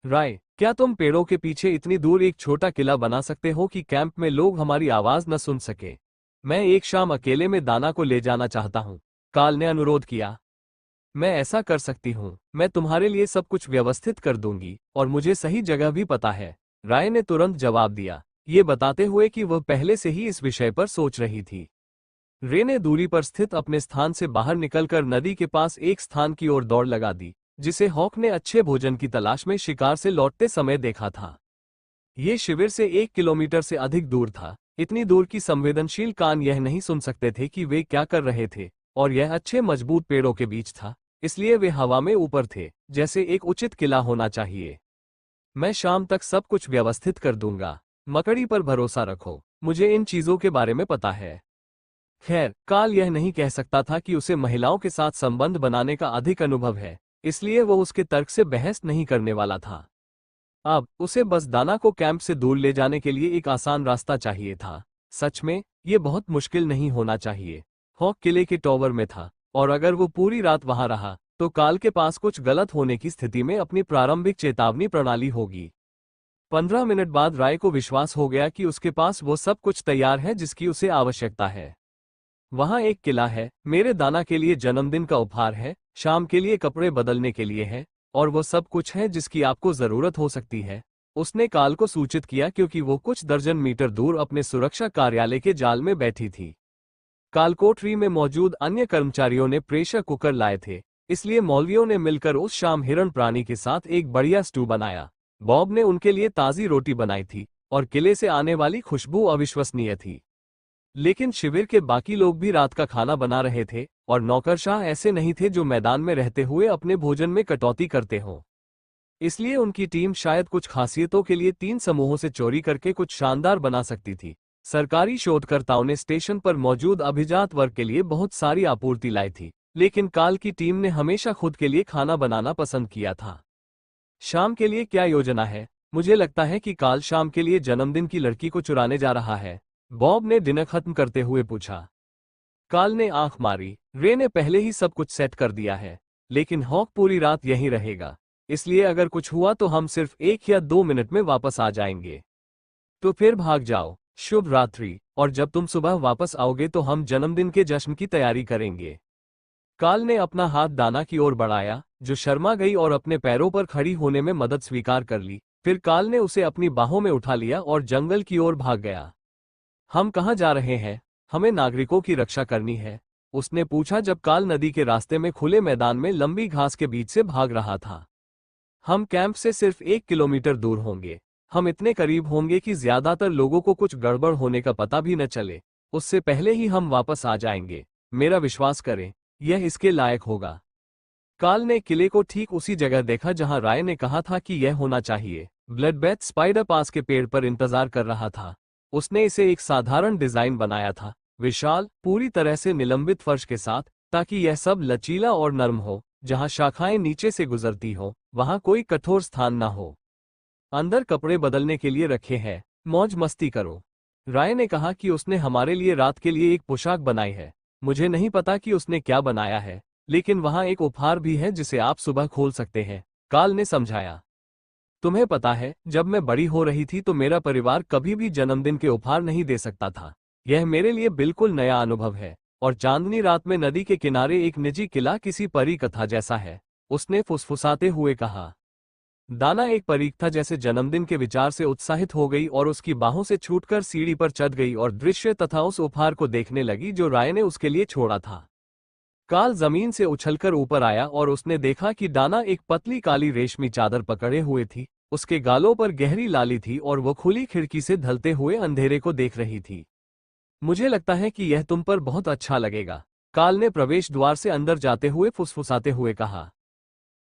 राय, क्या तुम पेड़ों के पीछे इतनी दूर एक छोटा किला बना सकते हो कि कैंप में लोग हमारी आवाज न सुन सके? मैं एक शाम अकेले में दाना को ले जाना चाहता हूँ, काल ने अनुरोध किया। मैं ऐसा कर सकती हूँ, मैं तुम्हारे लिए सब कुछ व्यवस्थित कर दूंगी और मुझे सही जगह भी पता है, राय ने तुरंत जवाब दिया, ये बताते हुए कि वह पहले से ही इस विषय पर सोच रही थी। रे ने दूरी पर स्थित अपने स्थान से बाहर निकलकर नदी के पास एक स्थान की ओर दौड़ लगा दी, जिसे हॉक ने अच्छे भोजन की तलाश में शिकार से लौटते समय देखा था। ये शिविर से 1 किलोमीटर से अधिक दूर था। इतनी दूर की संवेदनशील कान यह नहीं सुन सकते थे कि वे क्या कर रहे थे, और यह अच्छे मजबूत पेड़ों के बीच था, इसलिए वे हवा में ऊपर थे, जैसे एक उचित किला होना चाहिए। मैं शाम तक सब कुछ व्यवस्थित कर दूंगा, मकड़ी पर भरोसा रखो, मुझे इन चीजों के बारे में पता है। खैर, काल यह नहीं कह सकता था कि उसे महिलाओं के साथ संबंध बनाने का अधिक अनुभव है, इसलिए वो उसके तर्क से बहस नहीं करने वाला था। अब उसे बस दाना को कैंप से दूर ले जाने के लिए एक आसान रास्ता चाहिए था। सच में, ये बहुत मुश्किल नहीं होना चाहिए। हॉक किले के टॉवर में था, और अगर वो पूरी रात वहां रहा, तो काल के पास कुछ गलत होने की स्थिति में अपनी प्रारंभिक चेतावनी प्रणाली होगी। 15 मिनट बाद राय को विश्वास हो गया कि उसके पास वो सब कुछ तैयार है जिसकी उसे आवश्यकता है। वहां एक किला है, मेरे दाना के लिए जन्मदिन का उपहार है, शाम के लिए कपड़े बदलने के लिए है, और वो सब कुछ है जिसकी आपको जरूरत हो सकती है, उसने काल को सूचित किया क्योंकि वो कुछ दर्जन मीटर दूर अपने सुरक्षा कार्यालय के जाल में बैठी थी। कालकोठरी में मौजूद अन्य कर्मचारियों ने प्रेशर कुकर लाए थे, इसलिए मौलवियों ने मिलकर उस शाम हिरण प्राणी के साथ एक बढ़िया स्टू बनाया। बॉब ने उनके लिए ताज़ी रोटी बनाई थी, और किले से आने वाली खुशबू अविश्वसनीय थी। लेकिन शिविर के बाकी लोग भी रात का खाना बना रहे थे, और नौकरशाह ऐसे नहीं थे जो मैदान में रहते हुए अपने भोजन में कटौती करते हों। इसलिए उनकी टीम शायद कुछ खासियतों के लिए 3 समूहों से चोरी करके कुछ शानदार बना सकती थी। सरकारी शोधकर्ताओं ने स्टेशन पर मौजूद अभिजात वर्ग के लिए बहुत सारी आपूर्ति लाई थी, लेकिन काल की टीम ने हमेशा खुद के लिए खाना बनाना पसंद किया था। शाम के लिए क्या योजना है? मुझे लगता है कि काल शाम के लिए जन्मदिन की लड़की को चुराने जा रहा है, बॉब ने डिनर खत्म करते हुए पूछा। काल ने आंख मारी। रे ने पहले ही सब कुछ सेट कर दिया है, लेकिन हॉक पूरी रात यहीं रहेगा, इसलिए अगर कुछ हुआ तो हम सिर्फ 1 या 2 मिनट में वापस आ जाएंगे। तो फिर भाग जाओ। शुभ रात्रि, और जब तुम सुबह वापस आओगे तो हम जन्मदिन के जश्न की तैयारी करेंगे। काल ने अपना हाथ दाना की ओर बढ़ाया, जो शर्मा गई और अपने पैरों पर खड़ी होने में मदद स्वीकार कर ली। फिर काल ने उसे अपनी बाहों में उठा लिया और जंगल की ओर भाग गया। हम कहाँ जा रहे हैं? हमें नागरिकों की रक्षा करनी है, उसने पूछा जब काल नदी के रास्ते में खुले मैदान में लंबी घास के बीच से भाग रहा था। हम कैंप से सिर्फ 1 किलोमीटर दूर होंगे। हम इतने करीब होंगे कि ज्यादातर लोगों को कुछ गड़बड़ होने का पता भी न चले। उससे पहले ही हम वापस आ जाएंगे। मेरा विश्वास करें, यह इसके लायक होगा। काल ने किले को ठीक उसी जगह देखा जहां राय ने कहा था कि यह होना चाहिए। ब्लडबैथ स्पाइडर पास के पेड़ पर इंतजार कर रहा था। उसने इसे एक साधारण डिजाइन बनाया था, विशाल, पूरी तरह से निलंबित फर्श के साथ, ताकि यह सब लचीला और नर्म हो। जहां शाखाएं नीचे से गुजरती हो, वहां कोई कठोर स्थान ना हो। अंदर कपड़े बदलने के लिए रखे हैं, मौज मस्ती करो। राय ने कहा कि उसने हमारे लिए रात के लिए एक पोशाक बनाई है। मुझे नहीं पता कि उसने क्या बनाया है, लेकिन वहां एक उपहार भी है जिसे आप सुबह खोल सकते हैं, काल ने समझाया। तुम्हें पता है, जब मैं बड़ी हो रही थी तो मेरा परिवार कभी भी जन्मदिन के उपहार नहीं दे सकता था। यह मेरे लिए बिल्कुल नया अनुभव है, और चांदनी रात में नदी के किनारे एक निजी किला किसी परी कथा जैसा है, उसने फुसफुसाते हुए कहा। दाना एक परीख था जैसे जन्मदिन के विचार से उत्साहित हो गई और उसकी बाहों से छूटकर सीढ़ी पर चढ़ गई और दृश्य तथा उस उपहार को देखने लगी जो राय ने उसके लिए छोड़ा था। काल जमीन से उछलकर ऊपर आया और उसने देखा कि दाना एक पतली काली रेशमी चादर पकड़े हुए थी। उसके गालों पर गहरी लाली थी और वो खुली खिड़की से ढलते हुए अंधेरे को देख रही थी। मुझे लगता है कि यह तुम पर बहुत अच्छा लगेगा, काल ने प्रवेश द्वार से अंदर जाते हुए फुसफुसाते हुए कहा।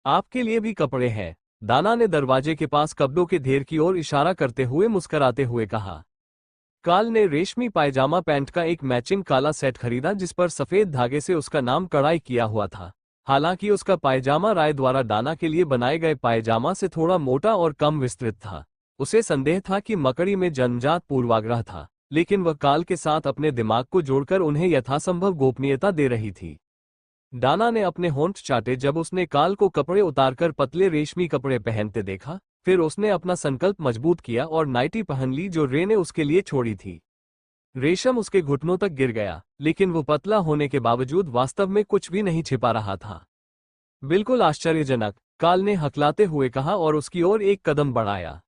आपके लिए भी कपड़े हैं, दाना ने दरवाजे के पास कपड़ों के ढेर की ओर इशारा करते हुए मुस्कुराते हुए कहा। काल ने रेशमी पायजामा पैंट का एक मैचिंग काला सेट खरीदा जिस पर सफेद धागे से उसका नाम कढ़ाई किया हुआ था। हालांकि उसका पायजामा राय द्वारा दाना के लिए बनाए गए पायजामा से थोड़ा मोटा और कम विस्तृत था। उसे संदेह था कि मकड़ी में जन्मजात पूर्वाग्रह था, लेकिन वह काल के साथ अपने दिमाग को जोड़कर उन्हें यथासंभव गोपनीयता दे रही थी। दाना ने अपने होंठ चाटे जब उसने काल को कपड़े उतारकर पतले रेशमी कपड़े पहनते देखा। फिर उसने अपना संकल्प मजबूत किया और नाइटी पहन ली जो रे ने उसके लिए छोड़ी थी। रेशम उसके घुटनों तक गिर गया, लेकिन वो पतला होने के बावजूद वास्तव में कुछ भी नहीं छिपा रहा था। बिल्कुल आश्चर्यजनक, काल ने हकलाते हुए कहा और उसकी ओर एक कदम बढ़ाया।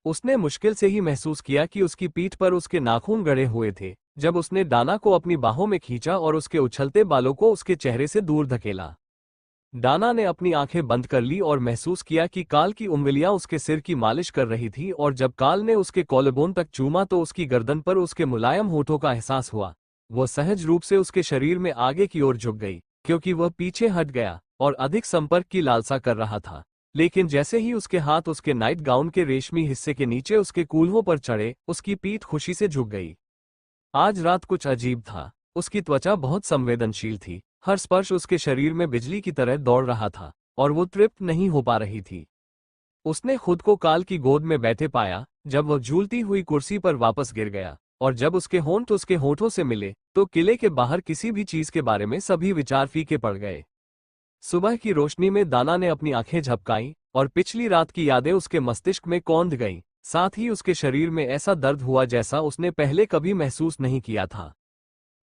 उसने मुश्किल से ही महसूस किया कि उसकी पीठ पर उसके नाखून गड़े हुए थे जब उसने डाना को अपनी बाहों में खींचा और उसके उछलते बालों को उसके चेहरे से दूर धकेला। डाना ने अपनी आंखें बंद कर ली और महसूस किया कि काल की उंगलियां उसके सिर की मालिश कर रही थी, और जब काल ने उसके कॉलरबोन तक चूमा तो उसकी गर्दन पर उसके मुलायम होठों का एहसास हुआ। वह सहज रूप से उसके शरीर में आगे की ओर झुक गई, क्योंकि वह पीछे हट गया और अधिक संपर्क की लालसा कर रहा था। लेकिन जैसे ही उसके हाथ उसके नाइट गाउन के रेशमी हिस्से के नीचे उसके कूल्हों पर चढ़े, उसकी पीठ खुशी से झुक गई। आज रात कुछ अजीब था। उसकी त्वचा बहुत संवेदनशील थी, हर स्पर्श उसके शरीर में बिजली की तरह दौड़ रहा था, और वो तृप्त नहीं हो पा रही थी। उसने खुद को काल की गोद में बैठे पाया जब वह झूलती हुई कुर्सी पर वापस गिर गया, और जब उसके होंठ उसके होठों से मिले तो किले के बाहर किसी भी चीज के बारे में सभी विचार फीके पड़ गए। सुबह की रोशनी में दाना ने अपनी आंखें झपकाईं और पिछली रात की यादें उसके मस्तिष्क में कौंध गईं। साथ ही उसके शरीर में ऐसा दर्द हुआ जैसा उसने पहले कभी महसूस नहीं किया था।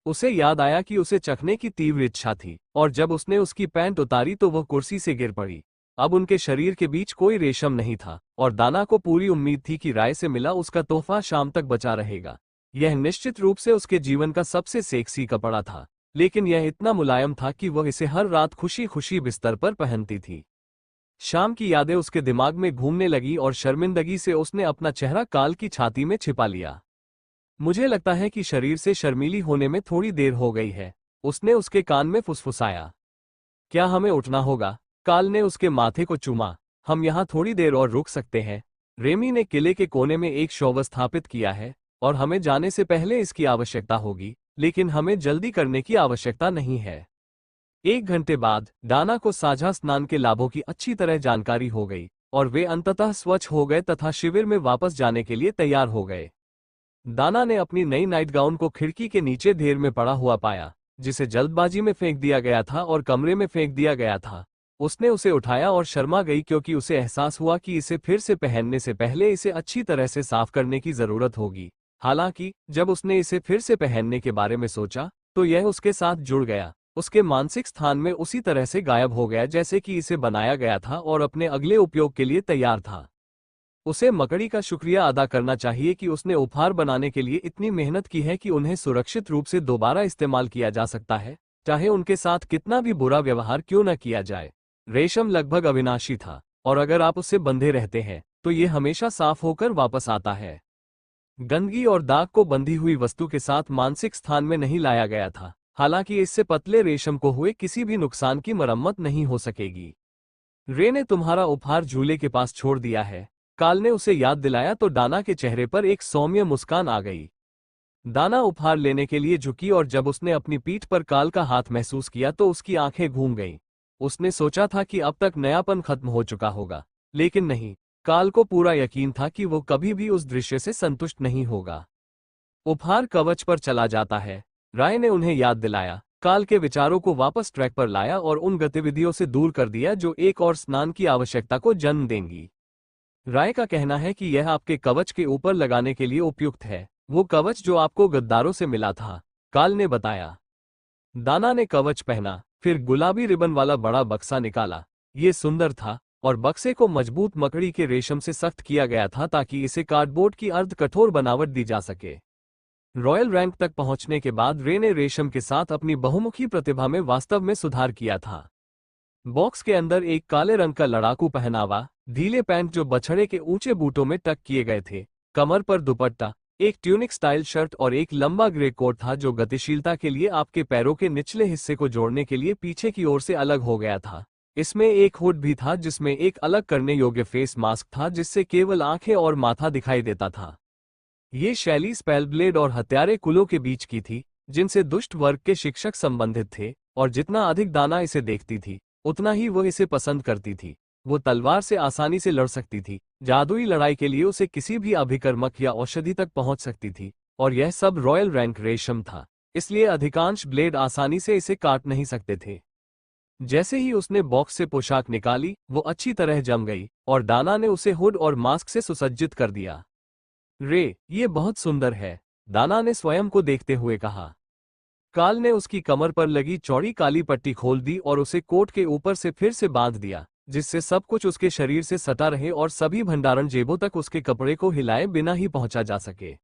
उसे याद आया कि उसे चखने की तीव्र इच्छा थी, और जब उसने उसकी पैंट उतारी तो वह कुर्सी से गिर पड़ी। अब उनके शरीर के बीच कोई रेशम नहीं था, और दाना को पूरी उम्मीद थी कि राय से मिला उसका तोहफा शाम तक बचा रहेगा। यह निश्चित रूप से उसके जीवन का सबसे सेक्सी कपड़ा था, लेकिन यह इतना मुलायम था कि वह इसे हर रात खुशी खुशी बिस्तर पर पहनती थी। शाम की यादें उसके दिमाग में घूमने लगी और शर्मिंदगी से उसने अपना चेहरा काल की छाती में छिपा लिया। मुझे लगता है कि शरीर से शर्मीली होने में थोड़ी देर हो गई है, उसने उसके कान में फुसफुसाया। क्या हमें उठना होगा? काल ने उसके माथे को चूमा। हम यहाँ थोड़ी देर और रुक सकते हैं। रेमी ने किले के कोने में एक शॉवर स्थापित किया है, और हमें जाने से पहले इसकी आवश्यकता होगी, लेकिन हमें जल्दी करने की आवश्यकता नहीं है। 1 घंटे बाद डाना को साझा स्नान के लाभों की अच्छी तरह जानकारी हो गई, और वे अंततः स्वच्छ हो गए तथा शिविर में वापस जाने के लिए तैयार हो गए। दाना ने अपनी नई नाइट गाउन को खिड़की के नीचे ढेर में पड़ा हुआ पाया, जिसे जल्दबाजी में फेंक दिया गया था और कमरे में फेंक दिया गया था। उसने उसे उठाया और शर्मा गई, क्योंकि उसे एहसास हुआ कि इसे फिर से पहनने से पहले इसे अच्छी तरह से साफ करने की जरूरत होगी। हालांकि जब उसने इसे फिर से पहनने के बारे में सोचा तो यह उसके साथ जुड़ गया, उसके मानसिक स्थान में उसी तरह से गायब हो गया जैसे कि इसे बनाया गया था और अपने अगले उपयोग के लिए तैयार था। उसे मकड़ी का शुक्रिया अदा करना चाहिए कि उसने उपहार बनाने के लिए इतनी मेहनत की है कि उन्हें सुरक्षित रूप से दोबारा इस्तेमाल किया जा सकता है, चाहे उनके साथ कितना भी बुरा व्यवहार क्यों न किया जाए। रेशम लगभग अविनाशी था, और अगर आप उससे बंधे रहते हैं तो ये हमेशा साफ होकर वापस आता है। गंदगी और दाग को बंधी हुई वस्तु के साथ मानसिक स्थान में नहीं लाया गया था, हालांकि इससे पतले रेशम को हुए किसी भी नुकसान की मरम्मत नहीं हो सकेगी। रे ने तुम्हारा उपहार झूले के पास छोड़ दिया है, काल ने उसे याद दिलाया तो डाना के चेहरे पर एक सौम्य मुस्कान आ गई। दाना उपहार लेने के लिए झुकी, और जब उसने अपनी पीठ पर काल का हाथ महसूस किया तो उसकी आंखें घूम गईं। उसने सोचा था कि अब तक नयापन खत्म हो चुका होगा, लेकिन नहीं, काल को पूरा यकीन था कि वो कभी भी उस दृश्य से संतुष्ट नहीं होगा। उपहार कवच पर चला जाता है, राय ने उन्हें याद दिलाया। काल के विचारों को वापस ट्रैक पर लाया और उन गतिविधियों से दूर कर दिया जो एक और स्नान की आवश्यकता को जन्म देंगी। राय का कहना है कि यह आपके कवच के ऊपर लगाने के लिए उपयुक्त है, वो कवच जो आपको गद्दारों से मिला था, काल ने बताया। दाना ने कवच पहना, फिर गुलाबी रिबन वाला बड़ा बक्सा निकाला। ये सुंदर था, और बक्से को मजबूत मकड़ी के रेशम से सख्त किया गया था ताकि इसे कार्डबोर्ड की अर्ध कठोर बनावट दी जा सके। रॉयल रैंक तक पहुंचने के बाद रे ने रेशम के साथ अपनी बहुमुखी प्रतिभा में वास्तव में सुधार किया था। बॉक्स के अंदर एक काले रंग का लड़ाकू पहनावा, ढीले पैंट जो बछड़े के ऊंचे बूटों में टक किए गए थे, कमर पर दुपट्टा, एक ट्यूनिक स्टाइल शर्ट और एक लंबा ग्रे कोट था जो गतिशीलता के लिए आपके पैरों के निचले हिस्से को जोड़ने के लिए पीछे की ओर से अलग हो गया था। इसमें एक हुड भी था जिसमें एक अलग करने योग्य फेस मास्क था जिससे केवल आंखें और माथा दिखाई देता था। ये शैली स्पेलब्लेड और हत्यारे कुलों के बीच की थी, जिनसे दुष्ट वर्ग के शिक्षक संबंधित थे, और जितना अधिक दाना इसे देखती थी उतना ही वह इसे पसंद करती थी। वो तलवार से आसानी से लड़ सकती थी, जादुई लड़ाई के लिए उसे किसी भी अभिकर्मक या औषधि तक पहुंच सकती थी, और यह सब रॉयल रैंक रेशम था, इसलिए अधिकांश ब्लेड आसानी से इसे काट नहीं सकते थे। जैसे ही उसने बॉक्स से पोशाक निकाली, वो अच्छी तरह जम गई और दाना ने उसे हुड और मास्क से सुसज्जित कर दिया। रे, ये बहुत सुंदर है, दाना ने स्वयं को देखते हुए कहा। काल ने उसकी कमर पर लगी चौड़ी काली पट्टी खोल दी और उसे कोट के ऊपर से फिर से बांध दिया, जिससे सब कुछ उसके शरीर से सटा रहे और सभी भंडारण जेबों तक उसके कपड़े को हिलाए बिना ही पहुंचा जा सके।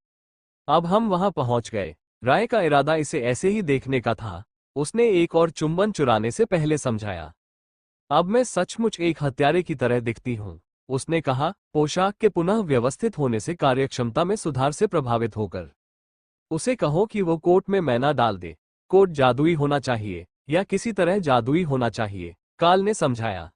अब हम वहां पहुंच गए। राय का इरादा इसे ऐसे ही देखने का था, उसने एक और चुंबन चुराने से पहले समझाया। अब मैं सचमुच एक हत्यारे की तरह दिखती हूं, उसने कहा, पोशाक के पुनः व्यवस्थित होने से कार्यक्षमता में सुधार से प्रभावित होकर। उसे कहो कि वो कोट में मैना डाल दे। कोट जादुई होना चाहिए, या किसी तरह जादुई होना चाहिए, काल ने समझाया।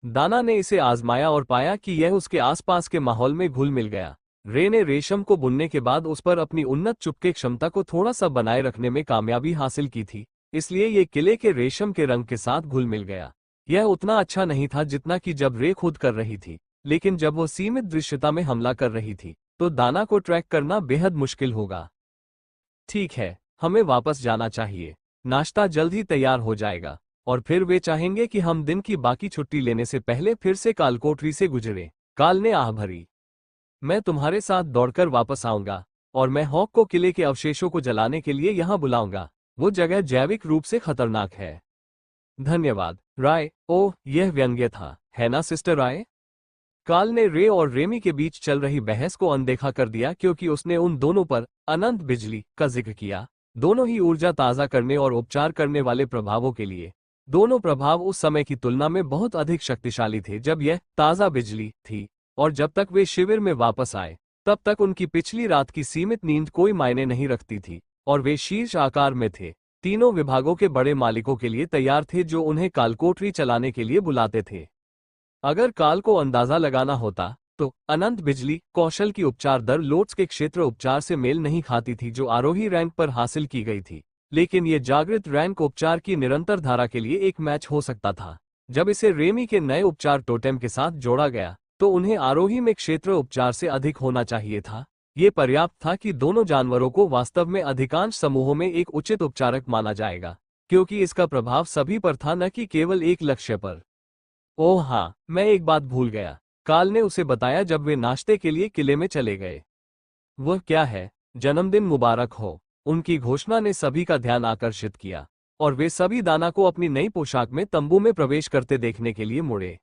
दाना ने इसे आजमाया और पाया कि यह उसके आसपास के माहौल में घुल मिल गया। रे ने रेशम को बुनने के बाद उस पर अपनी उन्नत चुपके क्षमता को थोड़ा सा बनाए रखने में कामयाबी हासिल की थी, इसलिए ये किले के रेशम के रंग के साथ घुल मिल गया। यह उतना अच्छा नहीं था जितना कि जब रे खुद कर रही थी, लेकिन जब वो सीमित दृश्यता में हमला कर रही थी, तो दाना को ट्रैक करना बेहद मुश्किल होगा। ठीक है, हमें वापस जाना चाहिए, नाश्ता जल्द ही तैयार हो जाएगा, और फिर वे चाहेंगे कि हम दिन की बाकी छुट्टी लेने से पहले फिर से कालकोठरी से गुजरे। काल ने आह भरी। मैं तुम्हारे साथ दौड़कर वापस आऊंगा, और मैं हॉक को किले के अवशेषों को जलाने के लिए यहां बुलाऊंगा। वो जगह जैविक रूप से खतरनाक है। धन्यवाद, राय। ओह, यह व्यंग्य था, है ना सिस्टर राय? काल ने रे और रेमी के बीच चल रही बहस को अनदेखा कर दिया क्योंकि उसने उन दोनों पर अनंत बिजली का जिक्र किया, दोनों ही ऊर्जा ताज़ा करने और उपचार करने वाले प्रभावों के लिए। दोनों प्रभाव उस समय की तुलना में बहुत अधिक शक्तिशाली थे जब यह ताज़ा बिजली थी, और जब तक वे शिविर में वापस आए, तब तक उनकी पिछली रात की सीमित नींद कोई मायने नहीं रखती थी, और वे शीर्ष आकार में थे, तीनों विभागों के बड़े मालिकों के लिए तैयार थे जो उन्हें कालकोठरी चलाने के लिए बुलाते थे। अगर काल को अंदाजा लगाना होता, तो अनंत बिजली कौशल की उपचार दर लोट्स के क्षेत्र उपचार से मेल नहीं खाती थी जो आरोही रैंक पर हासिल की गई थी, लेकिन ये जागृत रैंक उपचार की निरंतर धारा के लिए एक मैच हो सकता था। जब इसे रेमी के नए उपचार टोटेम के साथ जोड़ा गया, तो उन्हें आरोही में क्षेत्र उपचार से अधिक होना चाहिए था। ये पर्याप्त था कि दोनों जानवरों को वास्तव में अधिकांश समूहों में एक उचित उपचारक माना जाएगा, क्योंकि इसका प्रभाव सभी पर था, न कि केवल एक लक्ष्य पर। ओह हाँ, मैं एक बात भूल गया, काल ने उसे बताया जब वे नाश्ते के लिए किले में चले गए। वह क्या है? जन्मदिन मुबारक हो, उनकी घोषणा ने सभी का ध्यान आकर्षित किया, और वे सभी दाना को अपनी नई पोशाक में तंबू में प्रवेश करते देखने के लिए मुड़े।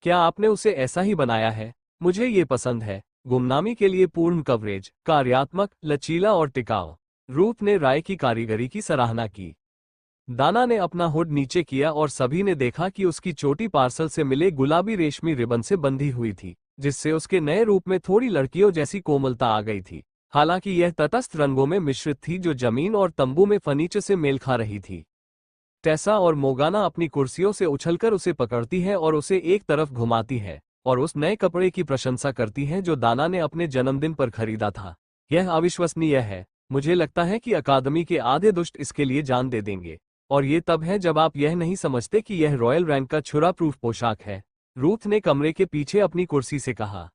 क्या आपने उसे ऐसा ही बनाया है? मुझे ये पसंद है। गुमनामी के लिए पूर्ण कवरेज, कार्यात्मक, लचीला और टिकाऊ। रूप ने राय की कारीगरी की सराहना की। दाना ने अपना हुड नीचे किया और सभी ने देखा कि उसकी चोटी पार्सल से मिले गुलाबी रेशमी रिबन से बंधी हुई थी, जिससे उसके नए रूप में थोड़ी लड़कियों जैसी कोमलता आ गई थी। हालांकि यह तटस्थ रंगों में मिश्रित थी जो जमीन और तंबू में फर्नीचर से मेल खा रही थी। टेसा और मोगाना अपनी कुर्सियों से उछलकर उसे पकड़ती है और उसे एक तरफ घुमाती है, और उस नए कपड़े की प्रशंसा करती हैं जो दाना ने अपने जन्मदिन पर खरीदा था। यह अविश्वसनीय है। मुझे लगता है कि अकादमी के आधे दुष्ट इसके लिए जान दे देंगे, और ये तब है जब आप यह नहीं समझते कि यह रॉयल रैंक का छुरा प्रूफ पोशाक है, रूथ ने कमरे के पीछे अपनी कुर्सी से कहा।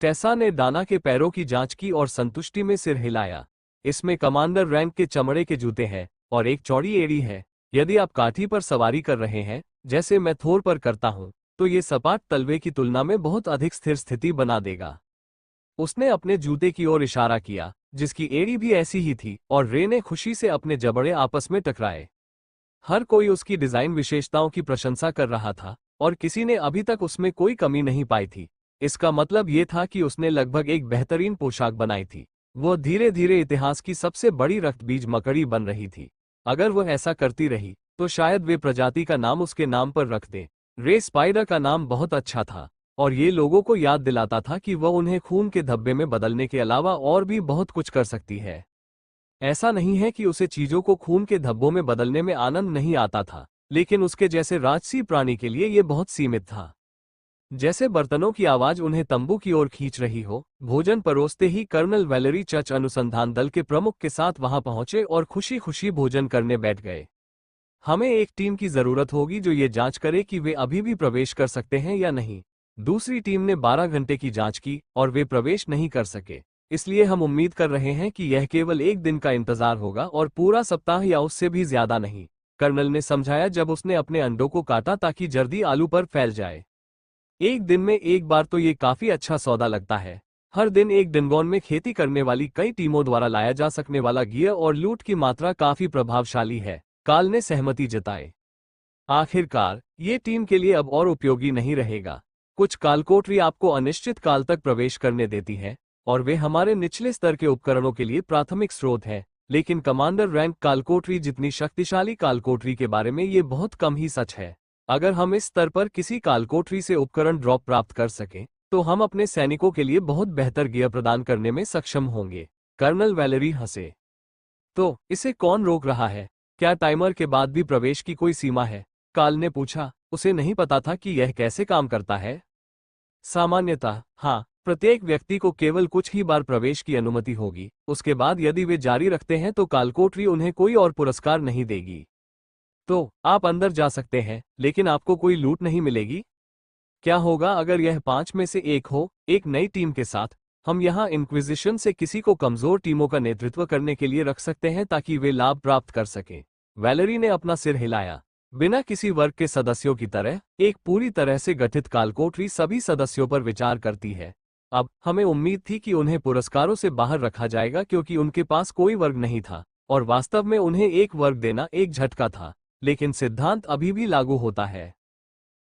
टेसा ने दाना के पैरों की जांच की और संतुष्टि में सिर हिलाया। इसमें कमांडर रैंक के चमड़े के जूते हैं और एक चौड़ी एड़ी है। यदि आप काठी पर सवारी कर रहे हैं, जैसे मैं थोर पर करता हूं, तो ये सपाट तलवे की तुलना में बहुत अधिक स्थिर स्थिति बना देगा। उसने अपने जूते की ओर इशारा किया, जिसकी एड़ी भी ऐसी ही थी, और रे ने खुशी से अपने जबड़े आपस में टकराए। हर कोई उसकी डिजाइन विशेषताओं की प्रशंसा कर रहा था, और किसी ने अभी तक उसमें कोई कमी नहीं पाई थी। इसका मतलब ये था कि उसने लगभग एक बेहतरीन पोशाक बनाई थी। वह धीरे धीरे इतिहास की सबसे बड़ी रक्तबीज मकड़ी बन रही थी। अगर वह ऐसा करती रही, तो शायद वे प्रजाति का नाम उसके नाम पर रख दें। रे स्पाइडर का नाम बहुत अच्छा था, और ये लोगों को याद दिलाता था कि वह उन्हें खून के धब्बे में बदलने के अलावा और भी बहुत कुछ कर सकती है। ऐसा नहीं है कि उसे चीजों को खून के धब्बों में बदलने में आनंद नहीं आता था, लेकिन उसके जैसे राजसी प्राणी के लिए यह बहुत सीमित था। जैसे बर्तनों की आवाज उन्हें तंबू की ओर खींच रही हो। भोजन परोसते ही कर्नल वैलेरी चर्च अनुसंधान दल के प्रमुख के साथ वहां पहुंचे और खुशी खुशी भोजन करने बैठ गए। हमें एक टीम की जरूरत होगी जो ये जांच करे कि वे अभी भी प्रवेश कर सकते हैं या नहीं। दूसरी टीम ने 12 घंटे की जांच की और वे प्रवेश नहीं कर सके। इसलिए हम उम्मीद कर रहे हैं कि यह केवल एक दिन का इंतजार होगा और पूरा सप्ताह या उससे भी ज्यादा नहीं। कर्नल ने समझाया जब उसने अपने अंडों को काटा ताकि जर्दी आलू पर फैल जाए। एक दिन में एक बार तो ये काफी अच्छा सौदा लगता है। हर दिन एक डिनगॉन में खेती करने वाली कई टीमों द्वारा लाया जा सकने वाला गियर और लूट की मात्रा काफी प्रभावशाली है। काल ने सहमति जताई। आखिरकार ये टीम के लिए अब और उपयोगी नहीं रहेगा। कुछ कालकोठरी आपको अनिश्चित काल तक प्रवेश करने देती है और वे हमारे निचले स्तर के उपकरणों के लिए प्राथमिक स्रोत है, लेकिन कमांडर रैंक कालकोठरी जितनी शक्तिशाली कालकोठरी के बारे में ये बहुत कम ही सच है। अगर हम इस स्तर पर किसी कालकोठरी से उपकरण ड्रॉप प्राप्त कर सकें तो हम अपने सैनिकों के लिए बहुत बेहतर गियर प्रदान करने में सक्षम होंगे। कर्नल वैलेरी हंसे। तो इसे कौन रोक रहा है? क्या टाइमर के बाद भी प्रवेश की कोई सीमा है? काल ने पूछा। उसे नहीं पता था कि यह कैसे काम करता है। सामान्यतः हाँ, प्रत्येक व्यक्ति को केवल कुछ ही बार प्रवेश की अनुमति होगी। उसके बाद यदि वे जारी रखते हैं तो कालकोठरी उन्हें कोई और पुरस्कार नहीं देगी। तो आप अंदर जा सकते हैं, लेकिन आपको कोई लूट नहीं मिलेगी। क्या होगा अगर यह 5 में से एक हो? एक नई टीम के साथ हम यहाँ इंक्विजिशन से किसी को कमजोर टीमों का नेतृत्व करने के लिए रख सकते हैं ताकि वे लाभ प्राप्त कर सकें। वैलेरी ने अपना सिर हिलाया। बिना किसी वर्ग के सदस्यों की तरह एक पूरी तरह से गठित कालकोठरी सभी सदस्यों पर विचार करती है। अब हमें उम्मीद थी कि उन्हें पुरस्कारों से बाहर रखा जाएगा क्योंकि उनके पास कोई वर्ग नहीं था और वास्तव में उन्हें एक वर्ग देना एक झटका था, लेकिन सिद्धांत अभी भी लागू होता है।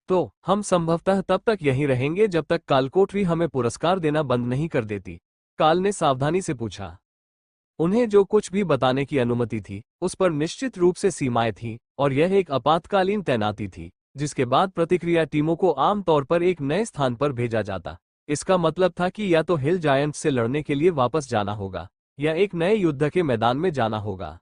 तो हम संभवतः तब तक यहीं रहेंगे जब तक कालकोठरी हमें पुरस्कार देना बंद नहीं कर देती। काल ने सावधानी से पूछा। उन्हें जो कुछ भी बताने की अनुमति थी उस पर निश्चित रूप से सीमाएं थीं और यह एक आपातकालीन तैनाती थी, जिसके बाद प्रतिक्रिया टीमों को आमतौर पर एक नए स्थान पर भेजा जाता। इसका मतलब था कि या तो हिल जायंट्स से लड़ने के लिए वापस जाना होगा या एक नए युद्ध के मैदान में जाना होगा।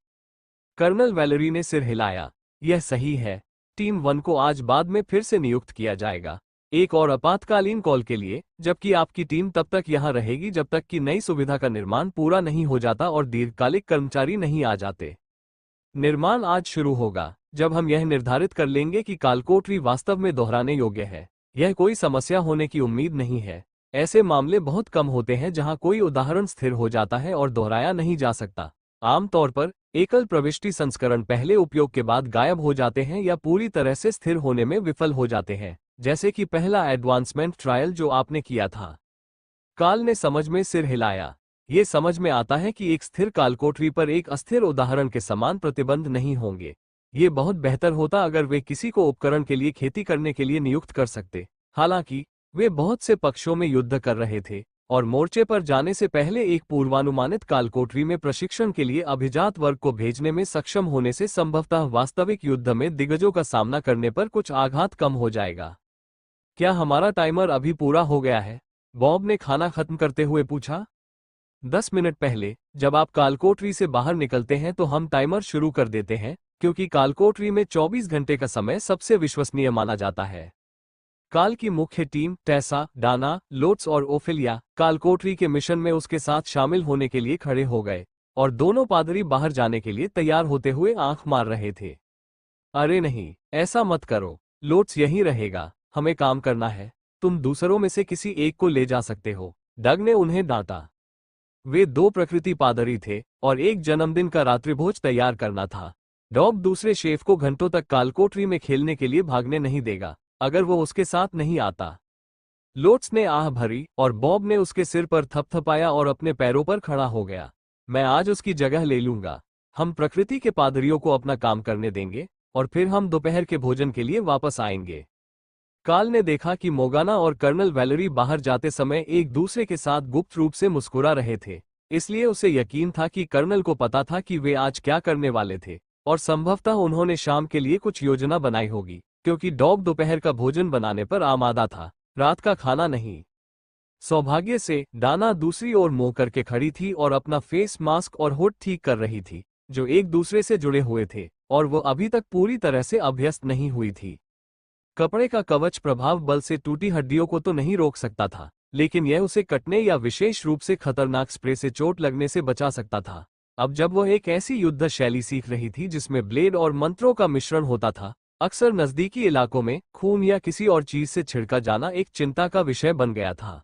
कर्नल वैलेरी ने सिर हिलाया। यह सही है। टीम 1 को आज बाद में फिर से नियुक्त किया जाएगा, एक और आपातकालीन कॉल के लिए, जबकि आपकी टीम तब तक यहां रहेगी जब तक कि नई सुविधा का निर्माण पूरा नहीं हो जाता और दीर्घकालिक कर्मचारी नहीं आ जाते। निर्माण आज शुरू होगा जब हम यह निर्धारित कर लेंगे कि कालकोठरी वास्तव में दोहराने योग्य है। यह कोई समस्या होने की उम्मीद नहीं है। ऐसे मामले बहुत कम होते हैं जहां कोई उदाहरण स्थिर हो जाता है और दोहराया नहीं जा सकता। आमतौर पर एकल प्रविष्टि संस्करण पहले उपयोग के बाद गायब हो जाते हैं या पूरी तरह से स्थिर होने में विफल हो जाते हैं, जैसे कि पहला एडवांसमेंट ट्रायल जो आपने किया था। काल ने समझ में सिर हिलाया। ये समझ में आता है कि एक स्थिर कालकोठरी पर एक अस्थिर उदाहरण के समान प्रतिबंध नहीं होंगे। ये बहुत बेहतर होता अगर वे किसी को उपकरण के लिए खेती करने के लिए नियुक्त कर सकते। हालांकि वे बहुत से पक्षों में युद्ध कर रहे थे और मोर्चे पर जाने से पहले एक पूर्वानुमानित कालकोठरी में प्रशिक्षण के लिए अभिजात वर्ग को भेजने में सक्षम होने से संभवतः वास्तविक युद्ध में दिग्गजों का सामना करने पर कुछ आघात कम हो जाएगा। क्या हमारा टाइमर अभी पूरा हो गया है? बॉब ने खाना खत्म करते हुए पूछा। 10 मिनट पहले जब आप कालकोठरी से बाहर निकलते हैं तो हम टाइमर शुरू कर देते हैं, क्योंकि कालकोठरी में 24 घंटे का समय सबसे विश्वसनीय माना जाता है। काल की मुख्य टीम टेसा, डाना, लोट्स और ओफेलिया कालकोठरी के मिशन में उसके साथ शामिल होने के लिए खड़े हो गए और दोनों पादरी बाहर जाने के लिए तैयार होते हुए आंख मार रहे थे। अरे नहीं, ऐसा मत करो। लोट्स यहीं रहेगा, हमें काम करना है। तुम दूसरों में से किसी एक को ले जा सकते हो, डग ने उन्हें डांटा। वे 2 प्रकृति पादरी थे और एक जन्मदिन का रात्रिभोज तैयार करना था। डॉग दूसरे शेफ को घंटों तक कालकोठरी में खेलने के लिए भागने नहीं देगा अगर वो उसके साथ नहीं आता। लोट्स ने आह भरी और बॉब ने उसके सिर पर थपथपाया और अपने पैरों पर खड़ा हो गया। मैं आज उसकी जगह ले लूंगा। हम प्रकृति के पादरियों को अपना काम करने देंगे और फिर हम दोपहर के भोजन के लिए वापस आएंगे। काल ने देखा कि मोगाना और कर्नल वैलेरी बाहर जाते समय एक दूसरे के साथ गुप्त रूप से मुस्कुरा रहे थे, इसलिए उसे यकीन था कि कर्नल को पता था कि वे आज क्या करने वाले थे और संभवतः उन्होंने शाम के लिए कुछ योजना बनाई होगी, क्योंकि डॉग दोपहर का भोजन बनाने पर आमादा था, रात का खाना नहीं। सौभाग्य से डाना दूसरी ओर मुंह करके खड़ी थी और अपना फेस मास्क और हुड ठीक कर रही थी, जो एक दूसरे से जुड़े हुए थे और वो अभी तक पूरी तरह से अभ्यस्त नहीं हुई थी। कपड़े का कवच प्रभाव बल से टूटी हड्डियों को तो नहीं रोक सकता था, लेकिन यह उसे कटने या विशेष रूप से खतरनाक स्प्रे से चोट लगने से बचा सकता था। अब जब वह एक ऐसी युद्ध शैली सीख रही थी जिसमें ब्लेड और मंत्रों का मिश्रण होता था, अक्सर नजदीकी इलाकों में खून या किसी और चीज से छिड़का जाना एक चिंता का विषय बन गया था।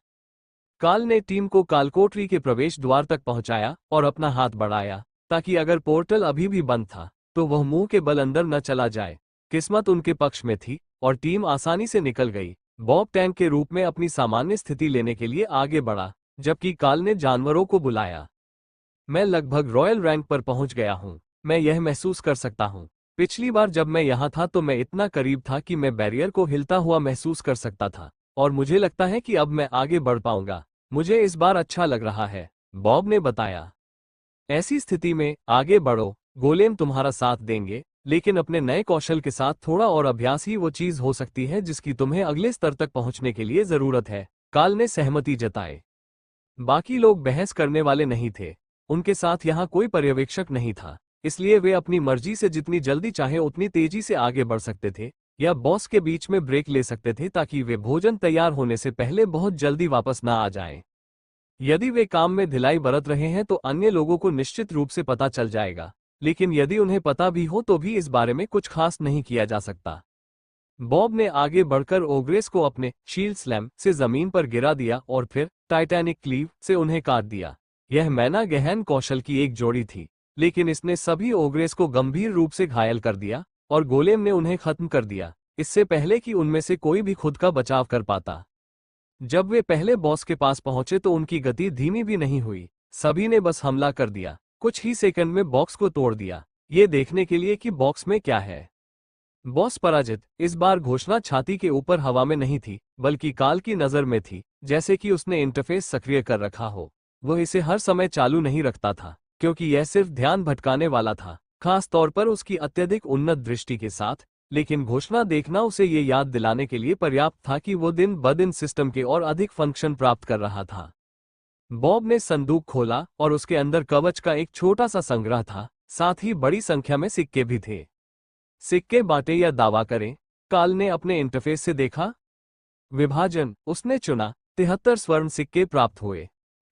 काल ने टीम को कालकोठरी के प्रवेश द्वार तक पहुंचाया और अपना हाथ बढ़ाया ताकि अगर पोर्टल अभी भी बंद था तो वह मुंह के बल अंदर न चला जाए। किस्मत उनके पक्ष में थी और टीम आसानी से निकल गई। बॉब टैंक के रूप में अपनी सामान्य स्थिति लेने के लिए आगे बढ़ा, जबकि काल ने जानवरों को बुलाया। मैं लगभग रॉयल रैंक पर पहुंच गया हूं। मैं यह महसूस कर सकता हूं। पिछली बार जब मैं यहां था तो मैं इतना करीब था कि मैं बैरियर को हिलता हुआ महसूस कर सकता था, और मुझे लगता है कि अब मैं आगे बढ़ पाऊंगा। मुझे इस बार अच्छा लग रहा है, बॉब ने बताया। ऐसी स्थिति में आगे बढ़ो, गोलेम तुम्हारा साथ देंगे, लेकिन अपने नए कौशल के साथ थोड़ा और अभ्यास ही वो चीज हो सकती है जिसकी तुम्हें अगले स्तर तक पहुंचने के लिए जरूरत है। काल ने सहमति जताई। बाकी लोग बहस करने वाले नहीं थे। उनके साथ यहाँ कोई पर्यवेक्षक नहीं था, इसलिए वे अपनी मर्जी से जितनी जल्दी चाहे उतनी तेजी से आगे बढ़ सकते थे, या बॉस के बीच में ब्रेक ले सकते थे ताकि वे भोजन तैयार होने से पहले बहुत जल्दी वापस ना आ जाएं। यदि वे काम में ढिलाई बरत रहे हैं तो अन्य लोगों को निश्चित रूप से पता चल जाएगा, लेकिन यदि उन्हें पता भी हो तो भी इस बारे में कुछ खास नहीं किया जा सकता। बॉब ने आगे बढ़कर ओग्रेस को अपने शील्ड स्लैम से जमीन पर गिरा दिया और फिर टाइटैनिक क्लीव से उन्हें काट दिया। यह मैना गहन कौशल की एक जोड़ी थी, लेकिन इसने सभी ओग्रेस को गंभीर रूप से घायल कर दिया और गोलेम ने उन्हें खत्म कर दिया, इससे पहले कि उनमें से कोई भी खुद का बचाव कर पाता। जब वे पहले बॉस के पास पहुंचे तो उनकी गति धीमी भी नहीं हुई। सभी ने बस हमला कर दिया, कुछ ही सेकंड में बॉक्स को तोड़ दिया, ये देखने के लिए कि बॉक्स में क्या है। बॉस पराजित। इस बार घोषणा छाती के ऊपर हवा में नहीं थी, बल्कि काल की नजर में थी, जैसे कि उसने इंटरफेस सक्रिय कर रखा हो। वह इसे हर समय चालू नहीं रखता था, क्योंकि यह सिर्फ ध्यान भटकाने वाला था, खास तौर पर उसकी अत्यधिक उन्नत दृष्टि के साथ। लेकिन घोषणा देखना उसे ये याद दिलाने के लिए पर्याप्त था कि वो दिन ब दिन सिस्टम के और अधिक फंक्शन प्राप्त कर रहा था। बॉब ने संदूक खोला और उसके अंदर कवच का एक छोटा सा संग्रह था, साथ ही बड़ी संख्या में सिक्के भी थे। सिक्के बांटे या दावा करें, काल ने अपने इंटरफेस से देखा। विभाजन, उसने चुना। 73 स्वर्ण सिक्के प्राप्त हुए।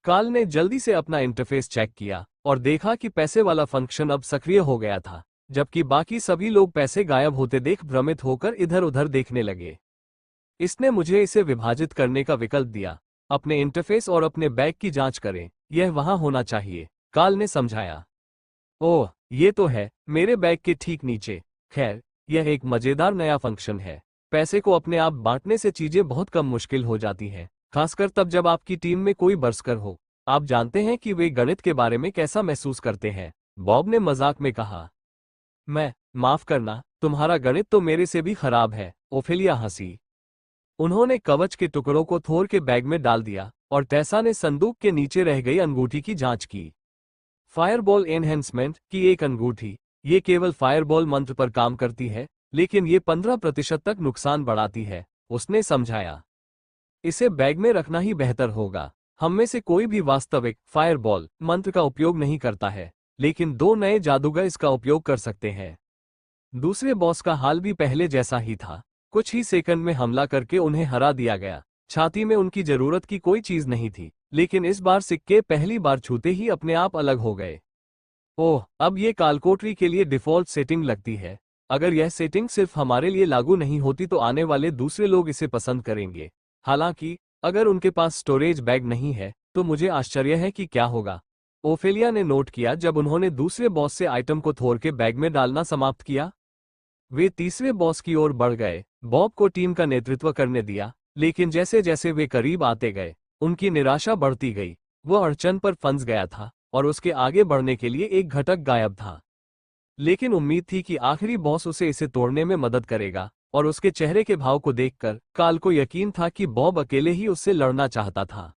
काल ने जल्दी से अपना इंटरफेस चेक किया और देखा कि पैसे वाला फंक्शन अब सक्रिय हो गया था, जबकि बाकी सभी लोग पैसे गायब होते देख भ्रमित होकर इधर उधर देखने लगे। इसने मुझे इसे विभाजित करने का विकल्प दिया। अपने इंटरफेस और अपने बैग की जांच करें, यह वहां होना चाहिए, काल ने समझाया। ओह, ये तो है, मेरे बैग के ठीक नीचे। खैर, यह एक मजेदार नया फंक्शन है। पैसे को अपने आप बांटने से चीजें बहुत कम मुश्किल हो जाती हैं, खासकर तब जब आपकी टीम में कोई बरसकर हो। आप जानते हैं कि वे गणित के बारे में कैसा महसूस करते हैं, बॉब ने मजाक में कहा। माफ करना, तुम्हारा गणित तो मेरे से भी खराब है, ओफेलिया हंसी। उन्होंने कवच के टुकड़ों को थोर के बैग में डाल दिया और टेसा ने संदूक के नीचे रह गई अंगूठी की जांच की। फायरबॉल एनहेंसमेंट की एक अंगूठी। ये केवल फायरबॉल मंत्र पर काम करती है, लेकिन ये 15% तक नुकसान बढ़ाती है, उसने समझाया। इसे बैग में रखना ही बेहतर होगा। हम में से कोई भी वास्तविक फायरबॉल मंत्र का उपयोग नहीं करता है, लेकिन 2 नए जादूगर इसका उपयोग कर सकते हैं। दूसरे बॉस का हाल भी पहले जैसा ही था। कुछ ही सेकंड में हमला करके उन्हें हरा दिया गया। छाती में उनकी जरूरत की कोई चीज नहीं थी, लेकिन इस बार सिक्के पहली बार छूते ही अपने आप अलग हो गए। ओह, अब ये कालकोटरी के लिए डिफ़ॉल्ट सेटिंग लगती है। अगर यह सेटिंग सिर्फ हमारे लिए लागू नहीं होती तो आने वाले दूसरे लोग इसे पसंद करेंगे। हालांकि अगर उनके पास स्टोरेज बैग नहीं है तो मुझे आश्चर्य है कि क्या होगा, ओफेलिया ने नोट किया जब उन्होंने दूसरे बॉस से आइटम को थोड़ के बैग में डालना समाप्त किया। वे तीसरे बॉस की ओर बढ़ गए। बॉब को टीम का नेतृत्व करने दिया, लेकिन जैसे जैसे वे करीब आते गए, उनकी निराशा बढ़ती गई। वह अड़चन पर फंस गया था और उसके आगे बढ़ने के लिए एक घटक गायब था। लेकिन उम्मीद थी कि आखिरी बॉस उसे इसे तोड़ने में मदद करेगा, और उसके चेहरे के भाव को देखकर काल को यकीन था कि बॉब अकेले ही उससे लड़ना चाहता था।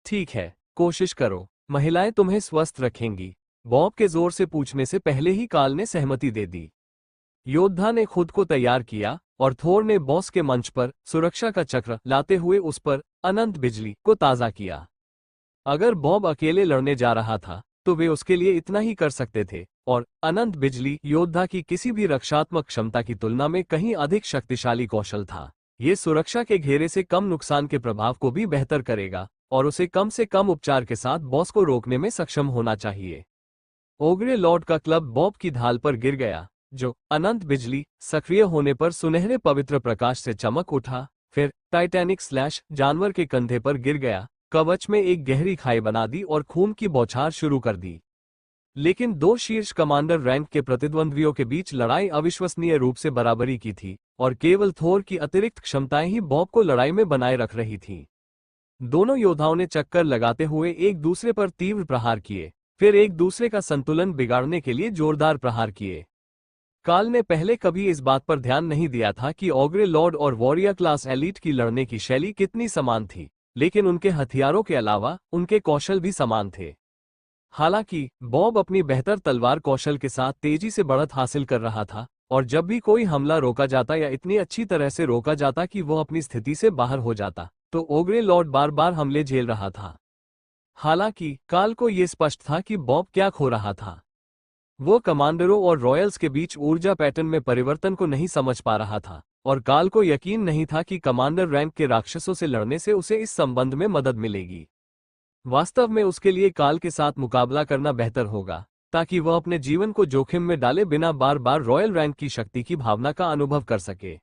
ठीक है, कोशिश करो, महिलाएं तुम्हें स्वस्थ रखेंगी, बॉब के जोर से पूछने से पहले ही काल ने सहमति दे दी। योद्धा ने खुद को तैयार किया और थोर ने बॉस के मंच पर सुरक्षा का चक्र लाते हुए उस पर अनंत बिजली को ताज़ा किया। अगर बॉब अकेले लड़ने जा रहा था तो वे उसके लिए इतना ही कर सकते थे, और अनंत बिजली योद्धा की किसी भी रक्षात्मक क्षमता की तुलना में कहीं अधिक शक्तिशाली कौशल था। ये सुरक्षा के घेरे से कम नुकसान के प्रभाव को भी बेहतर करेगा और उसे कम से कम उपचार के साथ बॉस को रोकने में सक्षम होना चाहिए। ओग्रे लॉर्ड का क्लब बॉब की ढाल पर गिर गया, जो अनंत बिजली सक्रिय होने पर सुनहरे पवित्र प्रकाश से चमक उठा। फिर टाइटैनिक स्लैश जानवर के कंधे पर गिर गया, कवच में एक गहरी खाई बना दी और खून की बौछार शुरू कर दी। लेकिन दो शीर्ष कमांडर रैंक के प्रतिद्वंद्वियों के बीच लड़ाई अविश्वसनीय रूप से बराबरी की थी, और केवल थोर की अतिरिक्त क्षमताएं ही बॉब को लड़ाई में बनाए रख रही थीं। दोनों योद्धाओं ने चक्कर लगाते हुए एक दूसरे पर तीव्र प्रहार किए, फिर एक दूसरे का संतुलन बिगाड़ने के लिए जोरदार प्रहार किए। काल ने पहले कभी इस बात पर ध्यान नहीं दिया था कि ऑग्रे लॉर्ड और वॉरियर क्लास एलीट की लड़ने की शैली कितनी समान थी, लेकिन उनके हथियारों के अलावा उनके कौशल भी समान थे। हालांकि बॉब अपनी बेहतर तलवार कौशल के साथ तेजी से बढ़त हासिल कर रहा था, और जब भी कोई हमला रोका जाता या इतनी अच्छी तरह से रोका जाता कि वो अपनी स्थिति से बाहर हो जाता, तो ओग्रे लॉर्ड बार बार हमले झेल रहा था। हालांकि काल को ये स्पष्ट था कि बॉब क्या खो रहा था। वो कमांडरों और रॉयल्स के बीच ऊर्जा पैटर्न में परिवर्तन को नहीं समझ पा रहा था, और काल को यकीन नहीं था कि कमांडर रैंक के राक्षसों से लड़ने से उसे इस संबंध में मदद मिलेगी। वास्तव में उसके लिए काल के साथ मुकाबला करना बेहतर होगा, ताकि वह अपने जीवन को जोखिम में डाले बिना बार बार रॉयल रैंक की शक्ति की भावना का अनुभव कर सके।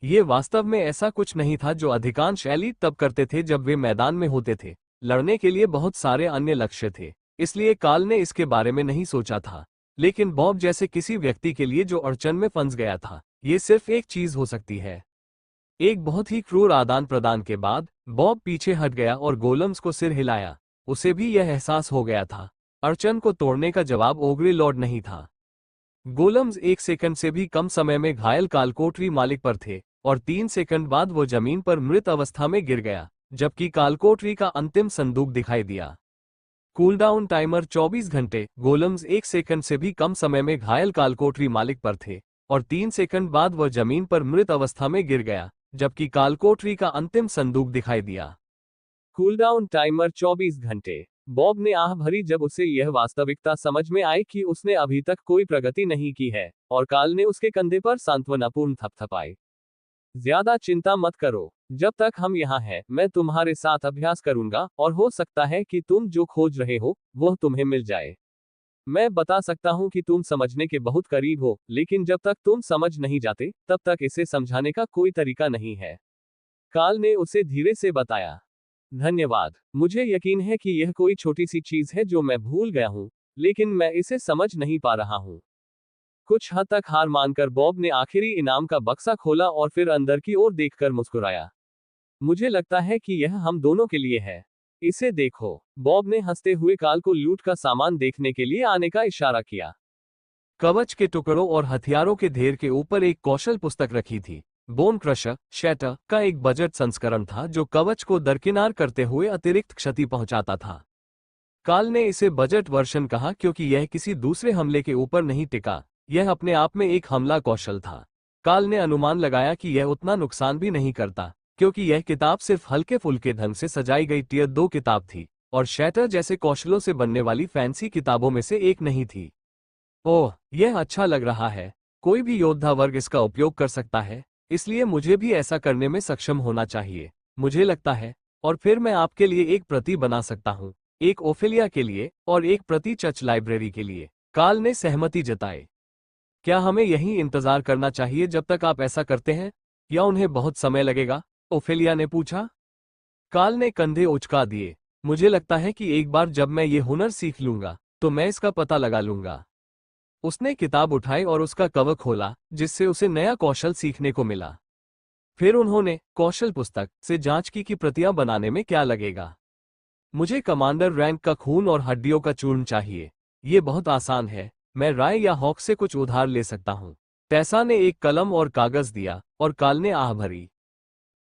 ये वास्तव में ऐसा कुछ नहीं था जो अधिकांश एलीट तब करते थे जब वे मैदान में होते थे। लड़ने के लिए बहुत सारे अन्य लक्ष्य थे, इसलिए काल ने इसके बारे में नहीं सोचा था। लेकिन बॉब जैसे किसी व्यक्ति के लिए जो अड़चन में फंस गया था, ये सिर्फ एक चीज हो सकती है। एक बहुत ही क्रूर आदान प्रदान के बाद बॉब पीछे हट गया और गोलम्स को सिर हिलाया। उसे भी यह एहसास हो गया था, अड़चन को तोड़ने का जवाब ओग्रे लॉर्ड नहीं था। गोलम्स 1 सेकंड से भी कम समय में घायल कालकोठरी मालिक पर थे, और 3 सेकंड बाद वो जमीन पर मृत अवस्था में गिर गया, जबकि कालकोठरी का अंतिम संदूक दिखाई दिया। कूलडाउन टाइमर 24 घंटे। गोलम्स 1 सेकंड से भी कम समय में घायल कालकोठरी मालिक पर थे, और 3 सेकंड बाद वह जमीन पर मृत अवस्था में गिर गया, जबकि कालकोठरी का अंतिम संदूक दिखाई दिया। कूलडाउन टाइमर 24 घंटे। बॉब ने आह भरी जब उसे यह वास्तविकता समझ में आई कि उसने अभी तक कोई प्रगति नहीं की है, और काल ने उसके कंधे पर सांत्वनापूर्ण थपथपाई। ज्यादा चिंता मत करो, जब तक हम यहाँ हैं, मैं तुम्हारे साथ अभ्यास करूंगा, और हो सकता है कि तुम जो खोज रहे हो वह तुम्हें मिल जाए। मैं बता सकता हूं कि तुम समझने के बहुत करीब हो, लेकिन जब तक तुम समझ नहीं जाते, तब तक इसे समझाने का कोई तरीका नहीं है। काल ने उसे धीरे से बताया। धन्यवाद, मुझे यकीन है कि यह कोई छोटी सी चीज है जो मैं भूल गया हूं, लेकिन मैं इसे समझ नहीं पा रहा हूं। कुछ हद तक हार मानकर बॉब ने आखिरी इनाम का बक्सा खोला और फिर अंदर की ओर देखकर मुस्कुराया। मुझे लगता है कि यह हम दोनों के लिए है। इसे देखो। बॉब ने हंसते हुए काल को लूट का सामान देखने के लिए आने का इशारा किया। कवच के टुकड़ों और हथियारों के ढेर के ऊपर एक कौशल पुस्तक रखी थी। बोन क्रशर शैटर का एक बजट संस्करण था जो कवच को दरकिनार करते हुए अतिरिक्त क्षति पहुंचाता था। काल ने इसे बजट वर्शन कहा क्योंकि यह किसी दूसरे हमले के ऊपर नहीं टिका, यह अपने आप में एक हमला कौशल था। काल ने अनुमान लगाया कि यह उतना नुकसान भी नहीं करता, क्योंकि यह किताब सिर्फ हल्के फुल्के ढंग से सजाई गई टियर 2 किताब थी, और शैटर जैसे कौशलों से बनने वाली फैंसी किताबों में से एक नहीं थी। ओह, यह अच्छा लग रहा है। कोई भी योद्धा वर्ग इसका उपयोग कर सकता है, इसलिए मुझे भी ऐसा करने में सक्षम होना चाहिए, मुझे लगता है। और फिर मैं आपके लिए एक प्रति बना सकता हूँ, एक ओफेलिया के लिए और एक प्रति चर्च लाइब्रेरी के लिए। काल ने सहमति जताई। क्या हमें यहीं इंतजार करना चाहिए जब तक आप ऐसा करते हैं, या उन्हें बहुत समय लगेगा? ओफेलिया ने पूछा। काल ने कंधे उचका दिए। मुझे लगता है कि एक बार जब मैं ये हुनर सीख लूंगा, तो मैं इसका पता लगा लूंगा। उसने किताब उठाई और उसका कवर खोला, जिससे उसे नया कौशल सीखने को मिला। फिर उन्होंने कौशल पुस्तक से जांच की कि प्रतियां बनाने में क्या लगेगा। मुझे कमांडर रैंक का खून और हड्डियों का चूर्ण चाहिए। ये बहुत आसान है, मैं राय या हॉक से कुछ उधार ले सकता हूँ। टेसा ने एक कलम और कागज दिया, और काल ने आह भरी।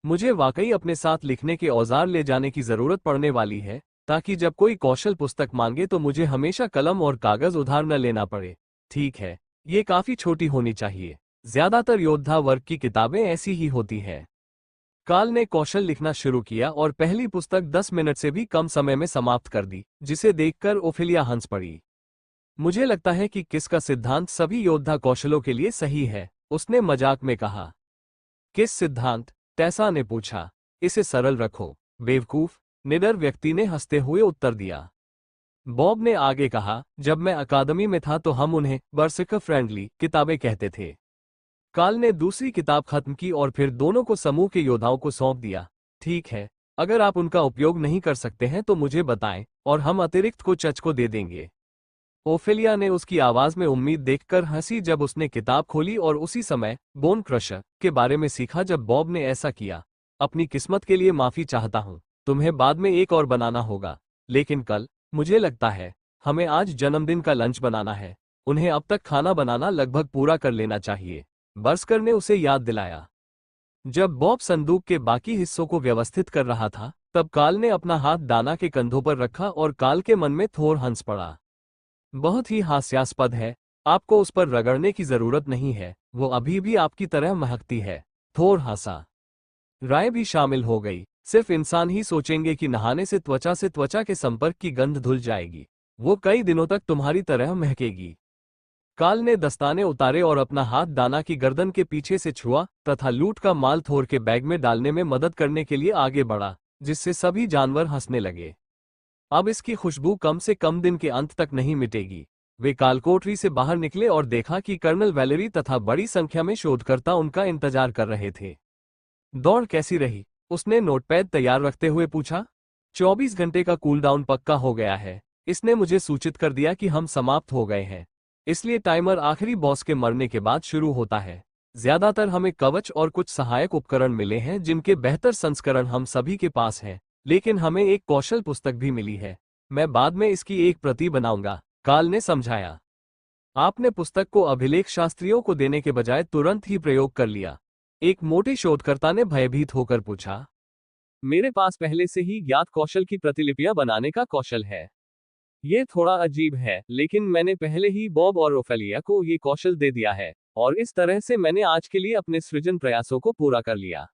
मुझे वाकई अपने साथ लिखने के औजार ले जाने की जरूरत पड़ने वाली है, ताकि जब कोई कौशल पुस्तक मांगे तो मुझे हमेशा कलम और कागज उधार न लेना पड़े। ठीक है, ये काफी छोटी होनी चाहिए। ज्यादातर योद्धा वर्ग की किताबें ऐसी ही होती हैं। काल ने कौशल लिखना शुरू किया और पहली पुस्तक 10 मिनट से भी कम समय में समाप्त कर दी, जिसे देखकर ओफेलिया हंस पड़ी। मुझे लगता है कि किस का सिद्धांत सभी योद्धा कौशलों के लिए सही है, उसने मजाक में कहा। किस सिद्धांत? टेसा ने पूछा। इसे सरल रखो, बेवकूफ, निडर व्यक्ति ने हंसते हुए उत्तर दिया। बॉब ने आगे कहा, जब मैं अकादमी में था तो हम उन्हें बर्सिकर फ्रेंडली किताबें कहते थे। काल ने दूसरी किताब खत्म की और फिर दोनों को समूह के योद्धाओं को सौंप दिया। ठीक है, अगर आप उनका उपयोग नहीं कर सकते हैं तो मुझे बताएं, और हम अतिरिक्त को चच को दे देंगे। ओफेलिया ने उसकी आवाज में उम्मीद देखकर हंसी जब उसने किताब खोली और उसी समय बोन क्रशर के बारे में सीखा जब बॉब ने ऐसा किया। अपनी किस्मत के लिए माफी चाहता हूं, तुम्हें बाद में एक और बनाना होगा, लेकिन कल, मुझे लगता है, हमें आज जन्मदिन का लंच बनाना है। उन्हें अब तक खाना बनाना लगभग पूरा कर लेना चाहिए, बर्स्कर ने उसे याद दिलाया। जब बॉब संदूक के बाकी हिस्सों को व्यवस्थित कर रहा था, तब काल ने अपना हाथ दाना के कंधों पर रखा और काल के मन में थोर हंस पड़ा। बहुत ही हास्यास्पद है, आपको उस पर रगड़ने की जरूरत नहीं है, वो अभी भी आपकी तरह महकती है। थोर हंसा। राय भी शामिल हो गई। सिर्फ इंसान ही सोचेंगे कि नहाने से त्वचा के संपर्क की गंध धुल जाएगी, वो कई दिनों तक तुम्हारी तरह महकेगी। काल ने दस्ताने उतारे और अपना हाथ दाना की गर्दन के पीछे से छुआ तथा लूट का माल थोर के बैग में डालने में मदद करने के लिए आगे बढ़ा, जिससे सभी जानवर हंसने लगे। अब इसकी खुशबू कम से कम दिन के अंत तक नहीं मिटेगी। वे कालकोठरी से बाहर निकले और देखा कि कर्नल वैलेरी तथा बड़ी संख्या में शोधकर्ता उनका इंतजार कर रहे थे। दौड़ कैसी रही? उसने नोटपैड तैयार रखते हुए पूछा। 24 घंटे का कूलडाउन पक्का हो गया है। इसने मुझे सूचित कर दिया कि हम समाप्त हो गए हैं, इसलिए टाइमर आखिरी बॉस के मरने के बाद शुरू होता है। ज्यादातर हमें कवच और कुछ सहायक उपकरण मिले हैं जिनके बेहतर संस्करण हम सभी के पास हैं, लेकिन हमें एक कौशल पुस्तक भी मिली है। मैं बाद में इसकी एक प्रति बनाऊंगा, काल ने समझाया। आपने पुस्तक को अभिलेख शास्त्रियों को देने के बजाय तुरंत ही प्रयोग कर लिया, एक मोटे शोधकर्ता ने भयभीत होकर पूछा। मेरे पास पहले से ही ज्ञात कौशल की प्रतिलिपियां बनाने का कौशल है। ये थोड़ा अजीब है, लेकिन मैंने पहले ही बॉब और ओफेलिया को ये कौशल दे दिया है, और इस तरह से मैंने आज के लिए अपने सृजन प्रयासों को पूरा कर लिया,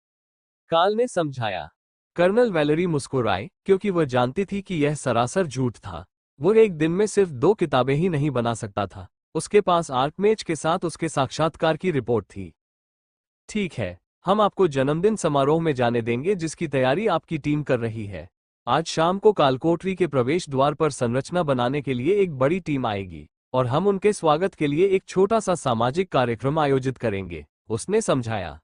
काल ने समझाया। कर्नल वैलेरी मुस्कुराए, क्योंकि वह जानती थी कि यह सरासर झूठ था। वो एक दिन में सिर्फ 2 किताबें ही नहीं बना सकता था, उसके पास आर्कमेज के साथ उसके साक्षात्कार की रिपोर्ट थी। ठीक है, हम आपको जन्मदिन समारोह में जाने देंगे जिसकी तैयारी आपकी टीम कर रही है। आज शाम को कालकोठरी के प्रवेश द्वार पर संरचना बनाने के लिए एक बड़ी टीम आएगी, और हम उनके स्वागत के लिए एक छोटा सा सामाजिक कार्यक्रम आयोजित करेंगे, उसने समझाया।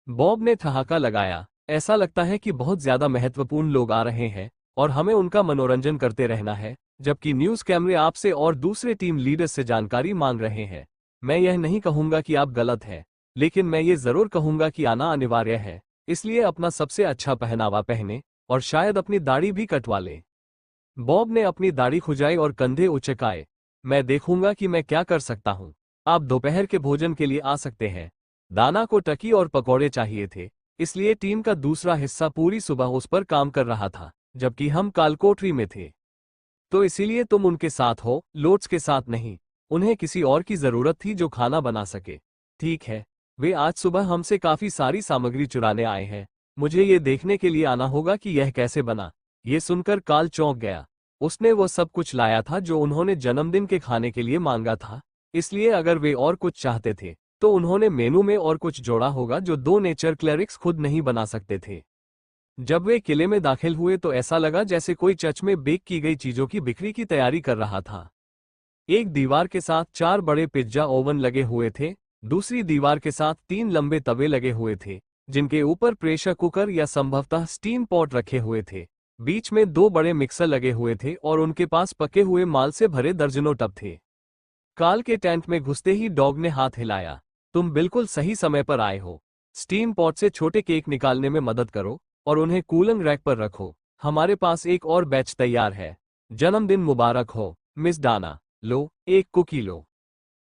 बॉब ने ठहाका लगाया। ऐसा लगता है कि बहुत ज्यादा महत्वपूर्ण लोग आ रहे हैं और हमें उनका मनोरंजन करते रहना है, जबकि न्यूज कैमरे आपसे और दूसरे टीम लीडर्स से जानकारी मांग रहे हैं। मैं यह नहीं कहूंगा कि आप गलत हैं, लेकिन मैं ये जरूर कहूंगा कि आना अनिवार्य है, इसलिए अपना सबसे अच्छा पहनावा पहने और शायद अपनी दाढ़ी भी कटवा लें। बॉब ने अपनी दाढ़ी खुजाई और कंधे उचकाए। मैं देखूंगा कि मैं क्या कर सकता हूं। आप दोपहर के भोजन के लिए आ सकते हैं। दाना को टकी और पकौड़े चाहिए थे, इसलिए टीम का दूसरा हिस्सा पूरी सुबह उस पर काम कर रहा था, जबकि हम कालकोठरी में थे। तो इसीलिए तुम उनके साथ हो, लोट्स के साथ नहीं। उन्हें किसी और की जरूरत थी जो खाना बना सके। ठीक है, वे आज सुबह हमसे काफी सारी सामग्री चुराने आए हैं। मुझे ये देखने के लिए आना होगा कि यह कैसे बना। ये सुनकर काल चौंक गया। उसने वो सब कुछ लाया था जो उन्होंने जन्मदिन के खाने के लिए मांगा था, इसलिए अगर वे और कुछ चाहते थे तो उन्होंने मेनू में और कुछ जोड़ा होगा जो 2 नेचर क्लेरिक्स खुद नहीं बना सकते थे। जब वे किले में दाखिल हुए तो ऐसा लगा जैसे कोई चच में बेक की गई चीजों की बिक्री की तैयारी कर रहा था। एक दीवार के साथ 4 बड़े पिज्जा ओवन लगे हुए थे, दूसरी दीवार के साथ 3 लंबे तवे लगे हुए थे, जिनके ऊपर प्रेशर कुकर या संभवतः स्टीम पॉट रखे हुए थे। बीच में 2 बड़े मिक्सर लगे हुए थे और उनके पास पके हुए माल से भरे दर्जनों टब थे। काल के टेंट में घुसते ही डॉग ने हाथ हिलाया। तुम बिल्कुल सही समय पर आए हो। स्टीम पॉट से छोटे केक निकालने में मदद करो और उन्हें कूलिंग रैक पर रखो। हमारे पास एक और बैच तैयार है। जन्मदिन मुबारक हो, मिस डाना। लो, एक कुकी लो।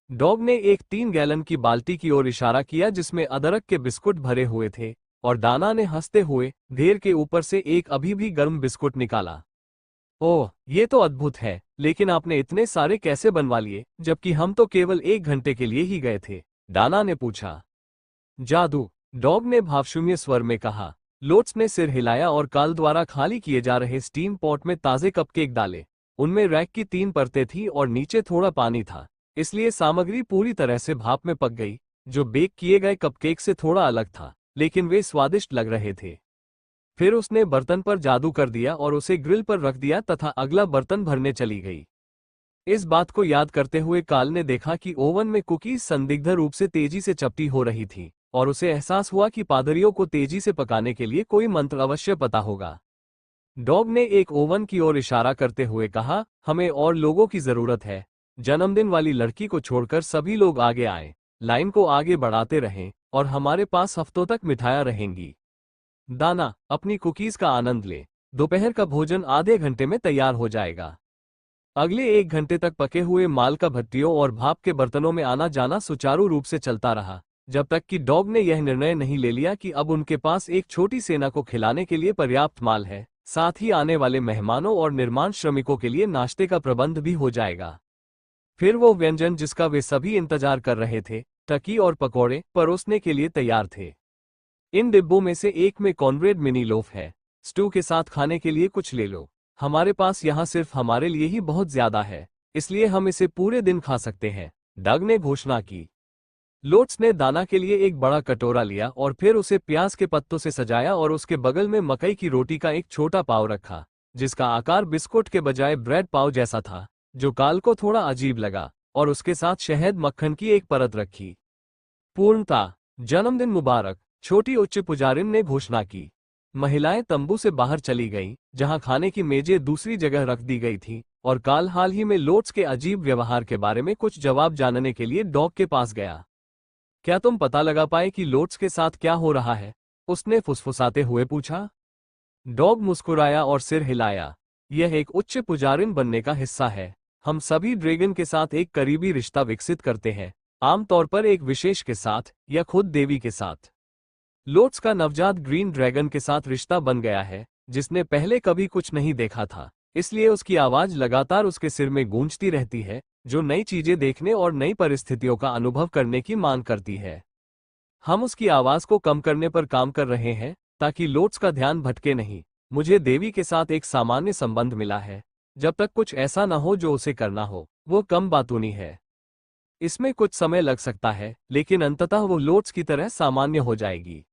डॉग ने एक 3 गैलन की बाल्टी की ओर इशारा किया जिसमें अदरक के बिस्कुट भरे हुए थे, और दाना ने हंसते हुए ढेर के ऊपर से एक अभी भी गर्म बिस्कुट निकाला। ओह, ये तो अद्भुत है, लेकिन आपने इतने सारे कैसे बनवा लिए, जबकि हम तो केवल 1 घंटे के लिए ही गए थे? डाना ने पूछा। जादू, डॉग ने भावशून्य स्वर में कहा। लोट्स ने सिर हिलाया और काल द्वारा खाली किए जा रहे स्टीम पॉट में ताजे कपकेक डाले। उनमें रैक की 3 परतें थीं और नीचे थोड़ा पानी था, इसलिए सामग्री पूरी तरह से भाप में पक गई, जो बेक किए गए कपकेक से थोड़ा अलग था, लेकिन वे स्वादिष्ट लग रहे थे। फिर उसने बर्तन पर जादू कर दिया और उसे ग्रिल पर रख दिया तथा अगला बर्तन भरने चली गई। इस बात को याद करते हुए काल ने देखा कि ओवन में कुकीज संदिग्ध रूप से तेजी से चपटी हो रही थी, और उसे एहसास हुआ कि पादरियों को तेजी से पकाने के लिए कोई मंत्र अवश्य पता होगा। डॉग ने एक ओवन की ओर इशारा करते हुए कहा, हमें और लोगों की जरूरत है। जन्मदिन वाली लड़की को छोड़कर सभी लोग आगे आए, लाइन को आगे बढ़ाते रहें और हमारे पास हफ्तों तक मिठाइयाँ रहेंगी। दाना, अपनी कुकीज का आनंद ले। दोपहर का भोजन आधे घंटे में तैयार हो जाएगा। अगले 1 घंटे तक पके हुए माल का भट्टियों और भाप के बर्तनों में आना जाना सुचारू रूप से चलता रहा, जब तक कि डॉग ने यह निर्णय नहीं ले लिया कि अब उनके पास एक छोटी सेना को खिलाने के लिए पर्याप्त माल है, साथ ही आने वाले मेहमानों और निर्माण श्रमिकों के लिए नाश्ते का प्रबंध भी हो जाएगा। फिर वो व्यंजन जिसका वे सभी इंतजार कर रहे थे, टर्की और पकौड़े, परोसने के लिए तैयार थे। इन डिब्बों में से एक में कॉर्नब्रेड मिनी लोफ है। स्टू के साथ खाने के लिए कुछ ले लो। हमारे पास यहाँ सिर्फ हमारे लिए ही बहुत ज्यादा है, इसलिए हम इसे पूरे दिन खा सकते हैं, डग ने घोषणा की। लोट्स ने दाना के लिए एक बड़ा कटोरा लिया और फिर उसे प्याज के पत्तों से सजाया और उसके बगल में मकई की रोटी का एक छोटा पाव रखा, जिसका आकार बिस्कुट के बजाय ब्रेड पाव जैसा था, जो काल को थोड़ा अजीब लगा, और उसके साथ शहद मक्खन की एक परत रखी। पूर्णता, जन्मदिन मुबारक, छोटी उच्च पुजारिन ने घोषणा की। महिलाएं तंबू से बाहर चली गईं, जहां खाने की मेजें दूसरी जगह रख दी गई थी, और काल हाल ही में लोट्स के अजीब व्यवहार के बारे में कुछ जवाब जानने के लिए डॉग के पास गया। क्या तुम पता लगा पाए कि लोट्स के साथ क्या हो रहा है? उसने फुसफुसाते हुए पूछा। डॉग मुस्कुराया और सिर हिलाया। यह एक उच्च पुजारिन बनने का हिस्सा है। हम सभी ड्रैगन के साथ एक करीबी रिश्ता विकसित करते हैं, आमतौर पर एक विशेष के साथ या खुद देवी के साथ। लोट्स का नवजात ग्रीन ड्रैगन के साथ रिश्ता बन गया है, जिसने पहले कभी कुछ नहीं देखा था, इसलिए उसकी आवाज लगातार उसके सिर में गूंजती रहती है, जो नई चीजें देखने और नई परिस्थितियों का अनुभव करने की मांग करती है। हम उसकी आवाज को कम करने पर काम कर रहे हैं, ताकि लोट्स का ध्यान भटके नहीं। मुझे देवी के साथ एक सामान्य संबंध मिला है। जब तक कुछ ऐसा न हो जो उसे करना हो, वो कम बातूनी है। इसमें कुछ समय लग सकता है, लेकिन अंततः वो लोट्स की तरह सामान्य हो जाएगी।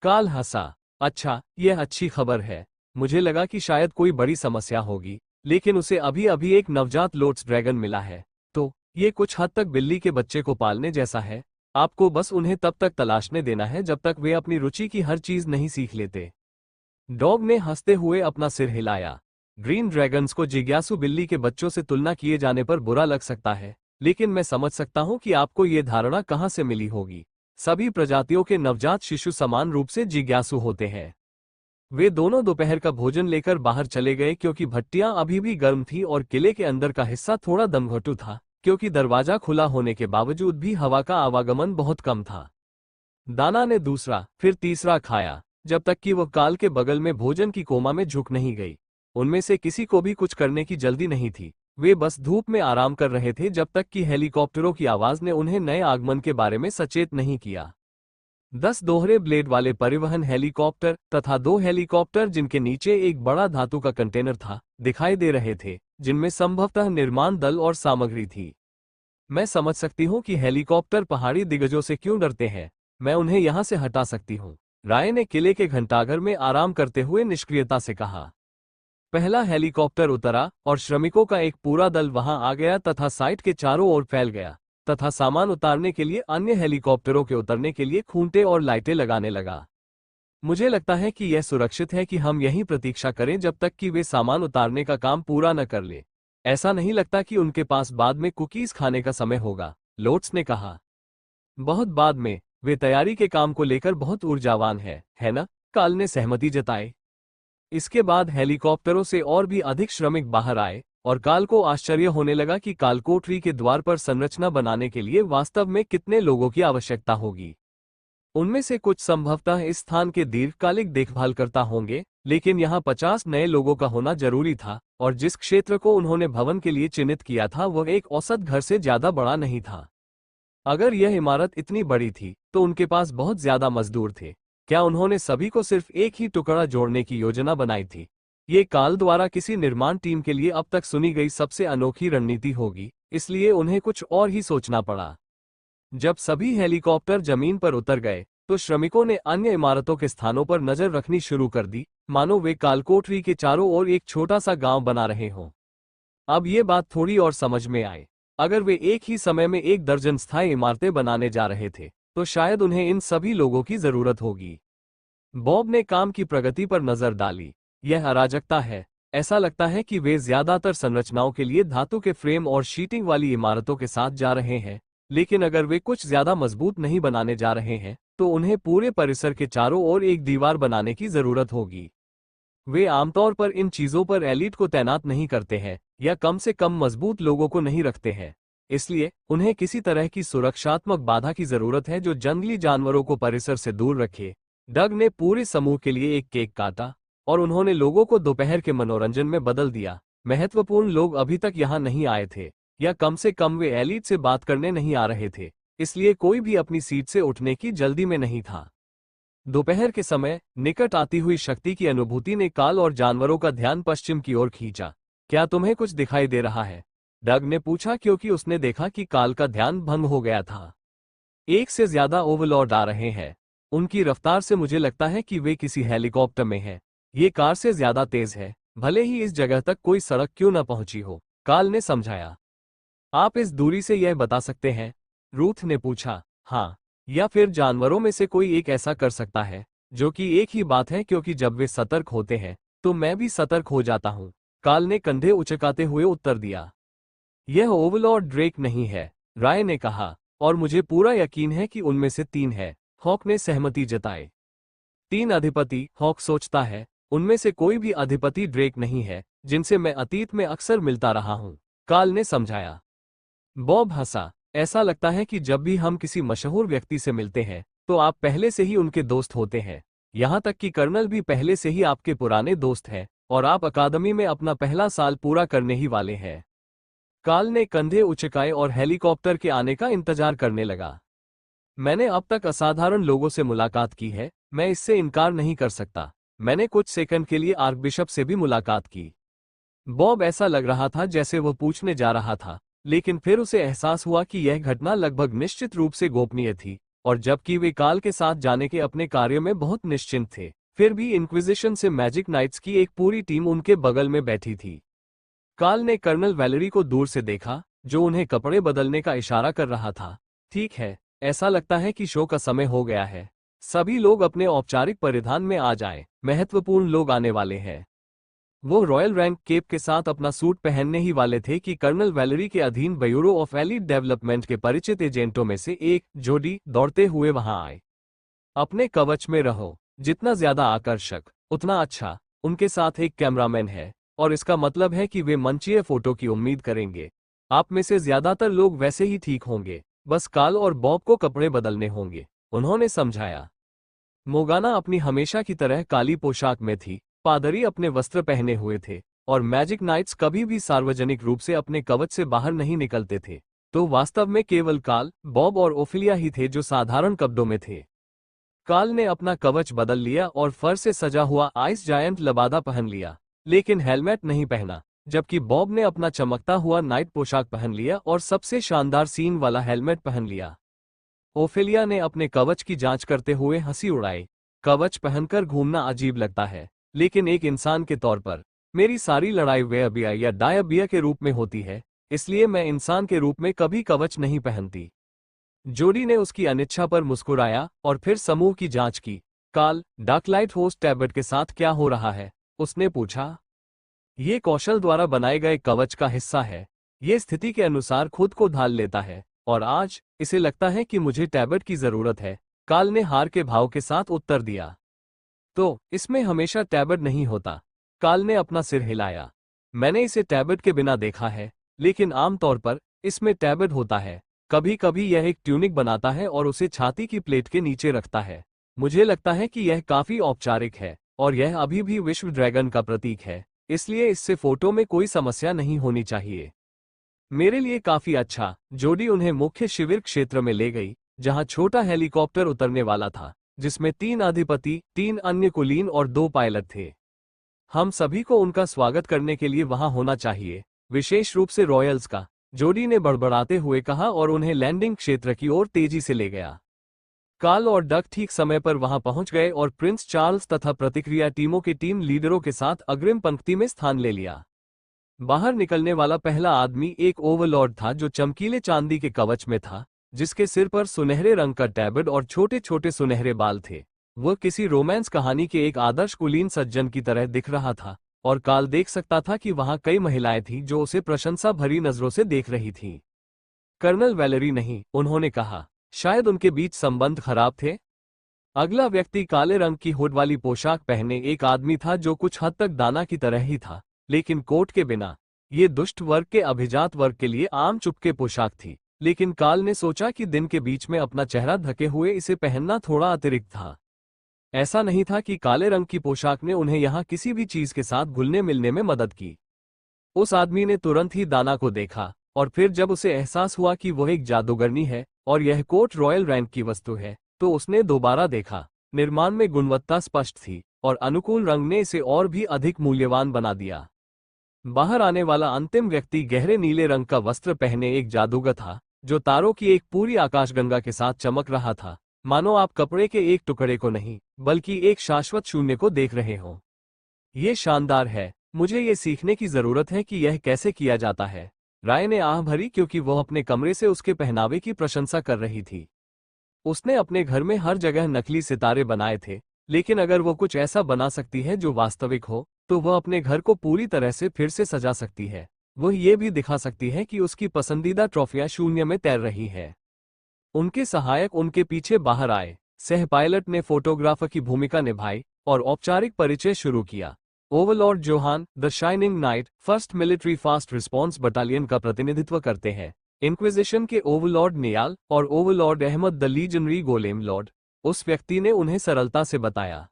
काल हंसा। अच्छा, यह अच्छी खबर है। मुझे लगा कि शायद कोई बड़ी समस्या होगी, लेकिन उसे अभी अभी एक नवजात लोट्स ड्रैगन मिला है, तो ये कुछ हद तक बिल्ली के बच्चे को पालने जैसा है। आपको बस उन्हें तब तक तलाशने देना है जब तक वे अपनी रुचि की हर चीज नहीं सीख लेते। डॉग ने हंसते हुए अपना सिर हिलाया। ग्रीन ड्रैगन्स को जिज्ञासु बिल्ली के बच्चों से तुलना किए जाने पर बुरा लग सकता है, लेकिन मैं समझ सकता हूं कि आपको ये धारणा कहां से मिली होगी। सभी प्रजातियों के नवजात शिशु समान रूप से जिज्ञासु होते हैं। वे दोनों दोपहर का भोजन लेकर बाहर चले गए क्योंकि भट्टियां अभी भी गर्म थीं और किले के अंदर का हिस्सा थोड़ा दमघटू था, क्योंकि दरवाजा खुला होने के बावजूद भी हवा का आवागमन बहुत कम था। दाना ने दूसरा, फिर तीसरा खाया, जब तक कि वह काल के बगल में भोजन की कोमा में झुक नहीं गई। उनमें से किसी को भी कुछ करने की जल्दी नहीं थी। वे बस धूप में आराम कर रहे थे जब तक कि हेलीकॉप्टरों की आवाज ने उन्हें नए आगमन के बारे में सचेत नहीं किया। 10 दोहरे ब्लेड वाले परिवहन हेलीकॉप्टर तथा 2 हेलीकॉप्टर जिनके नीचे एक बड़ा धातु का कंटेनर था, दिखाई दे रहे थे, जिनमें संभवतः निर्माण दल और सामग्री थी। मैं समझ सकती हूँ कि हेलीकॉप्टर पहाड़ी दिग्गजों से क्यों डरते हैं। मैं उन्हें यहाँ से हटा सकती हूँ, राय ने किले के घंटाघर में आराम करते हुए निष्क्रियता से कहा। पहला हेलीकॉप्टर उतरा और श्रमिकों का एक पूरा दल वहां आ गया तथा साइट के चारों ओर फैल गया, तथा सामान उतारने के लिए अन्य हेलीकॉप्टरों के उतरने के लिए खूंटे और लाइटें लगाने लगा। मुझे लगता है कि यह सुरक्षित है कि हम यहीं प्रतीक्षा करें जब तक कि वे सामान उतारने का काम पूरा न कर ले। ऐसा नहीं लगता कि उनके पास बाद में कुकीज खाने का समय होगा, लोट्स ने कहा। बहुत बाद में, वे तैयारी के काम को लेकर बहुत ऊर्जावान है ना? काल ने सहमति जताई। इसके बाद हेलीकॉप्टरों से और भी अधिक श्रमिक बाहर आए, और काल को आश्चर्य होने लगा कि कालकोठरी के द्वार पर संरचना बनाने के लिए वास्तव में कितने लोगों की आवश्यकता होगी। उनमें से कुछ संभवतः इस स्थान के दीर्घकालिक देखभालकर्ता होंगे, लेकिन यहाँ 50 नए लोगों का होना जरूरी था, और जिस क्षेत्र को उन्होंने भवन के लिए चिन्हित किया था वह एक औसत घर से ज्यादा बड़ा नहीं था। अगर यह इमारत इतनी बड़ी थी, तो उनके पास बहुत ज्यादा मजदूर थे। क्या उन्होंने सभी को सिर्फ एक ही टुकड़ा जोड़ने की योजना बनाई थी? ये काल द्वारा किसी निर्माण टीम के लिए अब तक सुनी गई सबसे अनोखी रणनीति होगी, इसलिए उन्हें कुछ और ही सोचना पड़ा। जब सभी हेलीकॉप्टर जमीन पर उतर गए, तो श्रमिकों ने अन्य इमारतों के स्थानों पर नजर रखनी शुरू कर दी, मानो वे कालकोठरी के चारों ओर एक छोटा सा गांव बना रहे हों। अब ये बात थोड़ी और समझ में आए। अगर वे एक ही समय में 1 दर्जन स्थायी इमारतें बनाने जा रहे थे, तो शायद उन्हें इन सभी लोगों की जरूरत होगी। बॉब ने काम की प्रगति पर नजर डाली। यह अराजकता है। ऐसा लगता है कि वे ज्यादातर संरचनाओं के लिए धातु के फ्रेम और शीटिंग वाली इमारतों के साथ जा रहे हैं, लेकिन अगर वे कुछ ज्यादा मजबूत नहीं बनाने जा रहे हैं तो उन्हें पूरे परिसर के चारों ओर एक दीवार बनाने की जरूरत होगी। वे आमतौर पर इन चीजों पर एलीट को तैनात नहीं करते हैं या कम से कम मजबूत लोगों को नहीं रखते हैं, इसलिए उन्हें किसी तरह की सुरक्षात्मक बाधा की जरूरत है जो जंगली जानवरों को परिसर से दूर रखे। डग ने पूरे समूह के लिए एक केक काटा और उन्होंने लोगों को दोपहर के मनोरंजन में बदल दिया। महत्वपूर्ण लोग अभी तक यहाँ नहीं आए थे, या कम से कम वे एलीट से बात करने नहीं आ रहे थे, इसलिए कोई भी अपनी सीट से उठने की जल्दी में नहीं था। दोपहर के समय निकट आती हुई शक्ति की अनुभूति ने काल और जानवरों का ध्यान पश्चिम की ओर खींचा। क्या तुम्हें कुछ दिखाई दे रहा है? डग ने पूछा, क्योंकि उसने देखा कि काल का ध्यान भंग हो गया था। एक से ज्यादा ओवरलॉर्ड आ रहे हैं। उनकी रफ्तार से मुझे लगता है कि वे किसी हेलीकॉप्टर में हैं। ये कार से ज्यादा तेज है, भले ही इस जगह तक कोई सड़क क्यों न पहुंची हो, काल ने समझाया। आप इस दूरी से यह बता सकते हैं? रूथ ने पूछा। हाँ, या फिर जानवरों में से कोई एक ऐसा कर सकता है, जो कि एक ही बात है, क्योंकि जब वे सतर्क होते हैं तो मैं भी सतर्क हो जाता हूं, काल ने कंधे उचकाते हुए उत्तर दिया। यह ओवरलॉर्ड ड्रेक नहीं है, राय ने कहा, और मुझे पूरा यकीन है कि उनमें से 3 है। हॉक ने सहमति जताई। 3 अधिपति, हॉक सोचता है, उनमें से कोई भी अधिपति ड्रेक नहीं है जिनसे मैं अतीत में अक्सर मिलता रहा हूं, काल ने समझाया। बॉब हंसा। ऐसा लगता है कि जब भी हम किसी मशहूर व्यक्ति से मिलते हैं तो आप पहले से ही उनके दोस्त होते हैं, यहां तक कि कर्नल भी पहले से ही आपके पुराने दोस्त हैं और आप अकादमी में अपना पहला साल पूरा करने ही वाले हैं। काल ने कंधे उचकाए और हेलीकॉप्टर के आने का इंतजार करने लगा। मैंने अब तक असाधारण लोगों से मुलाकात की है, मैं इससे इनकार नहीं कर सकता। मैंने कुछ सेकंड के लिए आर्कबिशप से भी मुलाकात की। बॉब ऐसा लग रहा था जैसे वह पूछने जा रहा था, लेकिन फिर उसे एहसास हुआ कि यह घटना लगभग निश्चित रूप से गोपनीय थी, और जबकि वे काल के साथ जाने के अपने कार्य में बहुत निश्चिंत थे, फिर भी इंक्विजिशन से मैजिक नाइट्स की एक पूरी टीम उनके बगल में बैठी थी। काल ने कर्नल वैलेरी को दूर से देखा, जो उन्हें कपड़े बदलने का इशारा कर रहा था। ठीक है, ऐसा लगता है कि शो का समय हो गया है। सभी लोग अपने औपचारिक परिधान में आ जाएं, महत्वपूर्ण लोग आने वाले हैं। वो रॉयल रैंक केप के साथ अपना सूट पहनने ही वाले थे कि कर्नल वैलेरी के अधीन ब्यूरो ऑफ एलीट डेवलपमेंट के परिचित एजेंटों में से एक, जोडी, दौड़ते हुए वहां आए। अपने कवच में रहो, जितना ज्यादा आकर्षक उतना अच्छा। उनके साथ एक कैमरामैन है, और इसका मतलब है कि वे मंचीय फोटो की उम्मीद करेंगे। आप में से ज्यादातर लोग वैसे ही ठीक होंगे, बस काल और बॉब को कपड़े बदलने होंगे, उन्होंने समझाया। मोगाना अपनी हमेशा की तरह काली पोशाक में थी, पादरी अपने वस्त्र पहने हुए थे, और मैजिक नाइट्स कभी भी सार्वजनिक रूप से अपने कवच से बाहर नहीं निकलते थे। तो वास्तव में केवल काल, बॉब और ओफिलिया ही थे जो साधारण कपड़ों में थे। काल ने अपना कवच बदल लिया और फर से सजा हुआ आइस जायंट लबादा पहन लिया, लेकिन हेलमेट नहीं पहना, जबकि बॉब ने अपना चमकता हुआ नाइट पोशाक पहन लिया और सबसे शानदार सीन वाला हेलमेट पहन लिया। ओफिलिया ने अपने कवच की जांच करते हुए हंसी उड़ाई। कवच पहनकर घूमना अजीब लगता है, लेकिन एक इंसान के तौर पर मेरी सारी लड़ाई वेयबिया या डायबिया के रूप में होती है, इसलिए मैं इंसान के रूप में कभी कवच नहीं पहनती। जोडी ने उसकी अनिच्छा पर मुस्कुराया और फिर समूह की जांच की। काल, डार्कलाइट होस्ट टैबलेट के साथ क्या हो रहा है? उसने पूछा। ये कौशल द्वारा बनाए गए कवच का हिस्सा है। ये स्थिति के अनुसार खुद को ढाल लेता है, और आज इसे लगता है कि मुझे टैबलेट की जरूरत है, काल ने हार के भाव के साथ उत्तर दिया। तो इसमें हमेशा टैबलेट नहीं होता, काल ने अपना सिर हिलाया। मैंने इसे टैबलेट के बिना देखा है, लेकिन आमतौर पर इसमें टैबलेट होता है। कभी कभी यह एक ट्यूनिक बनाता है और उसे छाती की प्लेट के नीचे रखता है। मुझे लगता है कि यह काफी औपचारिक है, और यह अभी भी विश्व ड्रैगन का प्रतीक है, इसलिए इससे फोटो में कोई समस्या नहीं होनी चाहिए। मेरे लिए काफी अच्छा। जोडी उन्हें मुख्य शिविर क्षेत्र में ले गई, जहां छोटा हेलीकॉप्टर उतरने वाला था, जिसमें 3 अधिपति, 3 अन्य कुलीन और 2 पायलट थे। हम सभी को उनका स्वागत करने के लिए वहां होना चाहिए, विशेष रूप से रॉयल्स का, जोडी ने बड़बड़ाते हुए कहा और उन्हें लैंडिंग क्षेत्र की ओर तेजी से ले गया। काल और डक ठीक समय पर वहां पहुंच गए और प्रिंस चार्ल्स तथा प्रतिक्रिया टीमों के टीम लीडरों के साथ अग्रिम पंक्ति में स्थान ले लिया। बाहर निकलने वाला पहला आदमी एक ओवरलॉर्ड था जो चमकीले चांदी के कवच में था, जिसके सिर पर सुनहरे रंग का टैबर्ड और छोटे छोटे सुनहरे बाल थे। वह किसी रोमांस कहानी के एक आदर्श कुलीन सज्जन की तरह दिख रहा था, और काल देख सकता था कि वहां कई महिलाएं थीं जो उसे प्रशंसा भरी नजरों से देख रही थीं। कर्नल वैलेरी नहीं, उन्होंने कहा। शायद उनके बीच संबंध खराब थे। अगला व्यक्ति काले रंग की हुड वाली पोशाक पहने एक आदमी था जो कुछ हद तक दाना की तरह ही था, लेकिन कोट के बिना। ये दुष्ट वर्ग के अभिजात वर्ग के लिए आम चुपके पोशाक थी, लेकिन काल ने सोचा कि दिन के बीच में अपना चेहरा ढके हुए इसे पहनना थोड़ा अतिरिक्त था। ऐसा नहीं था कि काले रंग की पोशाक ने उन्हें यहाँ किसी भी चीज के साथ घुलने मिलने में मदद की। उस आदमी ने तुरंत ही दाना को देखा, और फिर जब उसे एहसास हुआ कि वह एक जादूगरनी है और यह कोट रॉयल रैंक की वस्तु है, तो उसने दोबारा देखा। निर्माण में गुणवत्ता स्पष्ट थी, और अनुकूल रंग ने इसे और भी अधिक मूल्यवान बना दिया। बाहर आने वाला अंतिम व्यक्ति गहरे नीले रंग का वस्त्र पहने एक जादूगर था, जो तारों की एक पूरी आकाशगंगा के साथ चमक रहा था, मानो आप कपड़े के एक टुकड़े को नहीं, बल्कि एक शाश्वत शून्य को देख रहे हो। ये शानदार है, मुझे ये सीखने की जरूरत है कि यह कैसे किया जाता है। राय ने आह भरी क्योंकि वह अपने कमरे से उसके पहनावे की प्रशंसा कर रही थी। उसने अपने घर में हर जगह नकली सितारे बनाए थे, लेकिन अगर वो कुछ ऐसा बना सकती है जो वास्तविक हो, तो वह अपने घर को पूरी तरह से फिर से सजा सकती है। वह ये भी दिखा सकती है कि उसकी पसंदीदा ट्रॉफियां शून्य में तैर रही है। उनके सहायक उनके पीछे बाहर आए। सह पायलट ने फोटोग्राफर की भूमिका निभाई और औपचारिक परिचय शुरू किया। Overlord Johan, the shining knight, first military fast response battalion का प्रतिनिधित्व करते हैं। इंक्विजिशन के ओवरलॉर्ड नियाल और overlord Ahmed the legionary golem lord, उस व्यक्ति ने उन्हें सरलता से बताया।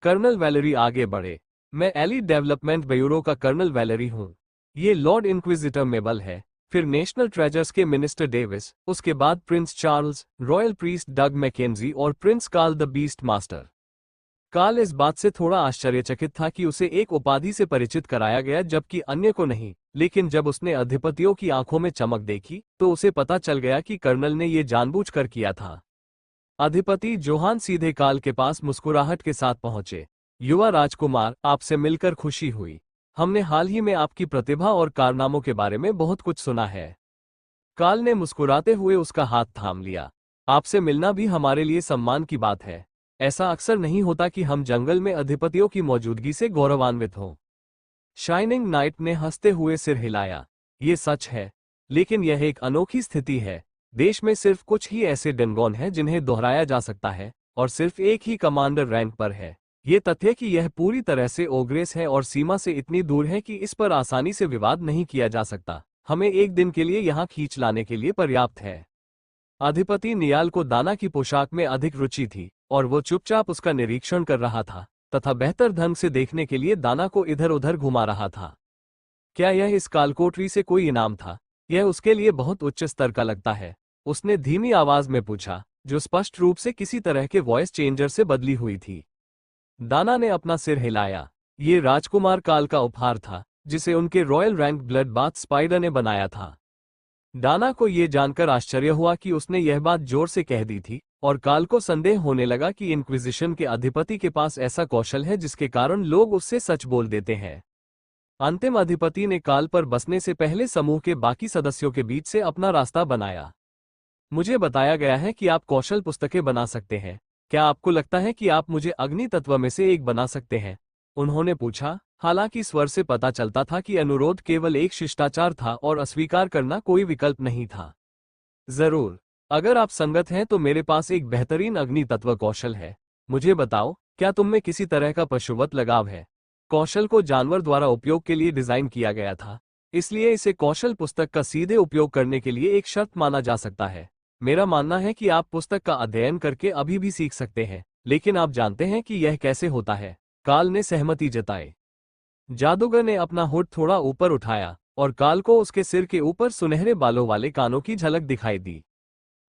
कर्नल वैलेरी आगे बढ़े। मैं एली डेवलपमेंट ब्यूरो का कर्नल वैलेरी हूँ। ये लॉर्ड इंक्विजिटर मेबल है, फिर नेशनल ट्रेजर्स के मिनिस्टर डेविस, उसके बाद prince Charles, royal priest Doug Mackenzie और prince Karl the beast master. Karl इस बात से थोड़ा आश्चर्यचकित था कि उसे एक उपाधि से परिचित कराया गया जबकि अन्य को नहीं, लेकिन जब उसने अधिपतियों की आंखों में चमक देखी तो उसे पता चल गया कि कर्नल ने ये जानबूझकर किया था। अधिपति जोहान सीधे कार्ल के पास मुस्कुराहट के साथ पहुंचे। युवा राजकुमार, आपसे मिलकर खुशी हुई। हमने हाल ही में आपकी प्रतिभा और कारनामों के बारे में बहुत कुछ सुना है। कार्ल ने मुस्कुराते हुए उसका हाथ थाम लिया। आपसे मिलना भी हमारे लिए सम्मान की बात है। ऐसा अक्सर नहीं होता कि हम जंगल में अधिपतियों की मौजूदगी से गौरवान्वित हों। शाइनिंग नाइट ने हंसते हुए सिर हिलाया। ये सच है, लेकिन यह एक अनोखी स्थिति है। देश में सिर्फ कुछ ही ऐसे डेनगॉन हैं जिन्हें दोहराया जा सकता है, और सिर्फ एक ही कमांडर रैंक पर है। ये तथ्य कि यह पूरी तरह से ओग्रेस है और सीमा से इतनी दूर है कि इस पर आसानी से विवाद नहीं किया जा सकता, हमें एक दिन के लिए यहाँ खींच लाने के लिए पर्याप्त है। अधिपति नियाल को दाना की पोशाक में अधिक रुचि थी, और वो चुपचाप उसका निरीक्षण कर रहा था तथा बेहतर ढंग से देखने के लिए दाना को इधर उधर घुमा रहा था। क्या यह इस कालकोठरी से कोई इनाम था? यह उसके लिए बहुत उच्च स्तर का लगता है, उसने धीमी आवाज में पूछा, जो स्पष्ट रूप से किसी तरह के वॉइस चेंजर से बदली हुई थी। दाना ने अपना सिर हिलाया। ये राजकुमार काल का उपहार था, जिसे उनके royal rank blood bath spider ने बनाया था। दाना को यह जानकर आश्चर्य हुआ कि उसने यह बात जोर से कह दी थी, और काल को संदेह होने लगा कि इंक्विजिशन के अधिपति के पास ऐसा कौशल है जिसके कारण लोग उससे सच बोल देते हैं। अंतिम अधिपति ने काल पर बसने से पहले समूह के बाकी सदस्यों के बीच से अपना रास्ता बनाया। मुझे बताया गया है कि आप कौशल पुस्तकें बना सकते हैं। क्या आपको लगता है कि आप मुझे अग्नि तत्व में से एक बना सकते हैं? उन्होंने पूछा, हालांकि स्वर से पता चलता था कि अनुरोध केवल एक शिष्टाचार था और अस्वीकार करना कोई विकल्प नहीं था। जरूर, अगर आप संगत हैं तो मेरे पास एक बेहतरीन अग्नि तत्व कौशल है। मुझे बताओ, क्या तुम में किसी तरह का पशुवत लगाव है? कौशल को जानवर द्वारा उपयोग के लिए डिजाइन किया गया था, इसलिए इसे कौशल पुस्तक का सीधे उपयोग करने के लिए एक शर्त माना जा सकता है। मेरा मानना है कि आप पुस्तक का अध्ययन करके अभी भी सीख सकते हैं, लेकिन आप जानते हैं कि यह कैसे होता है। काल ने सहमति जताई। जादूगर ने अपना हुड थोड़ा ऊपर उठाया और काल को उसके सिर के ऊपर सुनहरे बालों वाले कानों की झलक दिखाई दी।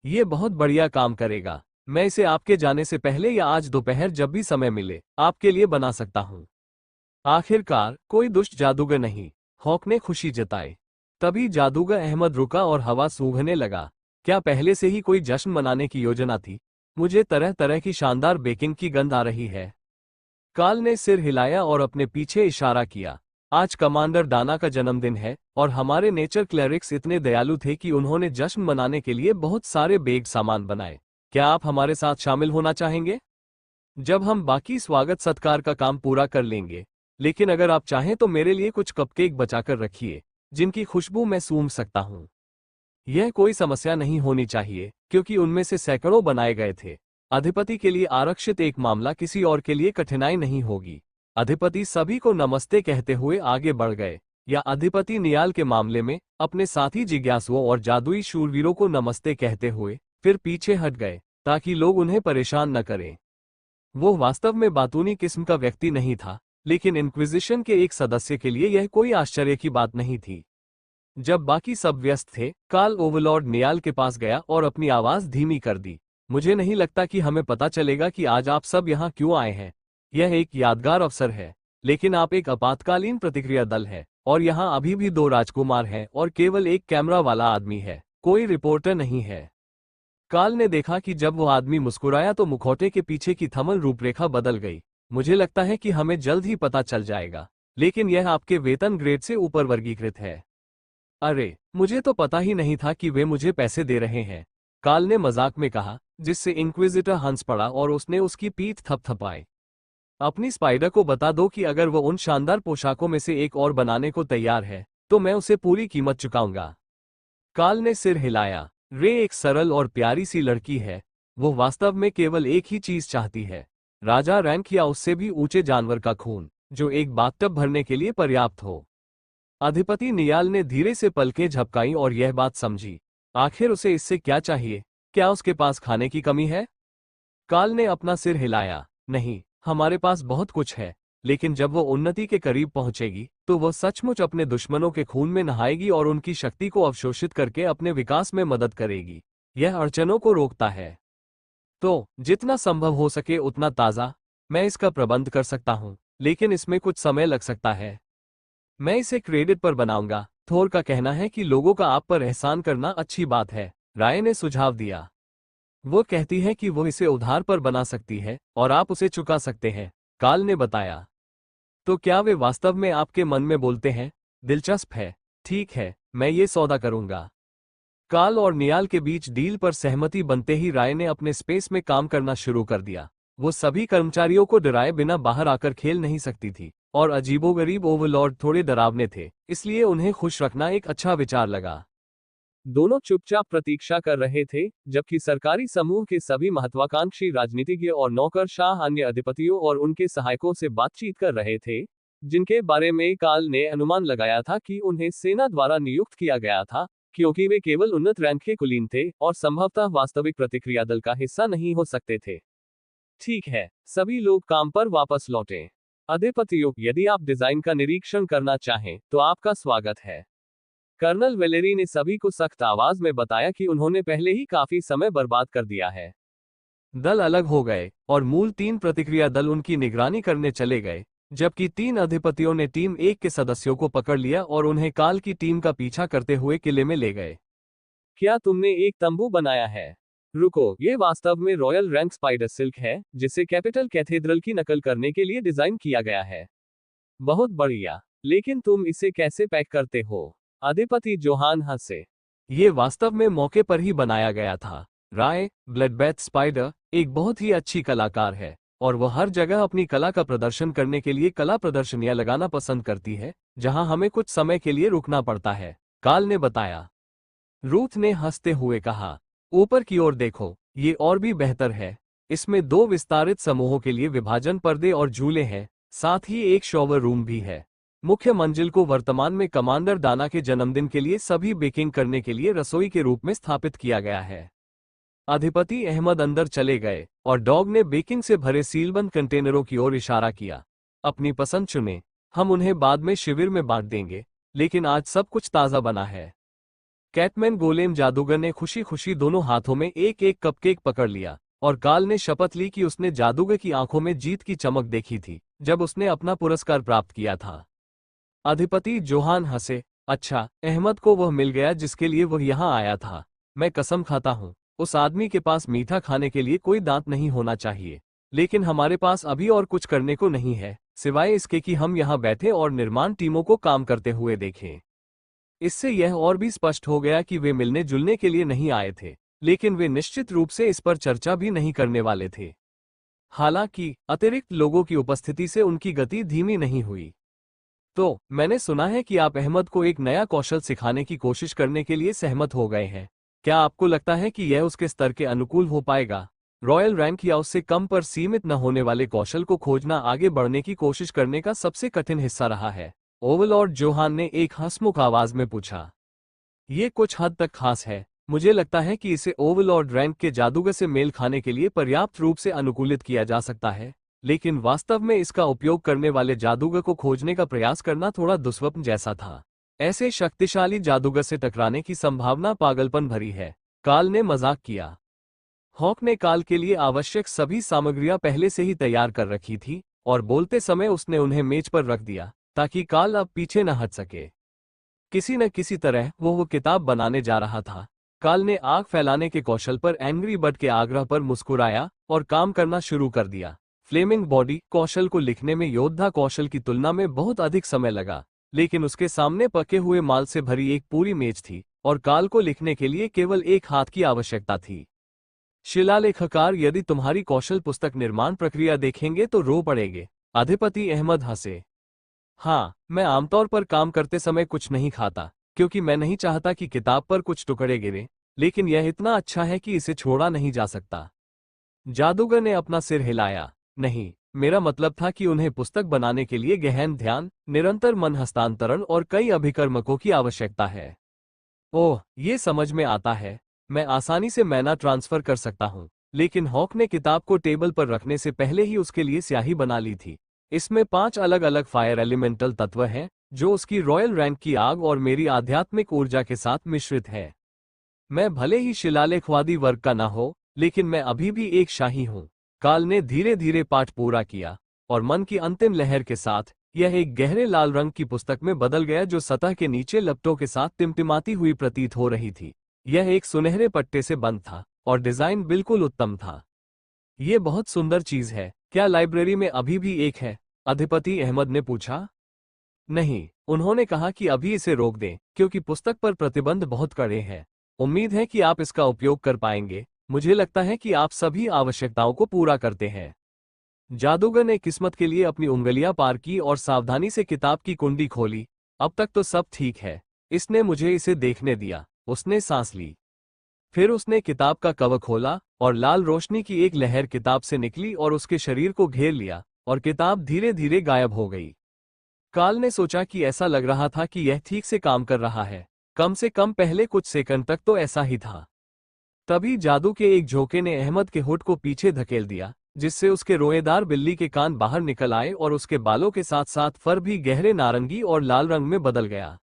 ये बहुत बढ़िया काम करेगा। मैं इसे आपके जाने से पहले या आज दोपहर जब भी समय मिले आपके लिए बना सकता हूँ। आखिरकार कोई दुष्ट जादूगर नहीं, हॉक ने खुशी जताई। तभी जादूगर अहमद रुका और हवा सूंघने लगा। क्या पहले से ही कोई जश्न मनाने की योजना थी? मुझे तरह तरह की शानदार बेकिंग की गंध आ रही है। काल ने सिर हिलाया और अपने पीछे इशारा किया। आज कमांडर दाना का जन्मदिन है और हमारे नेचर क्लरिक्स इतने दयालु थे कि उन्होंने जश्न मनाने के लिए बहुत सारे बेग सामान बनाए। क्या आप हमारे साथ शामिल होना चाहेंगे? जब हम बाकी स्वागत सत्कार का काम पूरा कर लेंगे, लेकिन अगर आप चाहें तो मेरे लिए कुछ कपकेक बचाकर रखिए, जिनकी खुशबू मैं सूंघ सकता हूँ। यह कोई समस्या नहीं होनी चाहिए, क्योंकि उनमें से सैकड़ों बनाए गए थे। अधिपति के लिए आरक्षित एक मामला किसी और के लिए कठिनाई नहीं होगी। अधिपति सभी को नमस्ते कहते हुए आगे बढ़ गए, या अधिपति नियाल के मामले में अपने साथी जिज्ञासुओं और जादुई शूरवीरों को नमस्ते कहते हुए फिर पीछे हट गए, ताकि लोग उन्हें परेशान न करें। वो वास्तव में बातूनी किस्म का व्यक्ति नहीं था, लेकिन इंक्विजिशन के एक सदस्य के लिए यह कोई आश्चर्य की बात नहीं थी। जब बाकी सब व्यस्त थे, कार्ल ओवरलॉर्ड नियाल के पास गया और अपनी आवाज धीमी कर दी। मुझे नहीं लगता कि हमें पता चलेगा कि आज आप सब यहाँ क्यों आए हैं। यह एक यादगार अवसर है, लेकिन आप एक आपातकालीन प्रतिक्रिया दल है, और यहाँ अभी भी 2 राजकुमार हैं और केवल एक कैमरा वाला आदमी है, कोई रिपोर्टर नहीं है। कार्ल ने देखा कि जब वो आदमी मुस्कुराया तो मुखौटे के पीछे की थमल रूपरेखा बदल गई। मुझे लगता है कि हमें जल्द ही पता चल जाएगा, लेकिन यह आपके वेतन ग्रेड से ऊपर वर्गीकृत है। अरे, मुझे तो पता ही नहीं था कि वे मुझे पैसे दे रहे हैं, कार्ल ने मजाक में कहा, जिससे इंक्विजिटर हंस पड़ा और उसने उसकी पीठ थपथपाई। अपनी स्पाइडर को बता दो कि अगर वो उन शानदार पोशाकों में से एक और बनाने को तैयार है, तो मैं उसे पूरी कीमत चुकाऊंगा। कार्ल ने सिर हिलाया। रे एक सरल और प्यारी सी लड़की है। वो वास्तव में केवल एक ही चीज चाहती है, राजा रैंक या उससे भी ऊंचे जानवर का खून, जो एक बाथटब भरने के लिए पर्याप्त हो। अधिपति नियाल ने धीरे से पलकें झपकाई और यह बात समझी। आखिर उसे इससे क्या चाहिए? क्या उसके पास खाने की कमी है? कार्ल ने अपना सिर हिलाया। नहीं, हमारे पास बहुत कुछ है, लेकिन जब वो उन्नति के करीब पहुंचेगी, तो वह सचमुच अपने दुश्मनों के खून में नहाएगी और उनकी शक्ति को अवशोषित करके अपने विकास में मदद करेगी। यह अड़चनों को रोकता है। तो जितना संभव हो सके उतना ताज़ा, मैं इसका प्रबंध कर सकता हूँ, लेकिन इसमें कुछ समय लग सकता है। मैं इसे क्रेडिट पर बनाऊंगा। थोर का कहना है कि लोगों का आप पर एहसान करना अच्छी बात है, राय ने सुझाव दिया। वो कहती है कि वो इसे उधार पर बना सकती है और आप उसे चुका सकते हैं, कार्ल ने बताया। तो क्या वे वास्तव में आपके मन में बोलते हैं? दिलचस्प है। ठीक है, मैं ये सौदा करूंगा। कार्ल और नियाल के बीच डील पर सहमति बनते ही राय ने अपने स्पेस में काम करना शुरू कर दिया। वो सभी कर्मचारियों को डराए बिना बाहर आकर खेल नहीं सकती थी, और अजीबोगरीब ओवरलॉर्ड थोड़े डरावने थे, इसलिए उन्हें खुश रखना एक अच्छा विचार लगा। दोनों चुपचाप प्रतीक्षा कर रहे थे, जबकि सरकारी समूह के सभी महत्वाकांक्षी राजनीतिज्ञ और नौकरशाह अन्य अधिपतियों और उनके सहायकों से बातचीत कर रहे थे, जिनके बारे में कार्ल ने अनुमान लगाया था कि उन्हें सेना द्वारा नियुक्त किया गया था, क्योंकि वे केवल उन्नत रैंक के कुलीन थे और संभवतः वास्तविक प्रतिक्रिया दल का हिस्सा नहीं हो सकते थे। ठीक है, सभी लोग काम पर वापस लौटें। अधिपतियों, यदि आप डिजाइन का निरीक्षण करना चाहें, तो आपका स्वागत है। कर्नल वेलेरी ने सभी को सख्त आवाज में बताया कि उन्होंने पहले ही काफी समय बर्बाद कर दिया है। दल अलग हो गए और मूल 3 प्रतिक्रिया दल उनकी निगरानी करने चले गए, जबकि 3 अधिपतियों ने टीम 1 के सदस्यों को पकड़ लिया और उन्हें काल की टीम का पीछा करते हुए किले में ले गए। क्या तुमने एक तंबू बनाया है? रुको, ये वास्तव में रॉयल रैंक स्पाइडर सिल्क है, जिसे कैपिटल कैथेड्रल की नकल करने के लिए डिजाइन किया गया है। बहुत बढ़िया, लेकिन तुम इसे कैसे पैक करते हो? अधिपति जोहान हंसे। ये वास्तव में मौके पर ही बनाया गया था। राय, ब्लडबैथ स्पाइडर एक बहुत ही अच्छी कलाकार है, और वह हर जगह अपनी कला का प्रदर्शन करने के लिए कला प्रदर्शनियां लगाना पसंद करती है, जहां हमें कुछ समय के लिए रुकना पड़ता है, कार्ल ने बताया। रूथ ने हंसते हुए कहा, ऊपर की ओर देखो, ये और भी बेहतर है। इसमें 2 विस्तारित समूहों के लिए विभाजन पर्दे और झूले हैं, साथ ही एक शॉवर रूम भी है। मुख्य मंजिल को वर्तमान में कमांडर दाना के जन्मदिन के लिए सभी बेकिंग करने के लिए रसोई के रूप में स्थापित किया गया है। अधिपति अहमद अंदर चले गए और डॉग ने बेकिंग से भरे सीलबंद कंटेनरों की ओर इशारा किया। अपनी पसंद चुनें, हम उन्हें बाद में शिविर में बांट देंगे, लेकिन आज सब कुछ ताज़ा बना है। कैटमैन गोलेम जादूगर ने खुशी खुशी दोनों हाथों में एक एक कपकेक पकड़ लिया, और कार्ल ने शपथ ली कि उसने जादूगर की आंखों में जीत की चमक देखी थी जब उसने अपना पुरस्कार प्राप्त किया था। अधिपति जोहान हंसे। अच्छा, अहमद को वह मिल गया जिसके लिए वह यहाँ आया था। मैं कसम खाता हूँ, उस आदमी के पास मीठा खाने के लिए कोई दांत नहीं होना चाहिए, लेकिन हमारे पास अभी और कुछ करने को नहीं है, सिवाय इसके कि हम यहाँ बैठे और निर्माण टीमों को काम करते हुए देखें। इससे यह और भी स्पष्ट हो गया कि वे मिलने जुलने के लिए नहीं आए थे, लेकिन वे निश्चित रूप से इस पर चर्चा भी नहीं करने वाले थे। हालांकि अतिरिक्त लोगों की उपस्थिति से उनकी गति धीमी नहीं हुई। तो मैंने सुना है कि आप अहमद को एक नया कौशल सिखाने की कोशिश करने के लिए सहमत हो गए हैं। क्या आपको लगता है कि यह उसके स्तर के अनुकूल हो पाएगा? रॉयल रैंक या उससे कम पर सीमित न होने वाले कौशल को खोजना आगे बढ़ने की कोशिश करने का सबसे कठिन हिस्सा रहा है। ओवरलॉर्ड जोहान ने एक हंसमुख आवाज में पूछा। ये कुछ हद तक खास है। मुझे लगता है कि इसे ओवरलॉर्ड रैंक के जादूगर से मेल खाने के लिए पर्याप्त रूप से अनुकूलित किया जा सकता है, लेकिन वास्तव में इसका उपयोग करने वाले जादूगर को खोजने का प्रयास करना थोड़ा दुस्वप्न जैसा था। ऐसे शक्तिशाली जादूगर से टकराने की संभावना पागलपन भरी है, काल ने मजाक किया। हॉक ने काल के लिए आवश्यक सभी सामग्रियां पहले से ही तैयार कर रखी थी और बोलते समय उसने उन्हें मेज पर रख दिया ताकि काल अब पीछे न हट सके। किसी न किसी तरह वो किताब बनाने जा रहा था। काल ने आग फैलाने के कौशल पर एंग्री बर्ड के आग्रह पर मुस्कुराया और काम करना शुरू कर दिया। फ्लेमिंग बॉडी कौशल को लिखने में योद्धा कौशल की तुलना में बहुत अधिक समय लगा, लेकिन उसके सामने पके हुए माल से भरी एक पूरी मेज थी और काल को लिखने के लिए केवल एक हाथ की आवश्यकता थी। शिलालेखकार यदि तुम्हारी कौशल पुस्तक निर्माण प्रक्रिया देखेंगे तो रो पड़ेंगे, अधिपति अहमद हंसे। हाँ, मैं आमतौर पर काम करते समय कुछ नहीं खाता, क्योंकि मैं नहीं चाहता कि किताब पर कुछ टुकड़े गिरे, लेकिन यह इतना अच्छा है कि इसे छोड़ा नहीं जा सकता। जादूगर ने अपना सिर हिलाया। नहीं, मेरा मतलब था कि उन्हें पुस्तक बनाने के लिए गहन ध्यान, निरंतर मन हस्तांतरण और कई अभिकर्मकों की आवश्यकता है। ओह, ये समझ में आता है। मैं आसानी से मैना ट्रांसफर कर सकता हूँ, लेकिन हॉक ने किताब को टेबल पर रखने से पहले ही उसके लिए स्याही बना ली थी। इसमें 5 अलग अलग फायर एलिमेंटल तत्व हैं, जो उसकी रॉयल रैंक की आग और मेरी आध्यात्मिक ऊर्जा के साथ मिश्रित है। मैं भले ही शिलालेखवादी वर्ग का ना हो, लेकिन मैं अभी भी एक शाही हूँ। काल ने धीरे धीरे पाठ पूरा किया और मन की अंतिम लहर के साथ यह एक गहरे लाल रंग की पुस्तक में बदल गया जो सतह के नीचे लपटों के साथ टिमटिमाती हुई प्रतीत हो रही थी। यह एक सुनहरे पट्टे से बंद था और डिजाइन बिल्कुल उत्तम था। ये बहुत सुंदर चीज है। क्या लाइब्रेरी में अभी भी एक है? अधिपति अहमद ने पूछा। नहीं, उन्होंने कहा कि अभी इसे रोक दें, क्योंकि पुस्तक पर प्रतिबंध बहुत कड़े हैं। उम्मीद है कि आप इसका उपयोग कर पाएंगे। मुझे लगता है कि आप सभी आवश्यकताओं को पूरा करते हैं। जादूगर ने किस्मत के लिए अपनी उंगलियां पार की और सावधानी से किताब की कुंडी खोली। अब तक तो सब ठीक है। इसने मुझे इसे देखने दिया। उसने सांस ली। फिर उसने किताब का कवर खोला और लाल रोशनी की एक लहर किताब से निकली और उसके शरीर को घेर लिया और किताब धीरे धीरे गायब हो गई। काल ने सोचा कि ऐसा लग रहा था कि यह ठीक से काम कर रहा है। कम से कम पहले कुछ सेकंड तक तो ऐसा ही था। तभी जादू के एक झोंके ने अहमद के होठ को पीछे धकेल दिया, जिससे उसके रोएदार बिल्ली के कान बाहर निकल आए और उसके बालों के साथ साथ फर भी गहरे नारंगी और लाल रंग में बदल गया।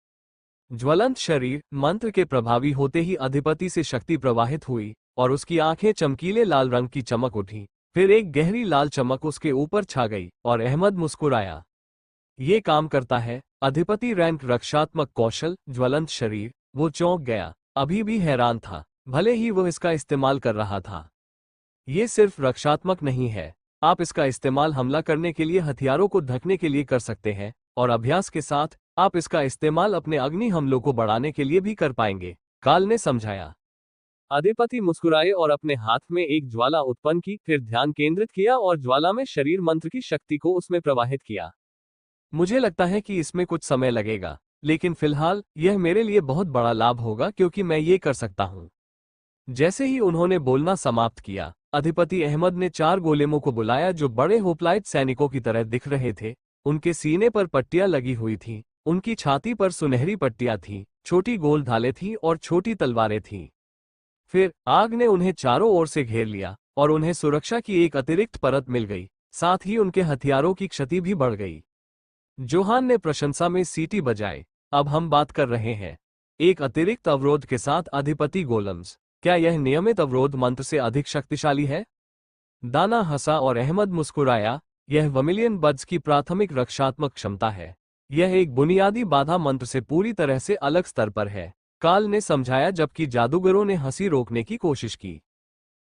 ज्वलंत शरीर मंत्र के प्रभावी होते ही अधिपति से शक्ति प्रवाहित हुई और उसकी आंखें चमकीले लाल रंग की चमक उठी। फिर एक गहरी लाल चमक उसके ऊपर छा गई और अहमद मुस्कुराया। ये काम करता है। अधिपति रैंक रक्षात्मक कौशल ज्वलंत शरीर। वो चौंक गया, अभी भी हैरान था, भले ही वो इसका इस्तेमाल कर रहा था। ये सिर्फ रक्षात्मक नहीं है, आप इसका इस्तेमाल हमला करने के लिए, हथियारों को ढकने के लिए कर सकते हैं, और अभ्यास के साथ आप इसका इस्तेमाल अपने अग्नि हमलों को बढ़ाने के लिए भी कर पाएंगे, काल ने समझाया। अधिपति मुस्कुराए और अपने हाथ में एक ज्वाला उत्पन्न की, फिर ध्यान केंद्रित किया और ज्वाला में शरीर मंत्र की शक्ति को उसमें प्रवाहित किया। मुझे लगता है कि इसमें कुछ समय लगेगा, लेकिन फिलहाल यह मेरे लिए बहुत बड़ा लाभ होगा क्योंकि मैं ये कर सकता हूँ। जैसे ही उन्होंने बोलना समाप्त किया, अधिपति अहमद ने 4 गोलेमों को बुलाया जो बड़े होप्लाइट सैनिकों की तरह दिख रहे थे। उनके सीने पर पट्टियां लगी हुई थीं, उनकी छाती पर सुनहरी पट्टियां थीं, छोटी गोल ढालें थीं और छोटी तलवारें थीं। फिर आग ने उन्हें चारों ओर से घेर लिया और उन्हें सुरक्षा की एक अतिरिक्त परत मिल गई, साथ ही उनके हथियारों की क्षति भी बढ़ गई। जोहान ने प्रशंसा में सीटी बजाई। अब हम बात कर रहे हैं एक अतिरिक्त अवरोध के साथ अधिपति गोलम्स। क्या यह नियमित अवरोध मंत्र से अधिक शक्तिशाली है? दाना हंसा और अहमद मुस्कुराया। यह वर्मिलियन बड्स की प्राथमिक रक्षात्मक क्षमता है। यह एक बुनियादी बाधा मंत्र से पूरी तरह से अलग स्तर पर है, काल ने समझाया जबकि जादूगरों ने हंसी रोकने की कोशिश की।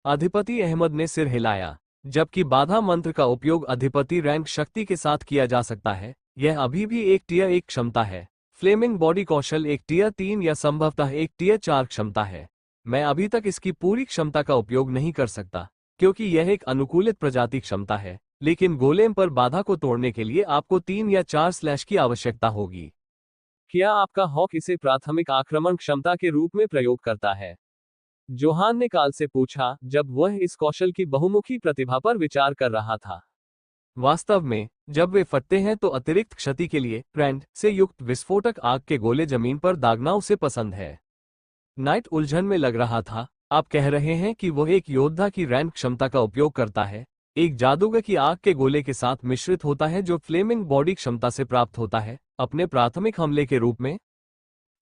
अधिपति अहमद ने सिर हिलाया। जबकि बाधा मंत्र का उपयोग अधिपति रैंक शक्ति के साथ किया जा सकता है, यह अभी भी एक टियर 1 क्षमता है। फ्लेमिंग बॉडी कौशल एक टियर 3 या संभवतः एक टियर 4 क्षमता है। मैं अभी तक इसकी पूरी क्षमता का उपयोग नहीं कर सकता, क्योंकि यह एक अनुकूलित प्रजाति क्षमता है, लेकिन गोलेम पर बाधा को तोड़ने के लिए आपको 3 या 4 स्लैश की आवश्यकता होगी। क्या आपका हॉक इसे प्राथमिक आक्रमण क्षमता के रूप में प्रयोग करता है? जोहान ने काल से पूछा, जब वह इस कौशल की बहुमुखी प्रतिभा पर विचार कर रहा था। वास्तव में, जब वे फटते हैं तो अतिरिक्त क्षति के लिए रैंड से युक्त विस्फोटक आग के गोले जमीन पर दागना उसे पसंद है। नाइट उलझन में लग रहा था। आप कह रहे हैं कि वह एक योद्धा की रैंड क्षमता का उपयोग करता है, एक जादूगर की आग के गोले के साथ मिश्रित होता है जो फ्लेमिंग बॉडी क्षमता से प्राप्त होता है, अपने प्राथमिक हमले के रूप में।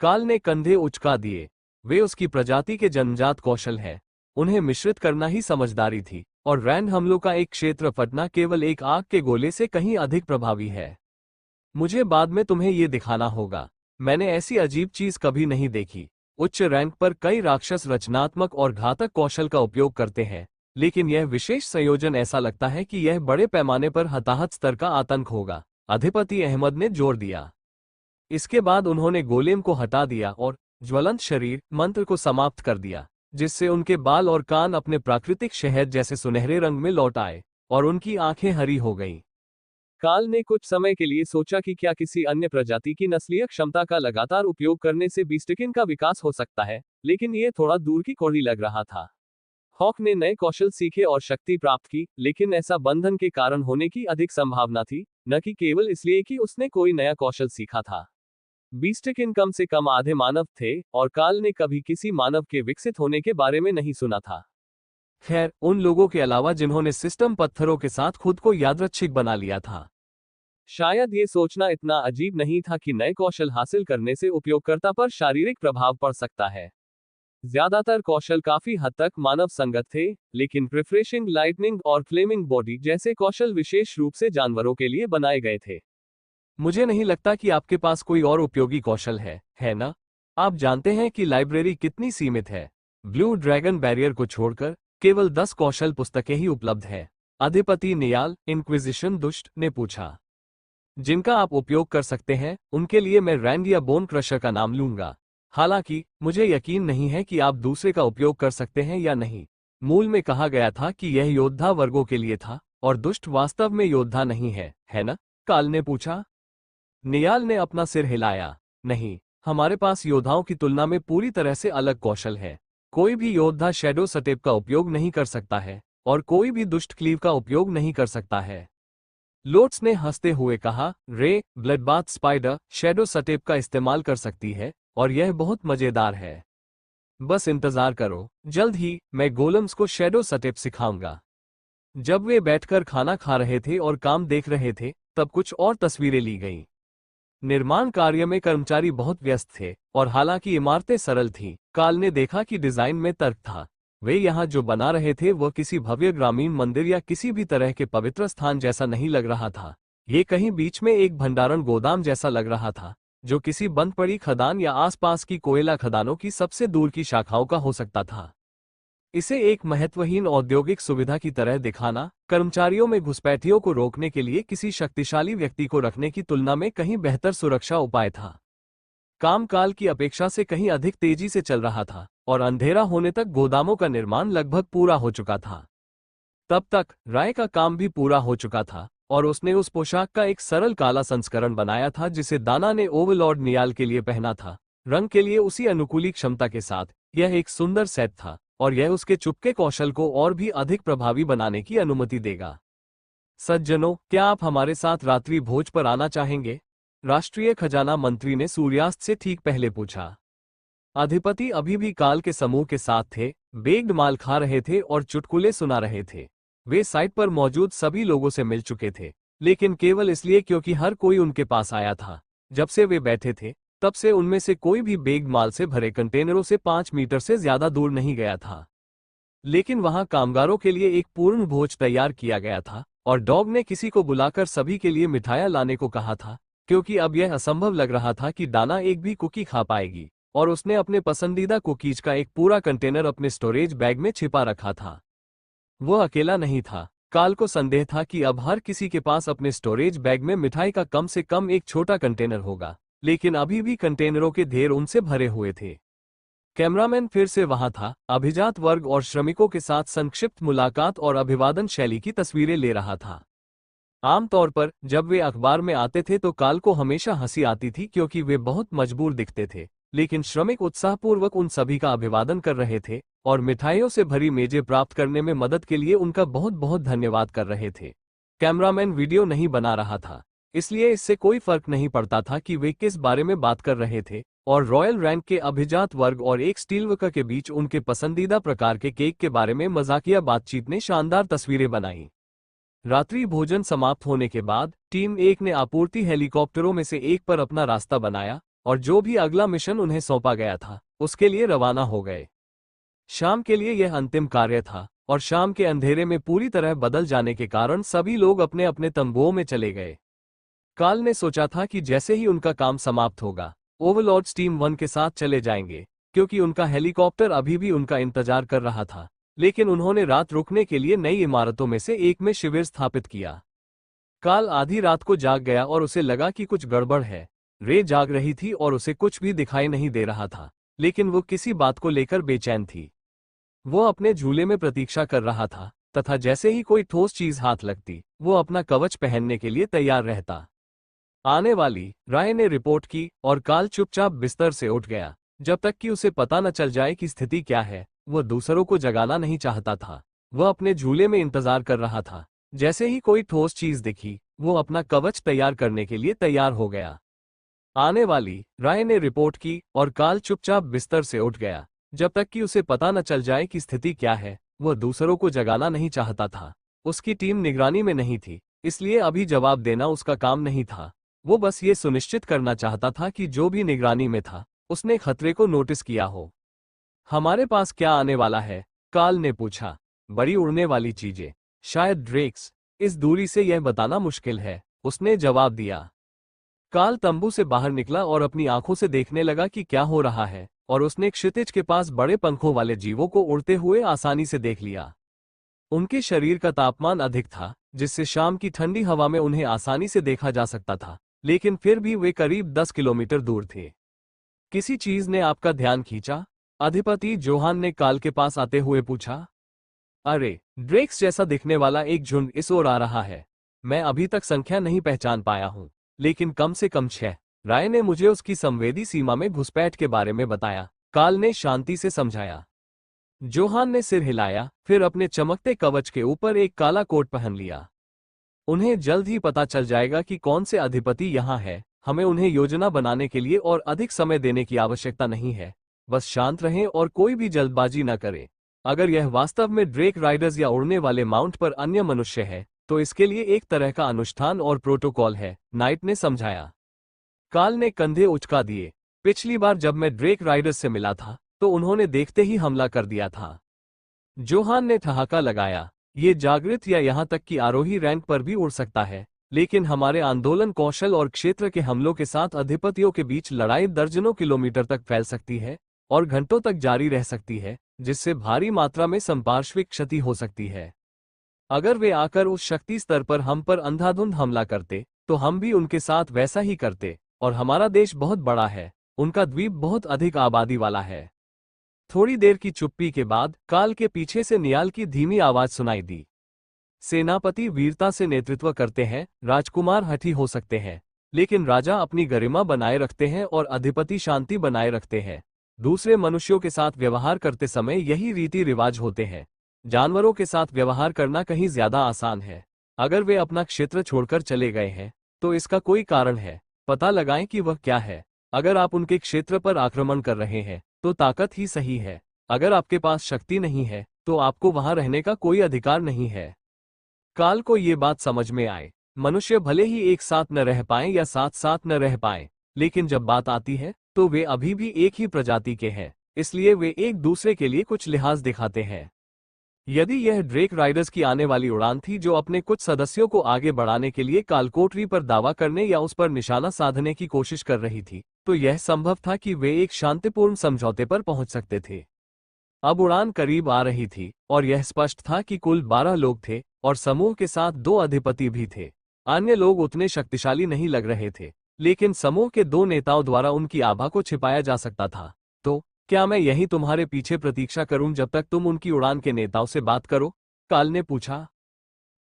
काल ने कंधे उचका दिए। वे उसकी प्रजाति के जन्मजात कौशल है। उन्हें मिश्रित करना ही समझदारी थी, और रैंड हमलों का एक क्षेत्र फटना केवल एक आग के गोले से कहीं अधिक प्रभावी है। मुझे बाद में तुम्हें ये दिखाना होगा। मैंने ऐसी अजीब चीज कभी नहीं देखी। उच्च रैंक पर कई राक्षस रचनात्मक और घातक कौशल का उपयोग करते हैं, लेकिन यह विशेष संयोजन ऐसा लगता है कि यह बड़े पैमाने पर हताहत स्तर का आतंक होगा, अधिपति अहमद ने जोर दिया। इसके बाद उन्होंने गोलेम को हटा दिया और ज्वलंत शरीर मंत्र को समाप्त कर दिया, जिससे उनके बाल और कान अपने प्राकृतिक शहद जैसे सुनहरे रंग में लौट आए और उनकी आंखें हरी हो गईं। काल ने कुछ समय के लिए सोचा कि क्या किसी अन्य प्रजाति की नस्लीय क्षमता का लगातार उपयोग करने से बीस्टिकिन का विकास हो सकता है, लेकिन यह थोड़ा दूर की कौड़ी लग रहा था। हॉक ने नए कौशल सीखे और शक्ति प्राप्त की, लेकिन ऐसा बंधन के कारण होने की अधिक संभावना थी, न कि केवल इसलिए कि उसने कोई नया कौशल सीखा था। बीस्टिकिन कम से कम आधे मानव थे, और काल ने कभी किसी मानव के विकसित होने के बारे में नहीं सुना था। खैर, उन लोगों के अलावा जिन्होंने सिस्टम पत्थरों के साथ खुद को यादृच्छिक बना लिया था। शायद ये सोचना इतना अजीब नहीं था कि नए कौशल हासिल करने से उपयोगकर्ता पर शारीरिक प्रभाव पड़ सकता है। ज्यादातर कौशल काफी हद तक मानव संगत थे, लेकिन रिफ्रेशिंग लाइटनिंग और फ्लेमिंग बॉडी जैसे कौशल विशेष रूप से जानवरों के लिए बनाए गए थे। मुझे नहीं लगता कि आपके पास कोई और उपयोगी कौशल है ना? आप जानते हैं कि लाइब्रेरी कितनी सीमित है। ब्लू ड्रैगन बैरियर को छोड़कर केवल 10 कौशल पुस्तकें ही उपलब्ध हैं। अधिपति नियाल इंक्विजिशन दुष्ट ने पूछा। जिनका आप उपयोग कर सकते हैं, उनके लिए मैं रैंड या बोन क्रशर का नाम लूंगा। हालांकि, मुझे यकीन नहीं है कि आप दूसरे का उपयोग कर सकते हैं या नहीं। मूल में कहा गया था कि यह योद्धा वर्गों के लिए था, और दुष्ट वास्तव में योद्धा नहीं है ना? काल ने पूछा। नियाल ने अपना सिर हिलाया। नहीं, हमारे पास योद्धाओं की तुलना में पूरी तरह से अलग कौशल है। कोई भी योद्धा शैडो स्टेप का उपयोग नहीं कर सकता है, और कोई भी दुष्ट क्लीव का उपयोग नहीं कर सकता है। लोट्स ने हंसते हुए कहा, रे, ब्लडबाथ स्पाइडर शैडो स्टेप का इस्तेमाल कर सकती है, और यह बहुत मजेदार है। बस इंतजार करो, जल्द ही मैं गोलम्स को शैडो स्टेप सिखाऊंगा। जब वे बैठकर खाना खा रहे थे और काम देख रहे थे, तब कुछ और तस्वीरें ली गईं। निर्माण कार्य में कर्मचारी बहुत व्यस्त थे, और हालांकि इमारतें सरल थीं, काल ने देखा कि डिजाइन में तर्क था। वे यहाँ जो बना रहे थे वह किसी भव्य ग्रामीण मंदिर या किसी भी तरह के पवित्र स्थान जैसा नहीं लग रहा था। ये कहीं बीच में एक भंडारण गोदाम जैसा लग रहा था, जो किसी बंद पड़ी खदान या आसपास की कोयला खदानों की सबसे दूर की शाखाओं का हो सकता था। इसे एक महत्वहीन औद्योगिक सुविधा की तरह दिखाना, कर्मचारियों में घुसपैठियों को रोकने के लिए किसी शक्तिशाली व्यक्ति को रखने की तुलना में कहीं बेहतर सुरक्षा उपाय था। कामकाल की अपेक्षा से कहीं अधिक तेजी से चल रहा था, और अंधेरा होने तक गोदामों का निर्माण लगभग पूरा हो चुका था। तब तक राय का काम भी पूरा हो चुका था, और उसने उस पोशाक का एक सरल काला संस्करण बनाया था जिसे दाना ने ओवरलॉर्ड नियाल के लिए पहना था। रंग के लिए उसी अनुकूली क्षमता के साथ यह एक सुंदर सेट था, और यह उसके चुपके कौशल को और भी अधिक प्रभावी बनाने की अनुमति देगा। सज्जनों, क्या आप हमारे साथ रात्रि भोज पर आना चाहेंगे? राष्ट्रीय खजाना मंत्री ने सूर्यास्त से ठीक पहले पूछा। अधिपति अभी भी काल के समूह के साथ थे, बेग्ड माल खा रहे थे और चुटकुले सुना रहे थे। वे साइट पर मौजूद सभी लोगों से मिल चुके थे, लेकिन केवल इसलिए क्योंकि हर कोई उनके पास आया था। जब से वे बैठे थे, तब से उनमें से कोई भी बेग्ड माल से भरे कंटेनरों से 5 मीटर से ज्यादा दूर नहीं गया था। लेकिन वहां कामगारों के लिए एक पूर्ण भोज तैयार किया गया था, और डॉग ने किसी को बुलाकर सभी के लिए मिठाइयां लाने को कहा था, क्योंकि अब यह असंभव लग रहा था कि दाना एक भी कुकी खा पाएगी, और उसने अपने पसंदीदा कुकीज का एक पूरा कंटेनर अपने स्टोरेज बैग में छिपा रखा था। वह अकेला नहीं था। काल को संदेह था कि अब हर किसी के पास अपने स्टोरेज बैग में मिठाई का कम से कम एक छोटा कंटेनर होगा, लेकिन अभी भी कंटेनरों के ढेर उनसे भरे हुए थे। कैमरामैन फिर से वहां था, अभिजात वर्ग और श्रमिकों के साथ संक्षिप्त मुलाकात और अभिवादन शैली की तस्वीरें ले रहा था। आमतौर पर जब वे अखबार में आते थे तो काल को हमेशा हंसी आती थी क्योंकि वे बहुत मजबूर दिखते थे, लेकिन श्रमिक उत्साहपूर्वक उन सभी का अभिवादन कर रहे थे और मिठाइयों से भरी मेजें प्राप्त करने में मदद के लिए उनका बहुत बहुत धन्यवाद कर रहे थे। कैमरामैन वीडियो नहीं बना रहा था, इसलिए इससे कोई फर्क नहीं पड़ता था कि वे किस बारे में बात कर रहे थे, और रॉयल रैंक के अभिजात वर्ग और एक स्टीलवर्कर के बीच उनके पसंदीदा प्रकार के केक के बारे में मजाकिया बातचीत ने शानदार तस्वीरें बनाई। रात्रि भोजन समाप्त होने के बाद टीम 1 ने आपूर्ति हेलीकॉप्टरों में से एक पर अपना रास्ता बनाया और जो भी अगला मिशन उन्हें सौंपा गया था उसके लिए रवाना हो गए। शाम के लिए यह अंतिम कार्य था और शाम के अंधेरे में पूरी तरह बदल जाने के कारण सभी लोग अपने अपने तंबुओं में चले गए। काल ने सोचा था कि जैसे ही उनका काम समाप्त होगा ओवरलॉर्ड्स टीम 1 के साथ चले जाएंगे, क्योंकि उनका हेलीकॉप्टर अभी भी उनका इंतजार कर रहा था, लेकिन उन्होंने रात रुकने के लिए नई इमारतों में से एक में शिविर स्थापित किया। काल आधी रात को जाग गया और उसे लगा कि कुछ गड़बड़ है। रे जाग रही थी और उसे कुछ भी दिखाई नहीं दे रहा था, लेकिन वो किसी बात को लेकर बेचैन थी। वो अपने झूले में प्रतीक्षा कर रहा था तथा जैसे ही कोई ठोस चीज हाथ लगती वो अपना कवच पहनने के लिए तैयार रहता। आने वाली, राय ने रिपोर्ट की और काल चुपचाप बिस्तर से उठ गया। जब तक कि उसे पता न चल जाए कि स्थिति क्या है, वह दूसरों को जगाना नहीं चाहता था। वह अपने झूले में इंतजार कर रहा था। जैसे ही कोई ठोस चीज दिखी वो अपना कवच तैयार करने के लिए तैयार हो गया। आने वाली, राय ने रिपोर्ट की और काल चुपचाप बिस्तर से उठ गया। जब तक कि उसे पता न चल जाए कि स्थिति क्या है, वह दूसरों को जगाना नहीं चाहता था। उसकी टीम निगरानी में नहीं थी, इसलिए अभी जवाब देना उसका काम नहीं था। वो बस ये सुनिश्चित करना चाहता था कि जो भी निगरानी में था उसने खतरे को नोटिस किया हो। हमारे पास क्या आने वाला है? काल ने पूछा। बड़ी उड़ने वाली चीजें, शायद ड्रेक्स। इस दूरी से यह बताना मुश्किल है, उसने जवाब दिया। काल तंबू से बाहर निकला और अपनी आंखों से देखने लगा कि क्या हो रहा है, और उसने क्षितिज के पास बड़े पंखों वाले जीवों को उड़ते हुए आसानी से देख लिया। उनके शरीर का तापमान अधिक था, जिससे शाम की ठंडी हवा में उन्हें आसानी से देखा जा सकता था, लेकिन फिर भी वे करीब 10 किलोमीटर दूर थे। किसी चीज ने आपका ध्यान खींचा? अधिपति जोहान ने काल के पास आते हुए पूछा। अरे, ड्रेक्स जैसा दिखने वाला एक झुंड इस ओर आ रहा है। मैं अभी तक संख्या नहीं पहचान पाया हूं, लेकिन कम से कम 6। राय ने मुझे उसकी संवेदी सीमा में घुसपैठ के बारे में बताया, काल ने शांति से समझाया। जोहान ने सिर हिलाया, फिर अपने चमकते कवच के ऊपर एक काला कोट पहन लिया। उन्हें जल्द ही पता चल जाएगा कि कौन से अधिपति यहाँ है। हमें उन्हें योजना बनाने के लिए और अधिक समय देने की आवश्यकता नहीं है। बस शांत रहें और कोई भी जल्दबाजी न करें। अगर यह वास्तव में ड्रेक राइडर्स या उड़ने वाले माउंट पर अन्य मनुष्य है, तो इसके लिए एक तरह का अनुष्ठान और प्रोटोकॉल है, नाइट ने समझाया। काल ने कंधे उचका दिए। पिछली बार जब मैं ड्रेक राइडर्स से मिला था तो उन्होंने देखते ही हमला कर दिया था। जोहान ने ठहाका लगाया। ये जागृत या यहाँ तक कि आरोही रैंक पर भी उड़ सकता है, लेकिन हमारे आंदोलन कौशल और क्षेत्र के हमलों के साथ अधिपतियों के बीच लड़ाई दर्जनों किलोमीटर तक फैल सकती है और घंटों तक जारी रह सकती है, जिससे भारी मात्रा में संपार्श्विक क्षति हो सकती है। अगर वे आकर उस शक्ति स्तर पर हम पर अंधाधुंध हमला करते तो हम भी उनके साथ वैसा ही करते। और हमारा देश बहुत बड़ा है, उनका द्वीप बहुत अधिक आबादी वाला है। थोड़ी देर की चुप्पी के बाद काल के पीछे से नियाल की धीमी आवाज सुनाई दी। सेनापति वीरता से नेतृत्व करते हैं, राजकुमार हठी हो सकते हैं, लेकिन राजा अपनी गरिमा बनाए रखते हैं और अधिपति शांति बनाए रखते हैं। दूसरे मनुष्यों के साथ व्यवहार करते समय यही रीति रिवाज होते हैं। जानवरों के साथ व्यवहार करना कहीं ज्यादा आसान है। अगर वे अपना क्षेत्र छोड़कर चले गए हैं तो इसका कोई कारण है। पता लगाएं कि वह क्या है। अगर आप उनके क्षेत्र पर आक्रमण कर रहे हैं तो ताकत ही सही है। अगर आपके पास शक्ति नहीं है तो आपको वहां रहने का कोई अधिकार नहीं है। काल को ये बात समझ में आए। मनुष्य भले ही एक साथ न रह पाएं या साथ साथ न रह पाएं, लेकिन जब बात आती है तो वे अभी भी एक ही प्रजाति के हैं, इसलिए वे एक दूसरे के लिए कुछ लिहाज दिखाते हैं। यदि यह ड्रेक राइडर्स की आने वाली उड़ान थी जो अपने कुछ सदस्यों को आगे बढ़ाने के लिए कालकोटरी पर दावा करने या उस पर निशाना साधने की कोशिश कर रही थी, तो यह संभव था कि वे एक शांतिपूर्ण समझौते पर पहुंच सकते थे। अब उड़ान करीब आ रही थी और यह स्पष्ट था कि कुल 12 लोग थे और समूह के साथ 2 अधिपति भी थे। अन्य लोग उतने शक्तिशाली नहीं लग रहे थे, लेकिन समूह के 2 नेताओं द्वारा उनकी आभा को छिपाया जा सकता था। तो क्या मैं यहीं तुम्हारे पीछे प्रतीक्षा करूं जब तक तुम उनकी उड़ान के नेताओं से बात करो? काल ने पूछा।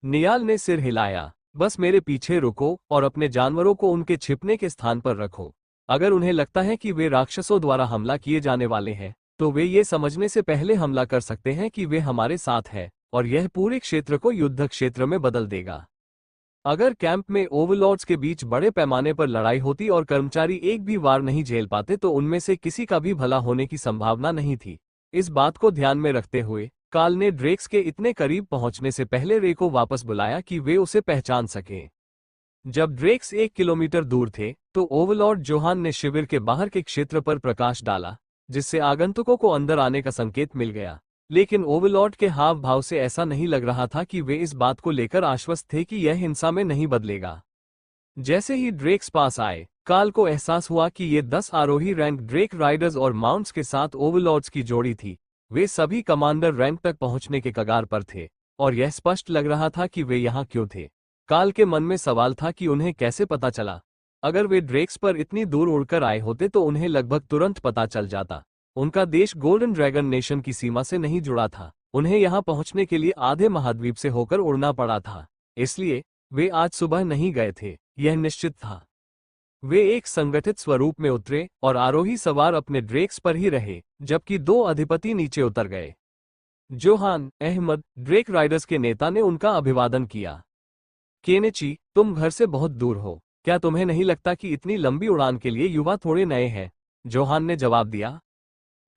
नियाल ने सिर हिलाया। बस मेरे पीछे रुको और अपने जानवरों को उनके छिपने के स्थान पर रखो। अगर उन्हें लगता है कि वे राक्षसों द्वारा हमला किए जाने वाले हैं, तो वे ये समझने से पहले हमला कर सकते हैं कि वे हमारे साथ हैं, और यह पूरे क्षेत्र को युद्ध क्षेत्र में बदल देगा। अगर कैंप में ओवरलॉर्ड्स के बीच बड़े पैमाने पर लड़ाई होती और कर्मचारी एक भी वार नहीं झेल पाते तो उनमें से किसी का भी भला होने की संभावना नहीं थी। इस बात को ध्यान में रखते हुए काल ने ड्रेक्स के इतने करीब पहुंचने से पहले रे को वापस बुलाया कि वे उसे पहचान सकें। जब ड्रेक्स 1 किलोमीटर दूर थे तो ओवरलॉर्ड जोहान ने शिविर के बाहर के क्षेत्र पर प्रकाश डाला, जिससे आगंतुकों को अंदर आने का संकेत मिल गया। लेकिन ओवरलॉर्ड के हाव भाव से ऐसा नहीं लग रहा था कि वे इस बात को लेकर आश्वस्त थे कि यह हिंसा में नहीं बदलेगा। जैसे ही ड्रेक्स पास आए, काल को एहसास हुआ कि ये 10 आरोही रैंक ड्रेक राइडर्स और माउंट्स के साथ ओवरलॉर्ड्स की जोड़ी थी। वे सभी कमांडर रैंक तक पहुंचने के कगार पर थे, और यह स्पष्ट लग रहा था कि वे यहाँ क्यों थे। काल के मन में सवाल था कि उन्हें कैसे पता चला। अगर वे ड्रेक्स पर इतनी दूर उड़कर आए होते तो उन्हें लगभग तुरंत पता चल जाता। उनका देश गोल्डन ड्रैगन नेशन की सीमा से नहीं जुड़ा था, उन्हें यहाँ पहुंचने के लिए आधे महाद्वीप से होकर उड़ना पड़ा था। इसलिए वे आज सुबह नहीं गए थे, यह निश्चित था। वे एक संगठित स्वरूप में उतरे और आरोही सवार अपने ड्रेक्स पर ही रहे, जबकि 2 अधिपति नीचे उतर गए। जोहान, अहमद, ड्रेक राइडर्स के नेता ने उनका अभिवादन किया। केनेची, तुम घर से बहुत दूर हो, क्या तुम्हें नहीं लगता कि इतनी लंबी उड़ान के लिए युवा थोड़े नए हैं? जोहान ने जवाब दिया।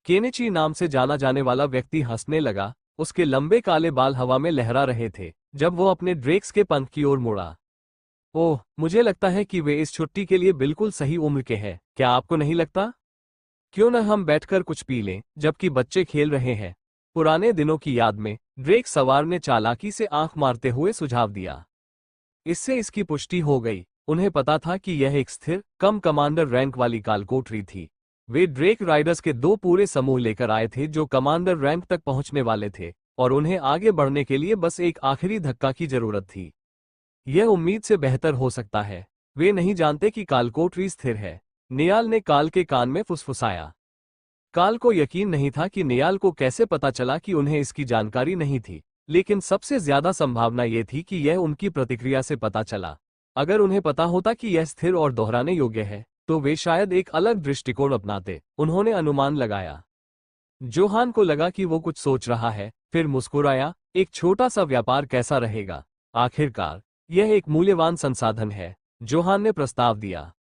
केनेची नाम से जाना जाने वाला व्यक्ति हंसने लगा। उसके लंबे काले बाल हवा में लहरा रहे थे जब वो अपने ड्रेक्स के पंख की ओर मुड़ा। ओह, मुझे लगता है कि वे इस छुट्टी के लिए बिल्कुल सही उम्र के हैं, क्या आपको नहीं लगता? क्यों न हम बैठकर कुछ पी लें जबकि बच्चे खेल रहे हैं? पुराने दिनों की याद में ड्रेक सवार ने चालाकी से आंख मारते हुए सुझाव दिया। इससे इसकी पुष्टि हो गई। उन्हें पता था कि यह एक स्थिर, कम कमांडर रैंक वाली कालकोठरी थी। वे ड्रेक राइडर्स के 2 पूरे समूह लेकर आए थे जो कमांडर रैंक तक पहुंचने वाले थे, और उन्हें आगे बढ़ने के लिए बस एक आखिरी धक्का की जरूरत थी। यह उम्मीद से बेहतर हो सकता है। वे नहीं जानते कि कालकोठरी स्थिर है। नियाल ने काल के कान में फुसफुसाया। काल को यकीन नहीं था कि नियाल को कैसे पता चला कि उन्हें इसकी जानकारी नहीं थी, लेकिन सबसे ज्यादा संभावना यह थी कि यह उनकी प्रतिक्रिया से पता चला। अगर उन्हें पता होता कि यह स्थिर और दोहराने योग्य है, तो वे शायद एक अलग दृष्टिकोण अपनाते। उन्होंने अनुमान लगाया। जोहान को लगा कि वो कुछ सोच रहा है, फिर मुस्कुराया। एक छोटा सा व्यापार कैसा रहेगा? आखिरकार यह एक मूल्यवान संसाधन है, जोहान ने प्रस्ताव दिया।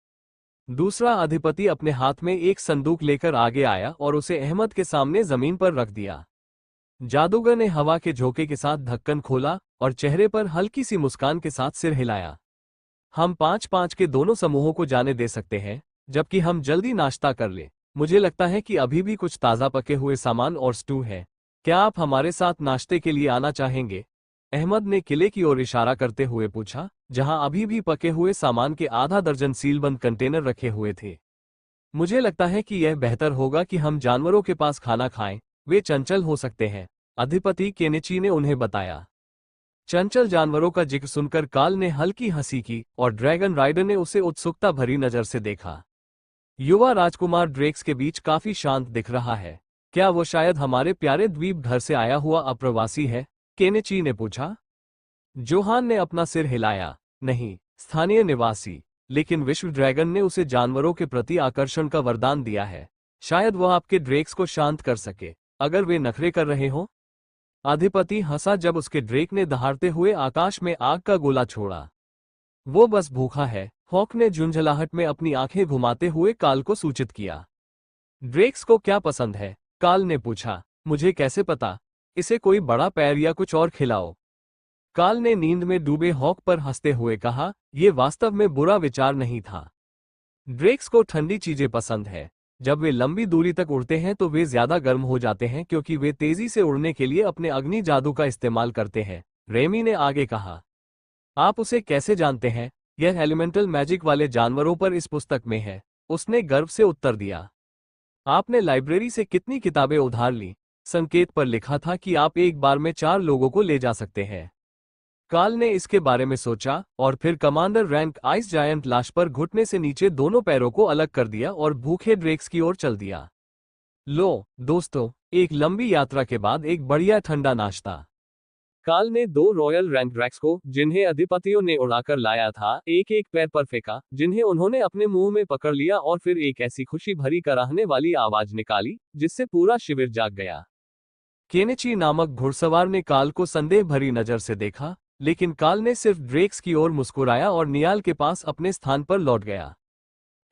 दूसरा अधिपति अपने हाथ में एक संदूक लेकर आगे आया और उसे अहमद के सामने जमीन पर रख दिया। जादूगर ने हवा के झोंके के साथ ढक्कन खोला और चेहरे पर हल्की सी मुस्कान के साथ सिर हिलाया। हम 5-5 के दोनों समूहों को जाने दे सकते हैं, जबकि हम जल्दी नाश्ता कर ले। मुझे लगता है कि अभी भी कुछ ताज़ा पके हुए सामान और स्टू है। क्या आप हमारे साथ नाश्ते के लिए आना चाहेंगे? अहमद ने किले की ओर इशारा करते हुए पूछा, जहां अभी भी पके हुए सामान के आधा दर्जन सीलबंद कंटेनर रखे हुए थे। मुझे लगता है कि यह बेहतर होगा कि हम जानवरों के पास खाना खाएं, वे चंचल हो सकते हैं, अधिपति केनेची ने उन्हें बताया। चंचल जानवरों का जिक्र सुनकर काल ने हल्की हंसी की और ड्रैगन राइडर ने उसे उत्सुकता भरी नजर से देखा। युवा राजकुमार ड्रेक्स के बीच काफी शांत दिख रहा है। क्या वो शायद हमारे प्यारे द्वीप घर से आया हुआ अप्रवासी है? केनेची ने पूछा। जोहान ने अपना सिर हिलाया। नहीं, स्थानीय निवासी, लेकिन विश्व ड्रैगन ने उसे जानवरों के प्रति आकर्षण का वरदान दिया है। शायद वह आपके ड्रेक्स को शांत कर सके, अगर वे नखरे कर रहे हों। अधिपति हंसा जब उसके ड्रेक ने दहाड़ते हुए आकाश में आग का गोला छोड़ा। वो बस भूखा है, हॉक ने झुंझलाहट में अपनी आंखें घुमाते हुए काल को सूचित किया। ड्रेक्स को क्या पसंद है? काल ने पूछा। मुझे कैसे पता? इसे कोई बड़ा पैर या कुछ और खिलाओ। काल ने नींद में डूबे हॉक पर हंसते हुए कहा, यह वास्तव में बुरा विचार नहीं था। ड्रेक्स को ठंडी चीजें पसंद है। जब वे लंबी दूरी तक उड़ते हैं तो वे ज्यादा गर्म हो जाते हैं क्योंकि वे तेजी से उड़ने के लिए अपने अग्नि जादू का इस्तेमाल करते हैं, रेमी ने आगे कहा। आप उसे कैसे जानते हैं? यह एलिमेंटल मैजिक वाले जानवरों पर इस पुस्तक में है, उसने गर्व से उत्तर दिया। आपने लाइब्रेरी से कितनी किताबें उधार ली? संकेत पर लिखा था कि आप एक बार में 4 लोगों को ले जा सकते हैं। काल ने इसके बारे में सोचा और फिर कमांडर रैंक आइस जायंट लाश पर घुटने से नीचे दोनों पैरों को अलग कर दिया और भूखे ड्रेक्स की ओर चल दिया। लो दोस्तों, एक लंबी यात्रा के बाद एक बढ़िया ठंडा नाश्ता। काल ने दो रॉयल रैंकड्रैक्स को, जिन्हें अधिपतियों ने उड़ाकर लाया था, एक एक पैर पर फेंका, जिन्हें उन्होंने अपने मुंह में पकड़ लिया और फिर एक ऐसी खुशी भरी कराहने वाली आवाज निकाली जिससे पूरा शिविर जाग गया। केनेची नामक घुड़सवार ने काल को संदेह भरी नजर से देखा, लेकिन काल ने सिर्फ ड्रेक्स की ओर मुस्कुराया और नियाल के पास अपने स्थान पर लौट गया।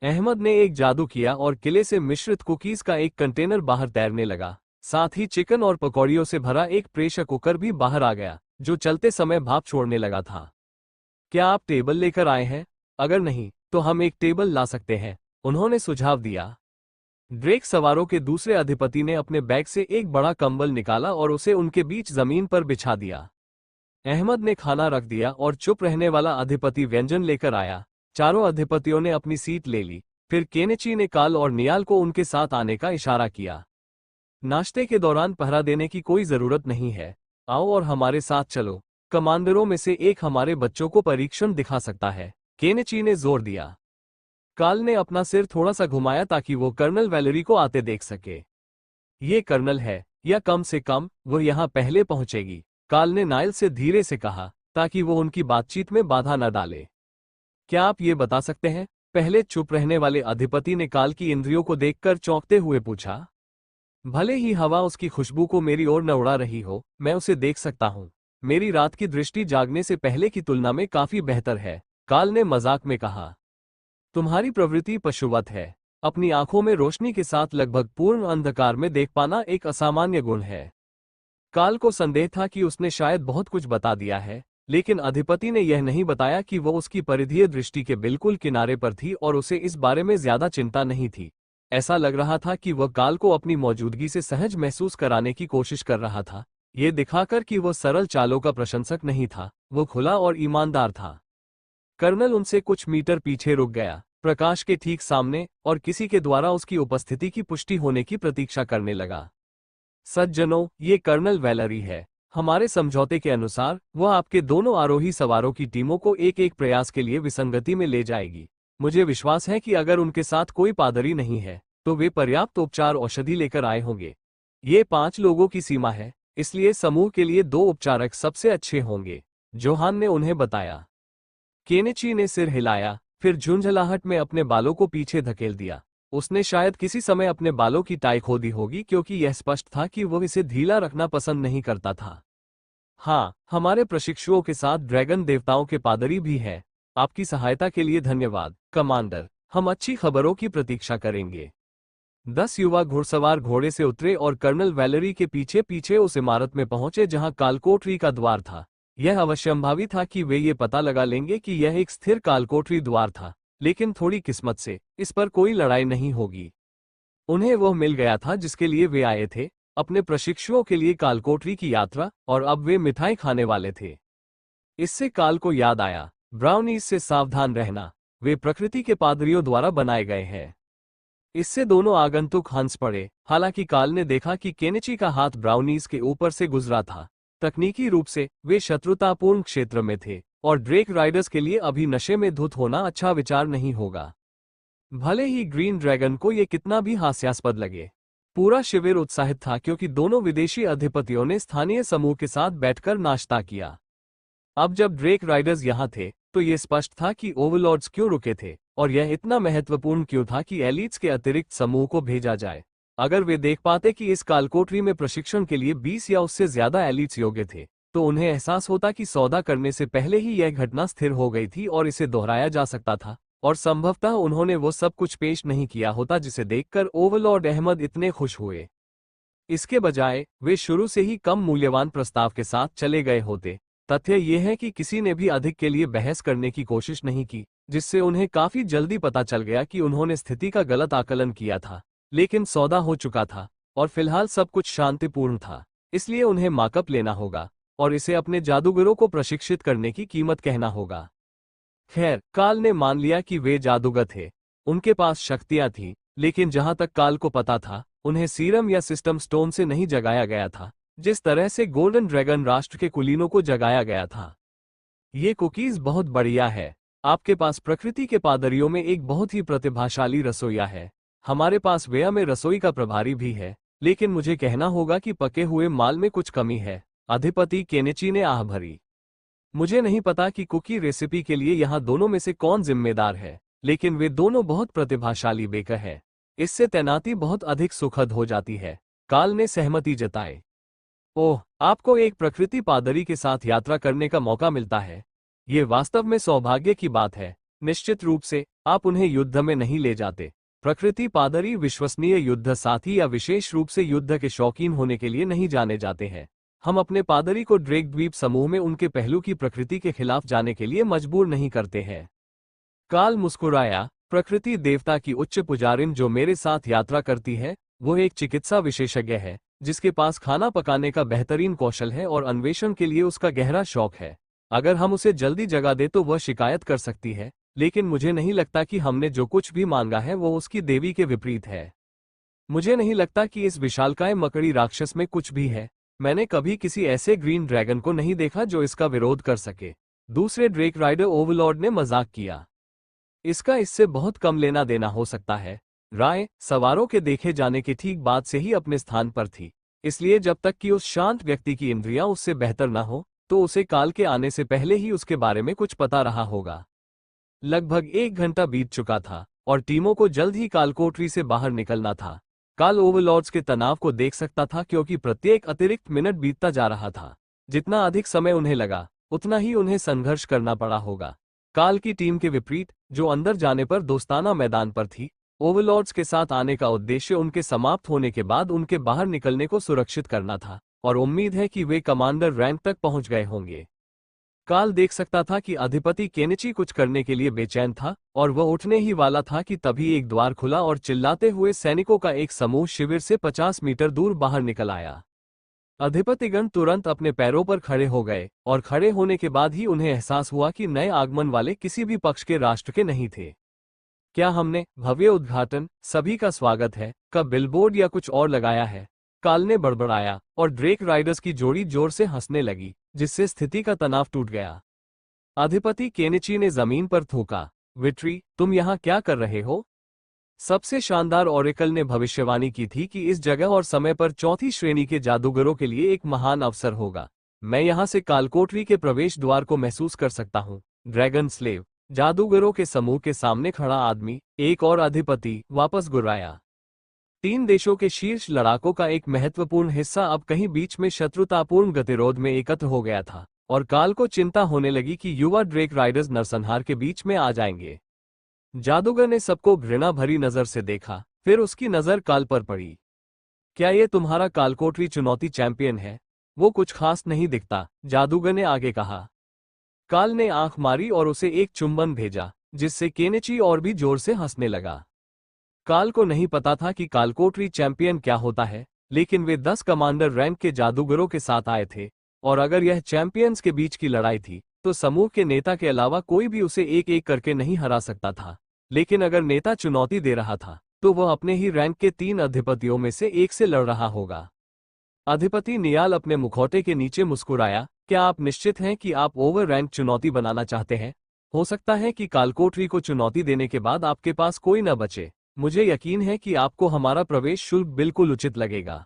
अहमद ने एक जादू किया और किले से मिश्रित कुकीज का एक कंटेनर बाहर तैरने लगा। साथ ही चिकन और पकौड़ियों से भरा एक प्रेशर कुकर भी बाहर आ गया, जो चलते समय भाप छोड़ने लगा था। क्या आप टेबल लेकर आए हैं? अगर नहीं, तो हम एक टेबल ला सकते हैं, उन्होंने सुझाव दिया। ड्रेक सवारों के दूसरे अधिपति ने अपने बैग से एक बड़ा कंबल निकाला और उसे उनके बीच जमीन पर बिछा दिया। अहमद ने खाना रख दिया और चुप रहने वाला अधिपति व्यंजन लेकर आया। चारों अधिपतियों ने अपनी सीट ले ली। फिर केनेची ने काल और नियाल को उनके साथ आने का इशारा किया। नाश्ते के दौरान पहरा देने की कोई जरूरत नहीं है। आओ और हमारे साथ चलो। कमांडरों में से एक हमारे बच्चों को परीक्षण दिखा सकता है, केनेची ने जोर दिया। काल ने अपना सिर थोड़ा सा घुमाया ताकि वो कर्नल वैलेरी को आते देख सके। ये कर्नल है, या कम से कम वो यहाँ पहले पहुंचेगी, काल ने नाइल से धीरे से कहा, ताकि वो उनकी बातचीत में बाधा न डाले। क्या आप ये बता सकते हैं? पहले चुप रहने वाले अधिपति ने काल की इंद्रियों को देखकर चौंकते हुए पूछा। भले ही हवा उसकी खुशबू को मेरी ओर न उड़ा रही हो, मैं उसे देख सकता हूं। मेरी रात की दृष्टि जागने से पहले की तुलना में काफी बेहतर है, काल ने मजाक में कहा। तुम्हारी प्रवृत्ति पशुवत है। अपनी आंखों में रोशनी के साथ लगभग पूर्ण अंधकार में देख पाना एक असामान्य गुण है। काल को संदेह था कि उसने शायद बहुत कुछ बता दिया है, लेकिन अधिपति ने यह नहीं बताया कि वो उसकी परिधीय दृष्टि के बिल्कुल किनारे पर थी और उसे इस बारे में ज्यादा चिंता नहीं थी। ऐसा लग रहा था कि वह काल को अपनी मौजूदगी से सहज महसूस कराने की कोशिश कर रहा था, ये दिखाकर कि वह सरल चालों का प्रशंसक नहीं था, वो खुला और ईमानदार था। कर्नल उनसे कुछ मीटर पीछे रुक गया, प्रकाश के ठीक सामने, और किसी के द्वारा उसकी उपस्थिति की पुष्टि होने की प्रतीक्षा करने लगा। सज्जनों, ये कर्नल वैलरी है। हमारे समझौते के अनुसार वह आपके दोनों आरोही सवारों की टीमों को एक एक प्रयास के लिए विसंगति में ले जाएगी। मुझे विश्वास है कि अगर उनके साथ कोई पादरी नहीं है, तो वे पर्याप्त उपचार औषधि लेकर आए होंगे। ये 5 लोगों की सीमा है, इसलिए समूह के लिए 2 उपचारक सबसे अच्छे होंगे, जोहान ने उन्हें बताया। केनेची ने सिर हिलाया, फिर झुंझलाहट में अपने बालों को पीछे धकेल दिया। उसने शायद किसी समय अपने बालों की टाई खो दी होगी, क्योंकि यह स्पष्ट था कि वह इसे ढीला रखना पसंद नहीं करता था। हाँ, हमारे प्रशिक्षुओं के साथ ड्रैगन देवताओं के पादरी भी हैं। आपकी सहायता के लिए धन्यवाद, कमांडर। हम अच्छी खबरों की प्रतीक्षा करेंगे। 10 युवा घुड़सवार घोड़े से उतरे और कर्नल वैलेरी के पीछे पीछे उस इमारत में पहुंचे जहां कालकोठरी का द्वार था। यह अवश्यंभावी था कि वे ये पता लगा लेंगे कि यह एक स्थिर कालकोठरी द्वार था, लेकिन थोड़ी किस्मत से इस पर कोई लड़ाई नहीं होगी। उन्हें वह मिल गया था जिसके लिए वे आए थे, अपने प्रशिक्षुओं के लिए कालकोठरी की यात्रा, और अब वे मिठाई खाने वाले थे। इससे काल को याद आया, ब्राउनीज से सावधान रहना, वे प्रकृति के पादरियों द्वारा बनाए गए हैं। इससे दोनों आगंतुक हंस पड़े। हालांकि काल ने देखा कि केनेची का हाथ ब्राउनीज के ऊपर से गुजरा था। तकनीकी रूप से वे शत्रुतापूर्ण क्षेत्र में थे, और ड्रेक राइडर्स के लिए अभी नशे में धुत होना अच्छा विचार नहीं होगा, भले ही ग्रीन ड्रैगन को ये कितना भी हास्यास्पद लगे। पूरा शिविर उत्साहित था क्योंकि दोनों विदेशी अधिपतियों ने स्थानीय समूह के साथ बैठकर नाश्ता किया। अब जब ड्रेक राइडर्स यहाँ थे, तो ये स्पष्ट था कि ओवरलॉर्ड्स क्यों रुके थे, और यह इतना महत्वपूर्ण क्यों था कि एलिट्स के अतिरिक्त समूह को भेजा जाए। अगर वे देख पाते कि इस कालकोठरी में प्रशिक्षण के लिए 20 या उससे ज्यादा एलिट्स योग्य थे, तो उन्हें एहसास होता कि सौदा करने से पहले ही यह घटना स्थिर हो गई थी और इसे दोहराया जा सकता था, और संभवतः उन्होंने वो सब कुछ पेश नहीं किया होता जिसे देखकर ओवरलॉर्ड अहमद इतने खुश हुए। इसके बजाय वे शुरू से ही कम मूल्यवान प्रस्ताव के साथ चले गए होते। तथ्य यह है कि किसी ने भी अधिक के लिए बहस करने की कोशिश नहीं की, जिससे उन्हें काफी जल्दी पता चल गया कि उन्होंने स्थिति का गलत आकलन किया था। लेकिन सौदा हो चुका था, और फिलहाल सब कुछ शांतिपूर्ण था, इसलिए उन्हें मार्कअप लेना होगा, और इसे अपने जादूगरों को प्रशिक्षित करने की कीमत कहना होगा। खैर, काल ने मान लिया कि वे जादूगर थे, उनके पास शक्तियां थीं, लेकिन जहां तक काल को पता था, उन्हें सीरम या सिस्टम स्टोन से नहीं जगाया गया था, जिस तरह से गोल्डन ड्रैगन राष्ट्र के कुलीनों को जगाया गया था। ये कुकीज बहुत बढ़िया है। आपके पास प्रकृति के पादरियों में एक बहुत ही प्रतिभाशाली रसोइया है। हमारे पास वेया में रसोई का प्रभारी भी है, लेकिन मुझे कहना होगा कि पके हुए माल में कुछ कमी है। अधिपति केनेची ने आह भरी। मुझे नहीं पता कि कुकी रेसिपी के लिए यहाँ दोनों में से कौन जिम्मेदार है, लेकिन वे दोनों बहुत प्रतिभाशाली बेकर हैं। इससे तैनाती बहुत अधिक सुखद हो जाती है। काल ने सहमति जताई। ओह, आपको एक प्रकृति पादरी के साथ यात्रा करने का मौका मिलता है। ये वास्तव में सौभाग्य की बात है। निश्चित रूप से आप उन्हें युद्ध में नहीं ले जाते। प्रकृति पादरी विश्वसनीय युद्ध साथी या विशेष रूप से युद्ध के शौकीन होने के लिए नहीं जाने जाते हैं। हम अपने पादरी को ड्रेक द्वीप समूह में उनके पहलू की प्रकृति के खिलाफ जाने के लिए मजबूर नहीं करते हैं। काल मुस्कुराया। प्रकृति देवता की उच्च पुजारिन जो मेरे साथ यात्रा करती है, वो एक चिकित्सा विशेषज्ञ है, जिसके पास खाना पकाने का बेहतरीन कौशल है और अन्वेषण के लिए उसका गहरा शौक है। अगर हम उसे जल्दी जगह दे तो वह शिकायत कर सकती है, लेकिन मुझे नहीं लगता कि हमने जो कुछ भी मांगा है वो उसकी देवी के विपरीत है। मुझे नहीं लगता कि इस विशालकाय मकड़ी राक्षस में कुछ भी है। मैंने कभी किसी ऐसे ग्रीन ड्रैगन को नहीं देखा जो इसका विरोध कर सके। दूसरे ड्रेक राइडर ओवरलॉर्ड ने मजाक किया। इसका इससे बहुत कम लेना देना हो सकता है। राय सवारों के देखे जाने के ठीक बाद से ही अपने स्थान पर थी, इसलिए जब तक कि उस शांत व्यक्ति की इंद्रियां उससे बेहतर न हो, तो उसे काल के आने से पहले ही उसके बारे में कुछ पता रहा होगा। लगभग 1 घंटा बीत चुका था और टीमों को जल्द ही कालकोठरी से बाहर निकलना था। काल ओवरलॉर्ड्स के तनाव को देख सकता था, क्योंकि प्रत्येक अतिरिक्त मिनट बीतता जा रहा था। जितना अधिक समय उन्हें लगा, उतना ही उन्हें संघर्ष करना पड़ा होगा। काल की टीम के विपरीत, जो अंदर जाने पर दोस्ताना मैदान पर थी, ओवरलॉर्ड्स के साथ आने का उद्देश्य उनके समाप्त होने के बाद उनके बाहर निकलने को सुरक्षित करना था, और उम्मीद है कि वे कमांडर रैंक तक पहुंच गए होंगे। काल देख सकता था कि अधिपति केनिची कुछ करने के लिए बेचैन था, और वह उठने ही वाला था कि तभी एक द्वार खुला और चिल्लाते हुए सैनिकों का एक समूह शिविर से 50 मीटर दूर बाहर निकल आया। अधिपतिगण तुरंत अपने पैरों पर खड़े हो गए, और खड़े होने के बाद ही उन्हें एहसास हुआ कि नए आगमन वाले किसी भी पक्ष के राष्ट्र के नहीं थे। क्या हमने भव्य उद्घाटन, सभी का स्वागत है, का बिलबोर्ड या कुछ और लगाया है? काल ने बड़बड़ाया, और ड्रेक राइडर्स की जोड़ी जोर से हंसने लगी, जिससे स्थिति का तनाव टूट गया। अधिपति केनिची ने जमीन पर थूका। विट्री, तुम यहाँ क्या कर रहे हो? सबसे शानदार ओरेकल ने भविष्यवाणी की थी कि इस जगह और समय पर 4थी श्रेणी के जादूगरों के लिए एक महान अवसर होगा। मैं यहाँ से कालकोठरी के प्रवेश द्वार को महसूस कर सकता हूँ। ड्रैगन स्लेव, जादूगरों के समूह के सामने खड़ा आदमी, एक और अधिपति, वापस गुर्राया। 3 देशों के शीर्ष लड़ाकों का एक महत्वपूर्ण हिस्सा अब कहीं बीच में शत्रुतापूर्ण गतिरोध में एकत्र हो गया था, और काल को चिंता होने लगी कि युवा ड्रेक राइडर्स नरसंहार के बीच में आ जाएंगे। जादूगर ने सबको घृणा भरी नजर से देखा, फिर उसकी नजर काल पर पड़ी। क्या ये तुम्हारा कालकोठरी चुनौती चैंपियन है? वो कुछ खास नहीं दिखता, जादूगर ने आगे कहा। काल ने आंख मारी और उसे एक चुंबन भेजा, जिससे केनिची और भी जोर से हंसने लगा। काल को नहीं पता था कि कालकोठरी चैंपियन क्या होता है, लेकिन वे 10 कमांडर रैंक के जादूगरों के साथ आए थे, और अगर यह चैंपियंस के बीच की लड़ाई थी, तो समूह के नेता के अलावा कोई भी उसे एक एक करके नहीं हरा सकता था। लेकिन अगर नेता चुनौती दे रहा था, तो वह अपने ही रैंक के 3 अधिपतियों में से एक से लड़ रहा होगा। अधिपति नियाल अपने मुखौटे के नीचे मुस्कुराया। क्या आप निश्चित हैं कि आप ओवर रैंक चुनौती बनाना चाहते हैं? हो सकता है कि कालकोठरी को चुनौती देने के बाद आपके पास कोई न बचे। मुझे यकीन है कि आपको हमारा प्रवेश शुल्क बिल्कुल उचित लगेगा।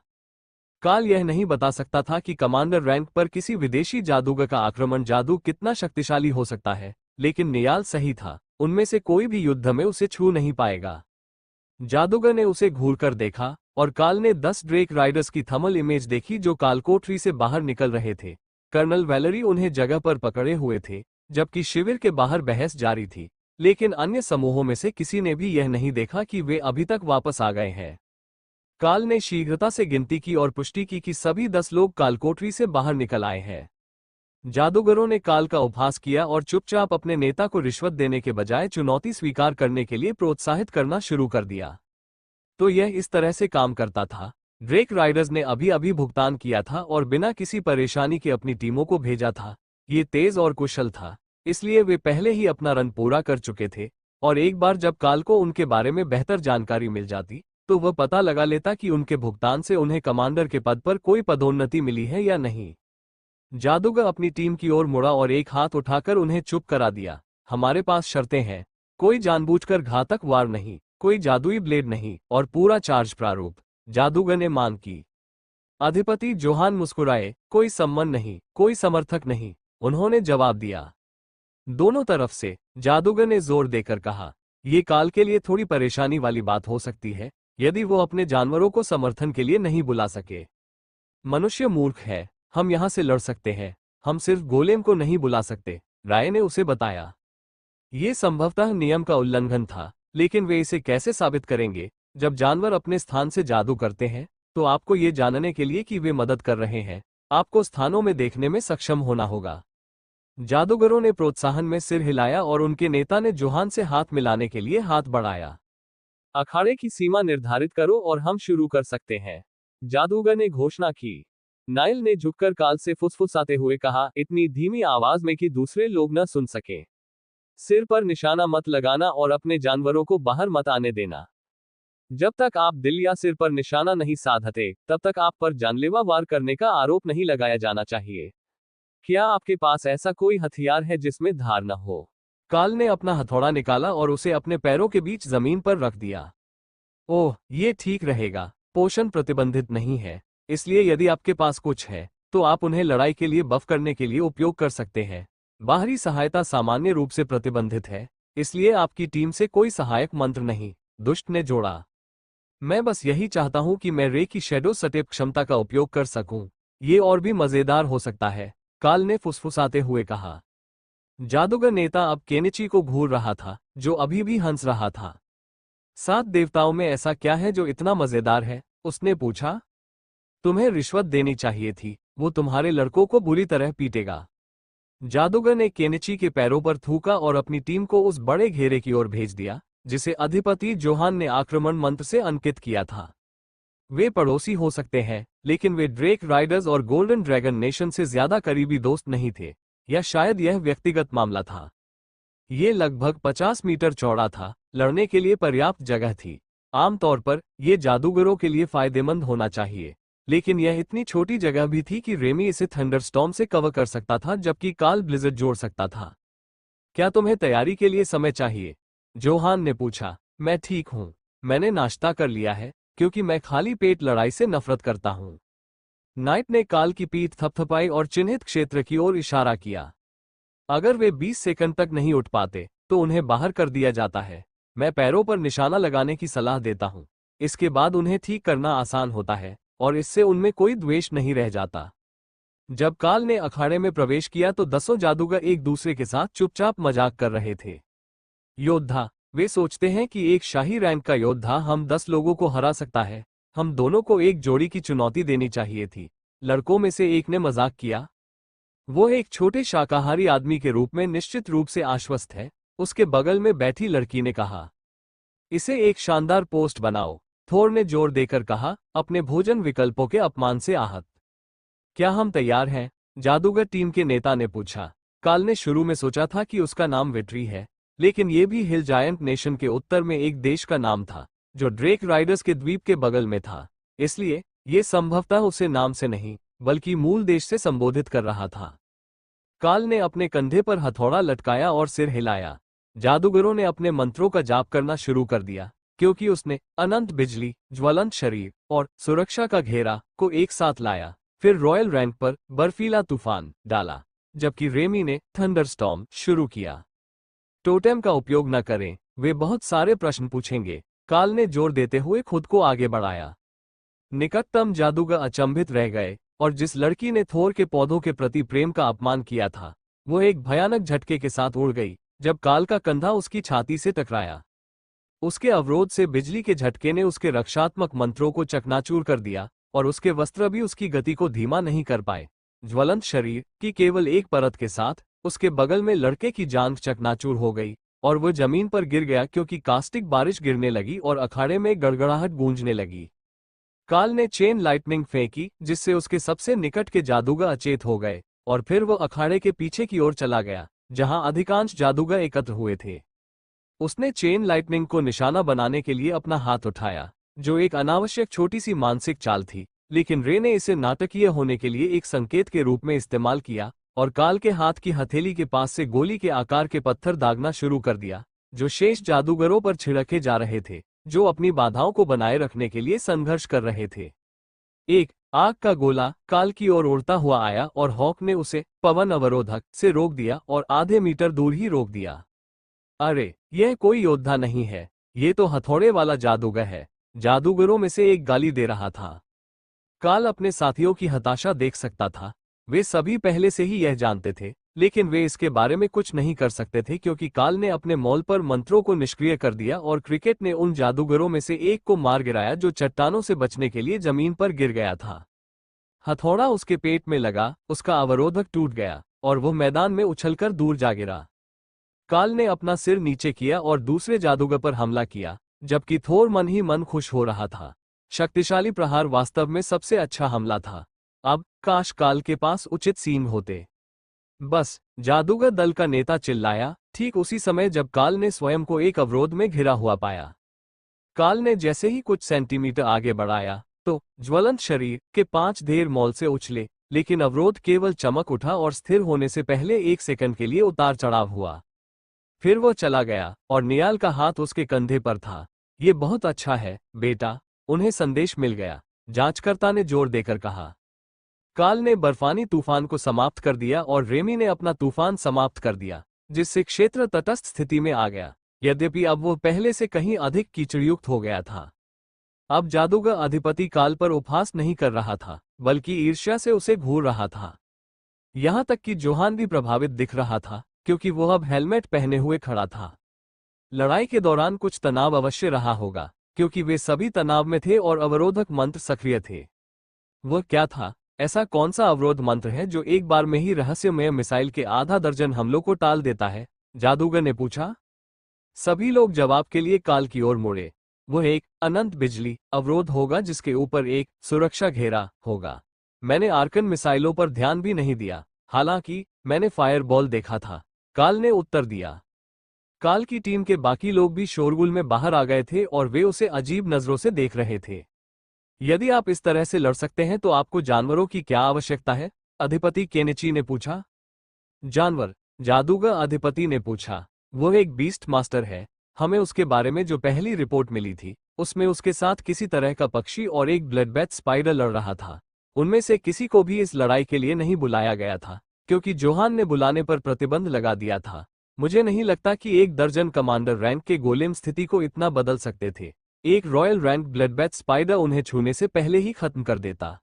काल यह नहीं बता सकता था कि कमांडर रैंक पर किसी विदेशी जादूगर का आक्रमण जादू कितना शक्तिशाली हो सकता है, लेकिन नियाल सही था, उनमें से कोई भी युद्ध में उसे छू नहीं पाएगा। जादूगर ने उसे घूरकर देखा, और काल ने 10 ड्रेक राइडर्स की थर्मल इमेज देखी जो कालकोठरी से बाहर निकल रहे थे। कर्नल वैलरी उन्हें जगह पर पकड़े हुए थे, जबकि शिविर के बाहर बहस जारी थी, लेकिन अन्य समूहों में से किसी ने भी यह नहीं देखा कि वे अभी तक वापस आ गए हैं। काल ने शीघ्रता से गिनती की और पुष्टि की कि सभी 10 लोग कालकोठरी से बाहर निकल आए हैं। जादूगरों ने काल का उपहास किया और चुपचाप अपने नेता को रिश्वत देने के बजाय चुनौती स्वीकार करने के लिए प्रोत्साहित करना शुरू कर दिया। तो यह इस तरह से काम करता था। ड्रेक राइडर्स ने अभी अभी भुगतान किया था और बिना किसी परेशानी के अपनी टीमों को भेजा था। ये तेज और कुशल था, इसलिए वे पहले ही अपना रन पूरा कर चुके थे, और एक बार जब काल को उनके बारे में बेहतर जानकारी मिल जाती, तो वह पता लगा लेता कि उनके भुगतान से उन्हें कमांडर के पद पर कोई पदोन्नति मिली है या नहीं। जादूगर अपनी टीम की ओर मुड़ा और एक हाथ उठाकर उन्हें चुप करा दिया। हमारे पास शर्तें हैं, कोई जानबूझकर घातक वार नहीं, कोई जादुई ब्लेड नहीं और पूरा चार्ज प्रारूप। जादूगर ने मांग की। अधिपति जोहान मुस्कुराए, कोई सम्मान नहीं, कोई समर्थक नहीं, उन्होंने जवाब दिया। दोनों तरफ से। जादूगर ने जोर देकर कहा, ये काल के लिए थोड़ी परेशानी वाली बात हो सकती है, यदि वो अपने जानवरों को समर्थन के लिए नहीं बुला सके। मनुष्य मूर्ख है, हम यहां से लड़ सकते हैं, हम सिर्फ गोलेम को नहीं बुला सकते, राय ने उसे बताया। ये संभवतः नियम का उल्लंघन था, लेकिन वे इसे कैसे साबित करेंगे? जब जानवर अपने स्थान से जादू करते हैं, तो आपको ये जानने के लिए कि वे मदद कर रहे हैं, आपको स्थानों में देखने में सक्षम होना होगा। जादूगरों ने प्रोत्साहन में सिर हिलाया और उनके नेता ने जोहान से हाथ मिलाने के लिए हाथ बढ़ाया। अखाड़े की सीमा निर्धारित करो और हम शुरू कर सकते हैं, जादूगर ने घोषणा की। नाइल ने झुककर काल से फुसफुसाते हुए कहा, इतनी धीमी आवाज में कि दूसरे लोग न सुन सके। सिर पर निशाना मत लगाना और अपने जानवरों को बाहर मत आने देना। जब तक आप दिल या सिर पर निशाना नहीं साधते, तब तक आप पर जानलेवा वार करने का आरोप नहीं लगाया जाना चाहिए। क्या आपके पास ऐसा कोई हथियार है जिसमें धार न हो? काल ने अपना हथौड़ा निकाला और उसे अपने पैरों के बीच जमीन पर रख दिया। ओह, ये ठीक रहेगा। पोषण प्रतिबंधित नहीं है, इसलिए यदि आपके पास कुछ है, तो आप उन्हें लड़ाई के लिए बफ करने के लिए उपयोग कर सकते हैं। बाहरी सहायता सामान्य रूप से प्रतिबंधित है, इसलिए आपकी टीम से कोई सहायक मंत्र नहीं, दुष्ट ने जोड़ा। मैं बस यही चाहता हूं कि मैं रे की शैडो स्टेप क्षमता का उपयोग कर सकूं। ये और भी मजेदार हो सकता है, काल ने फुसफुसाते हुए कहा। जादूगर नेता अब केनिची को घूर रहा था, जो अभी भी हंस रहा था। 7 देवताओं में ऐसा क्या है जो इतना मजेदार है? उसने पूछा। तुम्हें रिश्वत देनी चाहिए थी, वो तुम्हारे लड़कों को बुरी तरह पीटेगा। जादूगर ने केनिची के पैरों पर थूका और अपनी टीम को उस बड़े घेरे की ओर भेज दिया, जिसे अधिपति जोहान ने आक्रमण मंत्र से अंकित किया था। वे पड़ोसी हो सकते हैं, लेकिन वे ड्रेक राइडर्स और गोल्डन ड्रैगन नेशन से ज्यादा करीबी दोस्त नहीं थे, या शायद यह व्यक्तिगत मामला था। ये लगभग 50 मीटर चौड़ा था, लड़ने के लिए पर्याप्त जगह थी। आमतौर पर ये जादूगरों के लिए फायदेमंद होना चाहिए, लेकिन यह इतनी छोटी जगह भी थी कि रेमी इसे थंडरस्टॉर्म से कवर कर सकता था, जबकि काल ब्लिज़र्ड जोड़ सकता था। क्या तुम्हें तैयारी के लिए समय चाहिए? जोहान ने पूछा। मैं ठीक हूं, मैंने नाश्ता कर लिया है, क्योंकि मैं खाली पेट लड़ाई से नफरत करता हूं। नाइट ने काल की पीठ थपथपाई और चिन्हित क्षेत्र की ओर इशारा किया। अगर वे 20 सेकंड तक नहीं उठ पाते, तो उन्हें बाहर कर दिया जाता है। मैं पैरों पर निशाना लगाने की सलाह देता हूं। इसके बाद उन्हें ठीक करना आसान होता है, और इससे उनमें कोई द्वेष नहीं रह जाता। जब काल ने अखाड़े में प्रवेश किया तो 10 जादूगर एक दूसरे के साथ चुपचाप मजाक कर रहे थे। योद्धा, वे सोचते हैं कि एक शाही रैंक का योद्धा हम 10 लोगों को हरा सकता है। हम दोनों को एक जोड़ी की चुनौती देनी चाहिए थी, लड़कों में से एक ने मजाक किया। वो एक छोटे शाकाहारी आदमी के रूप में निश्चित रूप से आश्वस्त है, उसके बगल में बैठी लड़की ने कहा। इसे एक शानदार पोस्ट बनाओ, थोर ने जोर देकर कहा, अपने भोजन विकल्पों के अपमान से आहत। क्या हम तैयार हैं? जादूगर टीम के नेता ने पूछा। काल ने शुरू में सोचा था कि उसका नाम विट्री है, लेकिन यह भी हिल जायंट नेशन के उत्तर में एक देश का नाम था, जो ड्रेक राइडर्स के द्वीप के बगल में था, इसलिए यह संभवतः उसे नाम से नहीं, बल्कि मूल देश से संबोधित कर रहा था। काल ने अपने कंधे पर हथौड़ा लटकाया और सिर हिलाया। जादूगरों ने अपने मंत्रों का जाप करना शुरू कर दिया, क्योंकि उसने अनंत बिजली, ज्वलंत शरीर और सुरक्षा का घेरा को एक साथ लाया। फिर रॉयल रैंक पर बर्फीला तूफान डाला, जबकि रेमी ने थंडरस्टॉर्म शुरू किया। टोटेम का उपयोग न करें, वे बहुत सारे प्रश्न पूछेंगे, काल ने जोर देते हुए खुद को आगे बढ़ाया। निकटतम जादूगर अचंभित रह गए, और जिस लड़की ने थोर के पौधों के प्रति प्रेम का अपमान किया था, वो एक भयानक झटके के साथ उड़ गई, जब काल का कंधा उसकी छाती से टकराया। उसके अवरोध से बिजली के झटके ने उसके रक्षात्मक मंत्रों को चकनाचूर कर दिया, और उसके वस्त्र भी उसकी गति को धीमा नहीं कर पाए। ज्वलंत शरीर की केवल एक परत के साथ उसके बगल में लड़के की जांघ चकनाचूर हो गई, और वह जमीन पर गिर गया क्योंकि कास्टिक बारिश गिरने लगी और अखाड़े में गड़गड़ाहट गूंजने लगी। काल ने चेन लाइटनिंग फेंकी, जिससे उसके सबसे निकट के जादूगर अचेत हो गए, और फिर वो अखाड़े के पीछे की ओर चला गया, जहां अधिकांश जादूगर एकत्र हुए थे। उसने चेन लाइटनिंग को निशाना बनाने के लिए अपना हाथ उठाया, जो एक अनावश्यक छोटी सी मानसिक चाल थी, लेकिन रे ने इसे नाटकीय होने के लिए एक संकेत के रूप में इस्तेमाल किया और काल के हाथ की हथेली के पास से गोली के आकार के पत्थर दागना शुरू कर दिया, जो शेष जादूगरों पर छिड़के जा रहे थे, जो अपनी बाधाओं को बनाए रखने के लिए संघर्ष कर रहे थे। एक आग का गोला काल की ओर उड़ता हुआ आया और हॉक ने उसे पवन अवरोधक से रोक दिया और आधे मीटर दूर ही रोक दिया। अरे, यह कोई योद्धा नहीं है, ये तो हथौड़े वाला जादूगर है, जादूगरों में से एक गाली दे रहा था। काल अपने साथियों की हताशा देख सकता था। वे सभी पहले से ही यह जानते थे, लेकिन वे इसके बारे में कुछ नहीं कर सकते थे क्योंकि काल ने अपने मॉल पर मंत्रों को निष्क्रिय कर दिया और क्रिकेट ने उन जादूगरों में से एक को मार गिराया जो चट्टानों से बचने के लिए जमीन पर गिर गया था। हथौड़ा उसके पेट में लगा, उसका अवरोधक टूट गया और वो मैदान में उछलकर दूर जा गिरा। काल ने अपना सिर नीचे किया और दूसरे जादूगर पर हमला किया, जबकि थोर मन ही मन खुश हो रहा था। शक्तिशाली प्रहार वास्तव में सबसे अच्छा हमला था। अब काश काल के पास उचित सींग होते। बस, जादूगर दल का नेता चिल्लाया, ठीक उसी समय जब काल ने स्वयं को एक अवरोध में घिरा हुआ पाया। काल ने जैसे ही कुछ सेंटीमीटर आगे बढ़ाया तो ज्वलंत शरीर के 5 ढेर मॉल से उछले, लेकिन अवरोध केवल चमक उठा और स्थिर होने से पहले 1 सेकंड के लिए उतार चढ़ाव हुआ। फिर वो चला गया और नियाल का हाथ उसके कंधे पर था। ये बहुत अच्छा है बेटा, उन्हें संदेश मिल गया, जांचकर्ता ने जोर देकर कहा। काल ने बर्फानी तूफान को समाप्त कर दिया और रेमी ने अपना तूफान समाप्त कर दिया, जिससे क्षेत्र तटस्थ स्थिति में आ गया, यद्यपि अब वो पहले से कहीं अधिक कीचड़युक्त हो गया था। अब जादूगर अधिपति काल पर उपहास नहीं कर रहा था, बल्कि ईर्ष्या से उसे घूर रहा था। यहां तक कि जोहान भी प्रभावित दिख रहा था, क्योंकि वो अब हेलमेट पहने हुए खड़ा था। लड़ाई के दौरान कुछ तनाव अवश्य रहा होगा, क्योंकि वे सभी तनाव में थे और अवरोधक मंत्र सक्रिय थे। वह क्या था? ऐसा कौन सा अवरोध मंत्र है जो एक बार में ही रहस्यमय मिसाइल के आधा दर्जन हमलों को टाल देता है? जादूगर ने पूछा। सभी लोग जवाब के लिए काल की ओर मुड़े। वह एक अनंत बिजली अवरोध होगा जिसके ऊपर एक सुरक्षा घेरा होगा। मैंने आर्कन मिसाइलों पर ध्यान भी नहीं दिया, हालांकि मैंने फायरबॉल देखा था, काल ने उत्तर दिया। काल की टीम के बाकी लोग भी शोरगुल में बाहर आ गए थे और वे उसे अजीब नजरों से देख रहे थे। यदि आप इस तरह से लड़ सकते हैं तो आपको जानवरों की क्या आवश्यकता है? अधिपति केनेची ने पूछा। जानवर? जादूगर अधिपति ने पूछा। वह एक बीस्ट मास्टर है। हमें उसके बारे में जो पहली रिपोर्ट मिली थी, उसमें उसके साथ किसी तरह का पक्षी और एक ब्लडबैथ स्पाइडर लड़ रहा था। उनमें से किसी को भी इस लड़ाई के लिए नहीं बुलाया गया था, क्योंकि जोहान ने बुलाने पर प्रतिबंध लगा दिया था। मुझे नहीं लगता कि 1 दर्जन कमांडर रैंक के गोलेम स्थिति को इतना बदल सकते थे। एक रॉयल रैंक ब्लडबैथ स्पाइडर उन्हें छूने से पहले ही खत्म कर देता।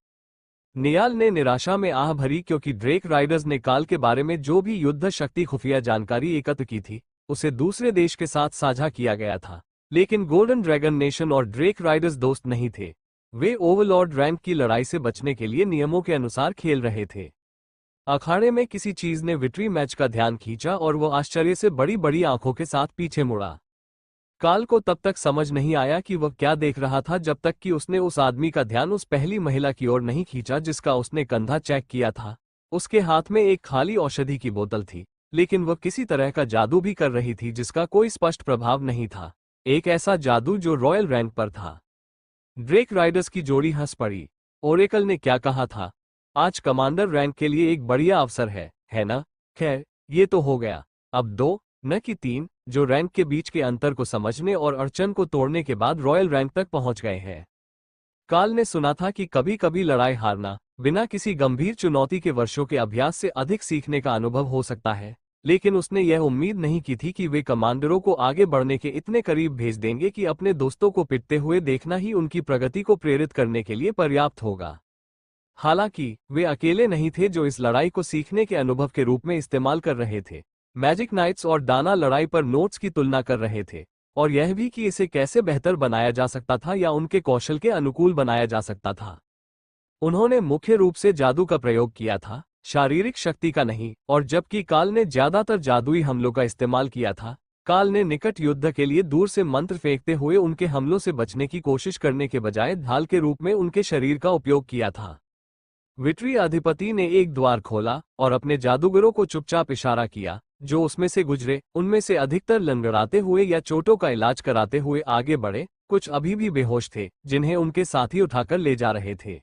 नियाल ने निराशा में आह भरी, क्योंकि ड्रेक राइडर्स ने काल के बारे में जो भी युद्ध शक्ति खुफिया जानकारी एकत्र की थी, उसे दूसरे देश के साथ साझा किया गया था। लेकिन गोल्डन ड्रैगन नेशन और ड्रेक राइडर्स दोस्त नहीं थे। वे ओवरलॉर्ड रैंक की लड़ाई से बचने के लिए नियमों के अनुसार खेल रहे थे। अखाड़े में किसी चीज ने विक्ट्री मैच का ध्यान खींचा और वो आश्चर्य से बड़ी बड़ी आंखों के साथ पीछे मुड़ा। काल को तब तक समझ नहीं आया कि वह क्या देख रहा था जब तक कि उसने उस आदमी का ध्यान उस पहली महिला की ओर नहीं खींचा जिसका उसने कंधा चेक किया था। उसके हाथ में एक खाली औषधि की बोतल थी, लेकिन वह किसी तरह का जादू भी कर रही थी जिसका कोई स्पष्ट प्रभाव नहीं था। एक ऐसा जादू जो रॉयल रैंक पर था। ड्रेक राइडर्स की जोड़ी हंस पड़ी। ओरेकल ने क्या कहा था? आज कमांडर रैंक के लिए एक बढ़िया अवसर है ना? खैर, ये तो हो गया। अब 2 न कि 3 जो रैंक के बीच के अंतर को समझने और अड़चन को तोड़ने के बाद रॉयल रैंक तक पहुंच गए हैं। काल ने सुना था कि कभी कभी लड़ाई हारना बिना किसी गंभीर चुनौती के वर्षों के अभ्यास से अधिक सीखने का अनुभव हो सकता है, लेकिन उसने यह उम्मीद नहीं की थी कि वे कमांडरों को आगे बढ़ने के इतने करीब भेज देंगे कि अपने दोस्तों को पिटते हुए देखना ही उनकी प्रगति को प्रेरित करने के लिए पर्याप्त होगा। हालांकि वे अकेले नहीं थे जो इस लड़ाई को सीखने के अनुभव के रूप में इस्तेमाल कर रहे थे। मैजिक नाइट्स और डाना लड़ाई पर नोट्स की तुलना कर रहे थे, और यह भी कि इसे कैसे बेहतर बनाया जा सकता था या उनके कौशल के अनुकूल बनाया जा सकता था। उन्होंने मुख्य रूप से जादू का प्रयोग किया था, शारीरिक शक्ति का नहीं, और जबकि काल ने ज्यादातर जादुई हमलों का इस्तेमाल किया था, काल ने निकट युद्ध के लिए दूर से मंत्र फेंकते हुए उनके हमलों से बचने की कोशिश करने के बजाय ढाल के रूप में उनके शरीर का उपयोग किया था। विक्ट्री अधिपति ने एक द्वार खोला और अपने जादूगरों को चुपचाप इशारा किया, जो उसमें से गुजरे उनमें से अधिकतर लंगड़ाते हुए या चोटों का इलाज कराते हुए आगे बढ़े। कुछ अभी भी बेहोश थे, जिन्हें उनके साथी उठाकर ले जा रहे थे।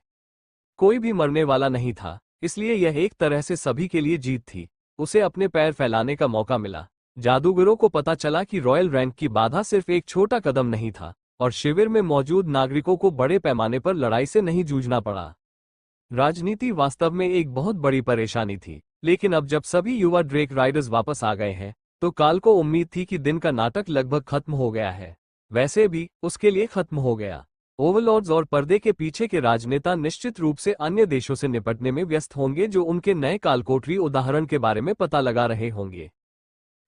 कोई भी मरने वाला नहीं था, इसलिए यह एक तरह से सभी के लिए जीत थी। उसे अपने पैर फैलाने का मौका मिला, जादूगरों को पता चला कि रॉयल रैंक की बाधा सिर्फ एक छोटा कदम नहीं था और शिविर में मौजूद नागरिकों को बड़े पैमाने पर लड़ाई से नहीं जूझना पड़ा। राजनीति वास्तव में एक बहुत बड़ी परेशानी थी, लेकिन अब जब सभी युवा ड्रेक राइडर्स वापस आ गए हैं तो काल को उम्मीद थी कि दिन का नाटक लगभग खत्म हो गया है। वैसे भी उसके लिए खत्म हो गया। ओवरलॉर्ड्स और पर्दे के पीछे के राजनेता निश्चित रूप से अन्य देशों से निपटने में व्यस्त होंगे जो उनके नए कालकोठरी उदाहरण के बारे में पता लगा रहे होंगे।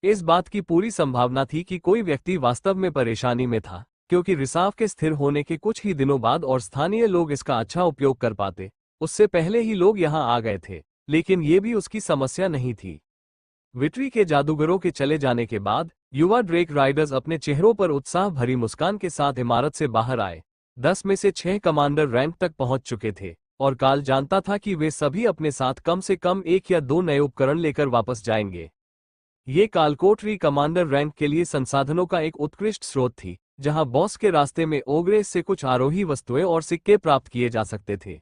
इस बात की पूरी संभावना थी कि कोई व्यक्ति वास्तव में परेशानी में था, क्योंकि रिसाव के स्थिर होने के कुछ ही दिनों बाद और स्थानीय लोग इसका अच्छा उपयोग कर पाते, उससे पहले ही लोग यहां आ गए थे। लेकिन ये भी उसकी समस्या नहीं थी। विट्री के जादूगरों के चले जाने के बाद युवा ड्रेक राइडर्स अपने चेहरों पर उत्साह भरी मुस्कान के साथ इमारत से बाहर आए। 10 में से 6 कमांडर रैंक तक पहुंच चुके थे और काल जानता था कि वे सभी अपने साथ कम से कम 1 या 2 नए उपकरण लेकर वापस जाएंगे। ये कालकोठरी कमांडर रैंक के लिए संसाधनों का एक उत्कृष्ट स्रोत थी, जहां बॉस के रास्ते में ओग्रेस से कुछ आरोही वस्तुएं और सिक्के प्राप्त किए जा सकते थे।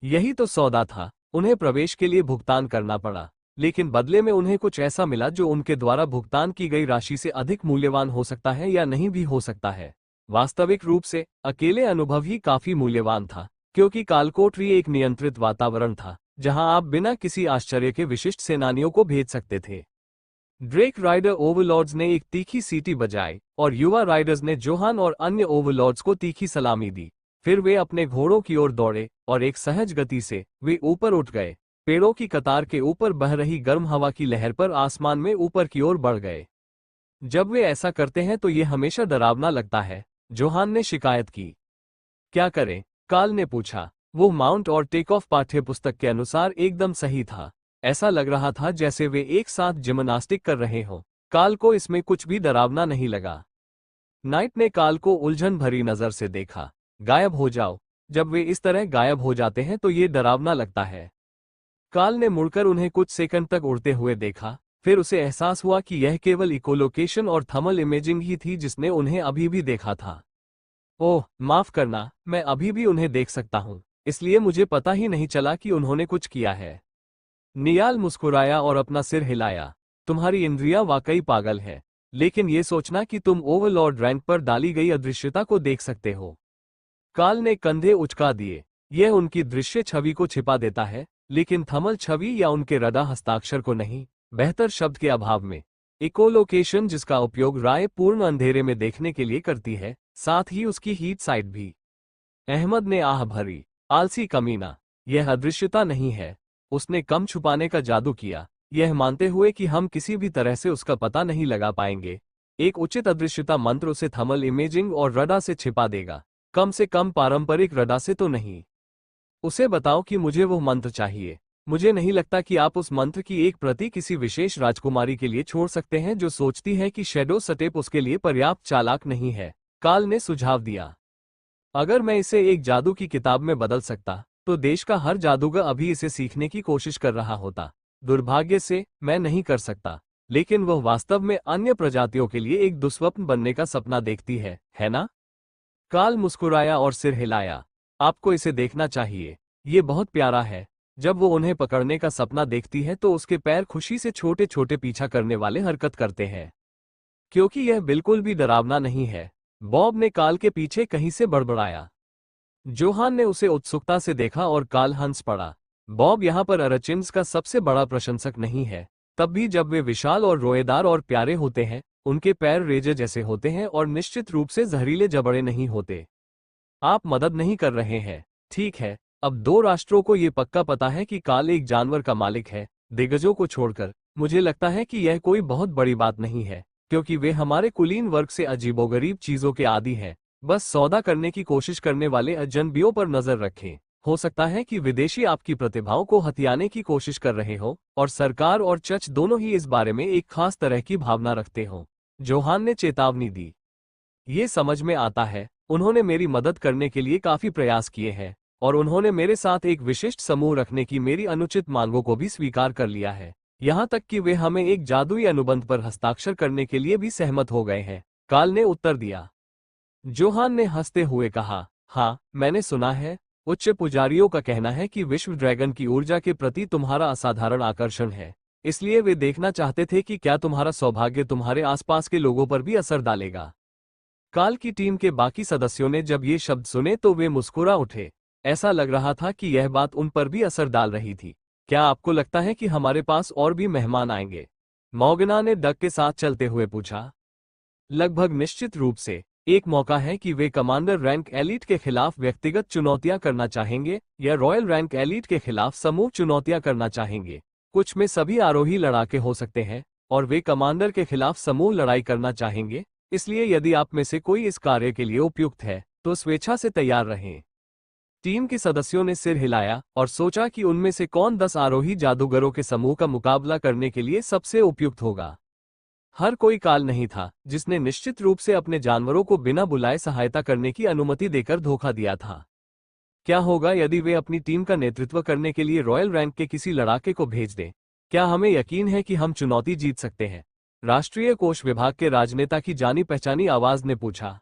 यही तो सौदा था। उन्हें प्रवेश के लिए भुगतान करना पड़ा, लेकिन बदले में उन्हें कुछ ऐसा मिला जो उनके द्वारा भुगतान की गई राशि से अधिक मूल्यवान हो सकता है या नहीं भी हो सकता है। वास्तविक रूप से अकेले अनुभव ही काफी मूल्यवान था, क्योंकि कालकोठरी एक नियंत्रित वातावरण था जहां आप बिना किसी आश्चर्य के विशिष्ट सेनानियों को भेज सकते थे। ड्रेक राइडर ओवरलॉर्ड्स ने एक तीखी सीटी बजाई और युवा राइडर्स ने जोहान और अन्य ओवरलॉर्ड्स को तीखी सलामी दी। फिर वे अपने घोड़ों की ओर दौड़े और एक सहज गति से वे ऊपर उठ गए। पेड़ों की कतार के ऊपर बह रही गर्म हवा की लहर पर आसमान में ऊपर की ओर बढ़ गए। जब वे ऐसा करते हैं तो ये हमेशा डरावना लगता है, जोहान ने शिकायत की। क्या करें? काल ने पूछा। वो माउंट और टेक ऑफ पाठ्यपुस्तक के अनुसार एकदम सही था। ऐसा लग रहा था जैसे वे एक साथ जिम्नास्टिक कर रहे हों। काल को इसमें कुछ भी डरावना नहीं लगा। नाइट ने काल को उलझन भरी नजर से देखा। गायब हो जाओ। जब वे इस तरह गायब हो जाते हैं तो ये डरावना लगता है। काल ने मुड़कर उन्हें कुछ सेकंड तक उड़ते हुए देखा, फिर उसे एहसास हुआ कि यह केवल इकोलोकेशन और थर्मल इमेजिंग ही थी जिसने उन्हें अभी भी देखा था। ओह, माफ करना, मैं अभी भी उन्हें देख सकता हूं, इसलिए मुझे पता ही नहीं चला कि उन्होंने कुछ किया है। नियाल मुस्कुराया और अपना सिर हिलाया। तुम्हारी इंद्रियां वाकई पागल है, लेकिन ये सोचना कि तुम ओवरलॉर्ड रैंक पर डाली गई अदृश्यता को देख सकते हो। काल ने कंधे उचका दिए। यह उनकी दृश्य छवि को छिपा देता है, लेकिन थर्मल छवि या उनके रडार हस्ताक्षर को नहीं। बेहतर शब्द के अभाव में इकोलोकेशन, जिसका उपयोग राय पूर्ण अंधेरे में देखने के लिए करती है, साथ ही उसकी हीट साइट भी। अहमद ने आह भरी। आलसी कमीना, यह अदृश्यता नहीं है। उसने कम छुपाने का जादू किया, यह मानते हुए कि हम किसी भी तरह से उसका पता नहीं लगा पाएंगे। एक उचित अदृश्यता मंत्र उसे थर्मल इमेजिंग और रडार से छिपा देगा, कम से कम पारंपरिक रडार से तो नहीं। उसे बताओ कि मुझे वो मंत्र चाहिए। मुझे नहीं लगता कि आप उस मंत्र की एक प्रति किसी विशेष राजकुमारी के लिए छोड़ सकते हैं जो सोचती है कि शैडो स्टेप उसके लिए पर्याप्त चालाक नहीं है। काल ने सुझाव दिया। अगर मैं इसे एक जादू की किताब में बदल सकता तो देश का हर जादूगर अभी इसे सीखने की कोशिश कर रहा होता। दुर्भाग्य से मैं नहीं कर सकता, लेकिन वह वास्तव में अन्य प्रजातियों के लिए एक दुस्वप्न बनने का सपना देखती है ना? काल मुस्कुराया और सिर हिलाया। आपको इसे देखना चाहिए, ये बहुत प्यारा है। जब वो उन्हें पकड़ने का सपना देखती है तो उसके पैर खुशी से छोटे छोटे पीछा करने वाले हरकत करते हैं, क्योंकि यह बिल्कुल भी डरावना नहीं है। बॉब ने काल के पीछे कहीं से बड़बड़ाया। जोहान ने उसे उत्सुकता से देखा और काल हंस पड़ा। बॉब यहाँ पर अरचिन्स का सबसे बड़ा प्रशंसक नहीं है, तब भी जब वे विशाल और रोएदार और प्यारे होते हैं, उनके पैर रेजे जैसे होते हैं और निश्चित रूप से जहरीले जबड़े नहीं होते। आप मदद नहीं कर रहे हैं, ठीक है। अब 2 राष्ट्रों को ये पक्का पता है कि काल एक जानवर का मालिक है, दिग्गजों को छोड़कर। मुझे लगता है कि यह कोई बहुत बड़ी बात नहीं है, क्योंकि वे हमारे कुलीन वर्ग से अजीबोगरीब चीजों के आदी हैं। बस सौदा करने की कोशिश करने वाले अजनबियों पर नजर रखें। हो सकता है कि विदेशी आपकी प्रतिभाओं को हथियाने की कोशिश कर रहे हो, और सरकार और चर्च दोनों ही इस बारे में एक खास तरह की भावना रखते हो। जोहान ने चेतावनी दी। ये समझ में आता है। उन्होंने मेरी मदद करने के लिए काफी प्रयास किए हैं, और उन्होंने मेरे साथ एक विशिष्ट समूह रखने की मेरी अनुचित मांगों को भी स्वीकार कर लिया है। यहाँ तक कि वे हमें एक जादुई अनुबंध पर हस्ताक्षर करने के लिए भी सहमत हो गए हैं। काल ने उत्तर दिया। जोहान ने हंसते हुए कहा, हाँ, मैंने सुना है। उच्च पुजारियों का कहना है कि विश्व ड्रैगन की ऊर्जा के प्रति तुम्हारा असाधारण आकर्षण है। इसलिए वे देखना चाहते थे कि क्या तुम्हारा सौभाग्य तुम्हारे आसपास के लोगों पर भी असर डालेगा। काल की टीम के बाकी सदस्यों ने जब ये शब्द सुने तो वे मुस्कुरा उठे। ऐसा लग रहा था कि यह बात उन पर भी असर डाल रही थी। क्या आपको लगता है कि हमारे पास और भी मेहमान आएंगे? मॉर्गना ने डग के साथ चलते हुए पूछा। लगभग निश्चित रूप से। एक मौका है कि वे कमांडर रैंक एलीट के खिलाफ व्यक्तिगत चुनौतियां करना चाहेंगे या रॉयल रैंक एलीट के खिलाफ समूह चुनौतियां करना चाहेंगे। कुछ में सभी आरोही लड़ाके हो सकते हैं और वे कमांडर के खिलाफ समूह लड़ाई करना चाहेंगे। इसलिए यदि आप में से कोई इस कार्य के लिए उपयुक्त है तो स्वेच्छा से तैयार रहें। टीम के सदस्यों ने सिर हिलाया और सोचा कि उनमें से कौन 10 आरोही जादूगरों के समूह का मुकाबला करने के लिए सबसे उपयुक्त होगा। हर कोई काल नहीं था जिसने निश्चित रूप से अपने जानवरों को बिना बुलाए सहायता करने की अनुमति देकर धोखा दिया था। क्या होगा यदि वे अपनी टीम का नेतृत्व करने के लिए रॉयल रैंक के किसी लड़ाके को भेज दें? क्या हमें यकीन है कि हम चुनौती जीत सकते हैं? राष्ट्रीय कोष विभाग के राजनेता की जानी पहचानी आवाज ने पूछा।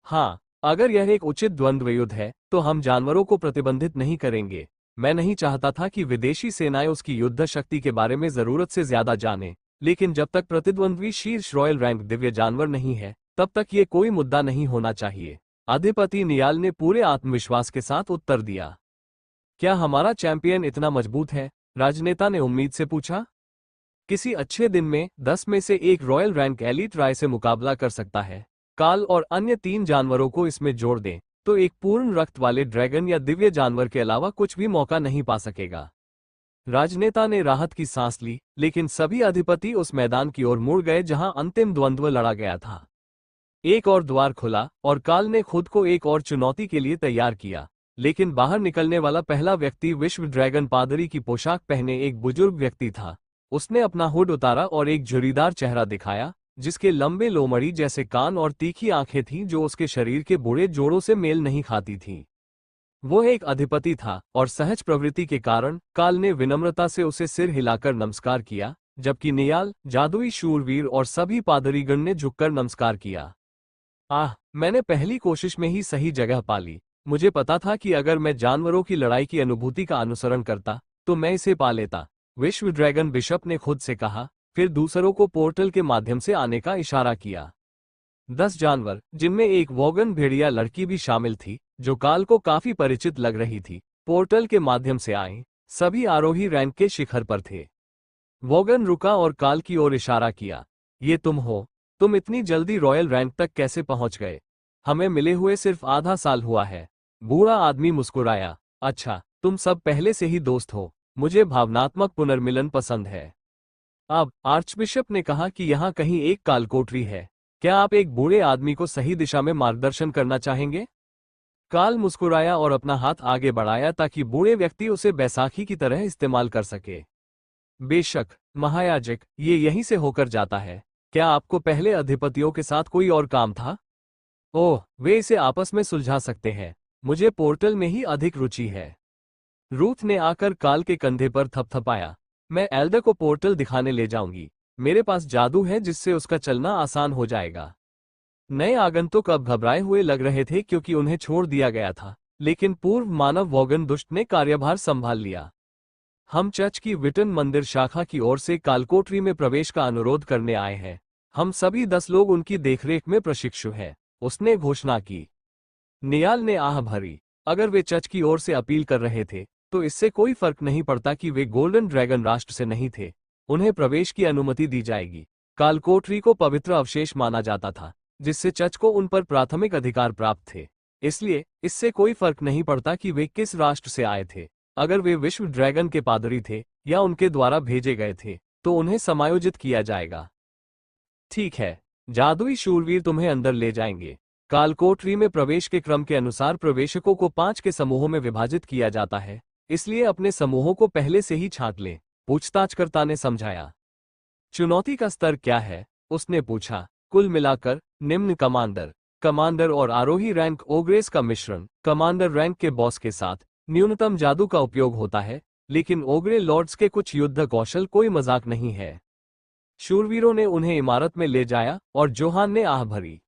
हाँ, अगर यह एक उचित द्वंद्व युद्ध है तो हम जानवरों को प्रतिबंधित नहीं करेंगे। मैं नहीं चाहता था कि विदेशी सेनाएं उसकी युद्ध शक्ति के बारे में जरूरत से ज्यादा जानें, लेकिन जब तक प्रतिद्वंद्वी शीर्ष रॉयल रैंक दिव्य जानवर नहीं है तब तक ये कोई मुद्दा नहीं होना चाहिए। अधिपति नियाल ने पूरे आत्मविश्वास के साथ उत्तर दिया। क्या हमारा चैंपियन इतना मजबूत है? राजनेता ने उम्मीद से पूछा। किसी अच्छे दिन में 10 में से एक रॉयल रैंक एलीट राय से मुकाबला कर सकता है। काल और अन्य 3 जानवरों को इसमें जोड़ दें तो एक पूर्ण रक्त वाले ड्रैगन या दिव्य जानवर के अलावा कुछ भी मौका नहीं पा सकेगा। राजनेता ने राहत की सांस ली, लेकिन सभी अधिपति उस मैदान की ओर मुड़ गए जहां अंतिम द्वंद्व लड़ा गया था। एक और द्वार खुला और काल ने खुद को एक और चुनौती के लिए तैयार किया, लेकिन बाहर निकलने वाला पहला व्यक्ति विश्व ड्रैगन पादरी की पोशाक पहने एक बुजुर्ग व्यक्ति था। उसने अपना हुड उतारा और एक झुर्रीदार चेहरा दिखाया जिसके लंबे लोमड़ी जैसे कान और तीखी आंखें थीं जो उसके शरीर के बूढ़े जोड़ों से मेल नहीं खाती थीं। वो एक अधिपति था और सहज प्रवृत्ति के कारण काल ने विनम्रता से उसे सिर हिलाकर नमस्कार किया, जबकि नियाल, जादुई शूरवीर और सभी पादरीगण ने झुककर नमस्कार किया। मैंने पहली कोशिश में ही सही जगह पा ली। मुझे पता था कि अगर मैं जानवरों की लड़ाई की अनुभूति का अनुसरण करता तो मैं इसे पा लेता, विश्व ड्रैगन बिशप ने खुद से कहा, फिर दूसरों को पोर्टल के माध्यम से आने का इशारा किया। 10 जानवर, जिनमें एक वॉगन भेड़िया लड़की भी शामिल थी जो काल को काफी परिचित लग रही थी, पोर्टल के माध्यम से आए। सभी आरोही रैंक के शिखर पर थे। वॉगन रुका और काल की ओर इशारा किया। ये तुम हो? तुम इतनी जल्दी रॉयल रैंक तक कैसे पहुंच गए? हमें मिले हुए सिर्फ आधा साल हुआ है। बूढ़ा आदमी मुस्कुराया। अच्छा, तुम सब पहले से ही दोस्त हो। मुझे भावनात्मक पुनर्मिलन पसंद है। अब आर्चबिशप ने कहा कि यहाँ कहीं एक कालकोठरी है। क्या आप एक बूढ़े आदमी को सही दिशा में मार्गदर्शन करना चाहेंगे? काल मुस्कुराया और अपना हाथ आगे बढ़ाया ताकि बूढ़े व्यक्ति उसे बैसाखी की तरह इस्तेमाल कर सके। बेशक महायाजक, ये यहीं से होकर जाता है। क्या आपको पहले अधिपतियों के साथ कोई और काम था? ओह, वे इसे आपस में सुलझा सकते हैं। मुझे पोर्टल में ही अधिक रुचि है। रूथ ने आकर काल के कंधे पर थपथपाया। मैं एल्डर को पोर्टल दिखाने ले जाऊंगी। मेरे पास जादू है जिससे उसका चलना आसान हो जाएगा। नए आगंतुक अब घबराए हुए लग रहे थे क्योंकि उन्हें छोड़ दिया गया था, लेकिन पूर्व मानव वॉगन दुष्ट ने कार्यभार संभाल लिया। हम चर्च की विटन मंदिर शाखा की ओर से कालकोठरी में प्रवेश का अनुरोध करने आए हैं। हम सभी 10 लोग उनकी देखरेख में प्रशिक्षु हैं, उसने घोषणा की। नियाल ने आह भरी। अगर वे चर्च की ओर से अपील कर रहे थे तो इससे कोई फर्क नहीं पड़ता कि वे गोल्डन ड्रैगन राष्ट्र से नहीं थे। उन्हें प्रवेश की अनुमति दी जाएगी। कालकोठरी को पवित्र अवशेष माना जाता था जिससे चर्च को उन पर प्राथमिक अधिकार प्राप्त थे। इसलिए इससे कोई फर्क नहीं पड़ता कि वे किस राष्ट्र से आए थे। अगर वे विश्व ड्रैगन के पादरी थे या उनके द्वारा भेजे गए थे तो उन्हें समायोजित किया जाएगा। ठीक है, जादुई शूरवीर तुम्हें अंदर ले जाएंगे। कालकोठरी में प्रवेश के क्रम के अनुसार प्रवेशकों को 5 के समूहों में विभाजित किया जाता है, इसलिए अपने समूहों को पहले से ही छांट लें, पूछताछकर्ता ने समझाया। चुनौती का स्तर क्या है? उसने पूछा। कुल मिलाकर निम्न कमांडर और आरोही रैंक ओग्रेस का मिश्रण। कमांडर रैंक के बॉस के साथ न्यूनतम जादू का उपयोग होता है, लेकिन ओग्रे लॉर्ड्स के कुछ युद्ध कौशल कोई मजाक नहीं है। शूरवीरों ने उन्हें इमारत में ले जाया और जोहान ने आह भरी।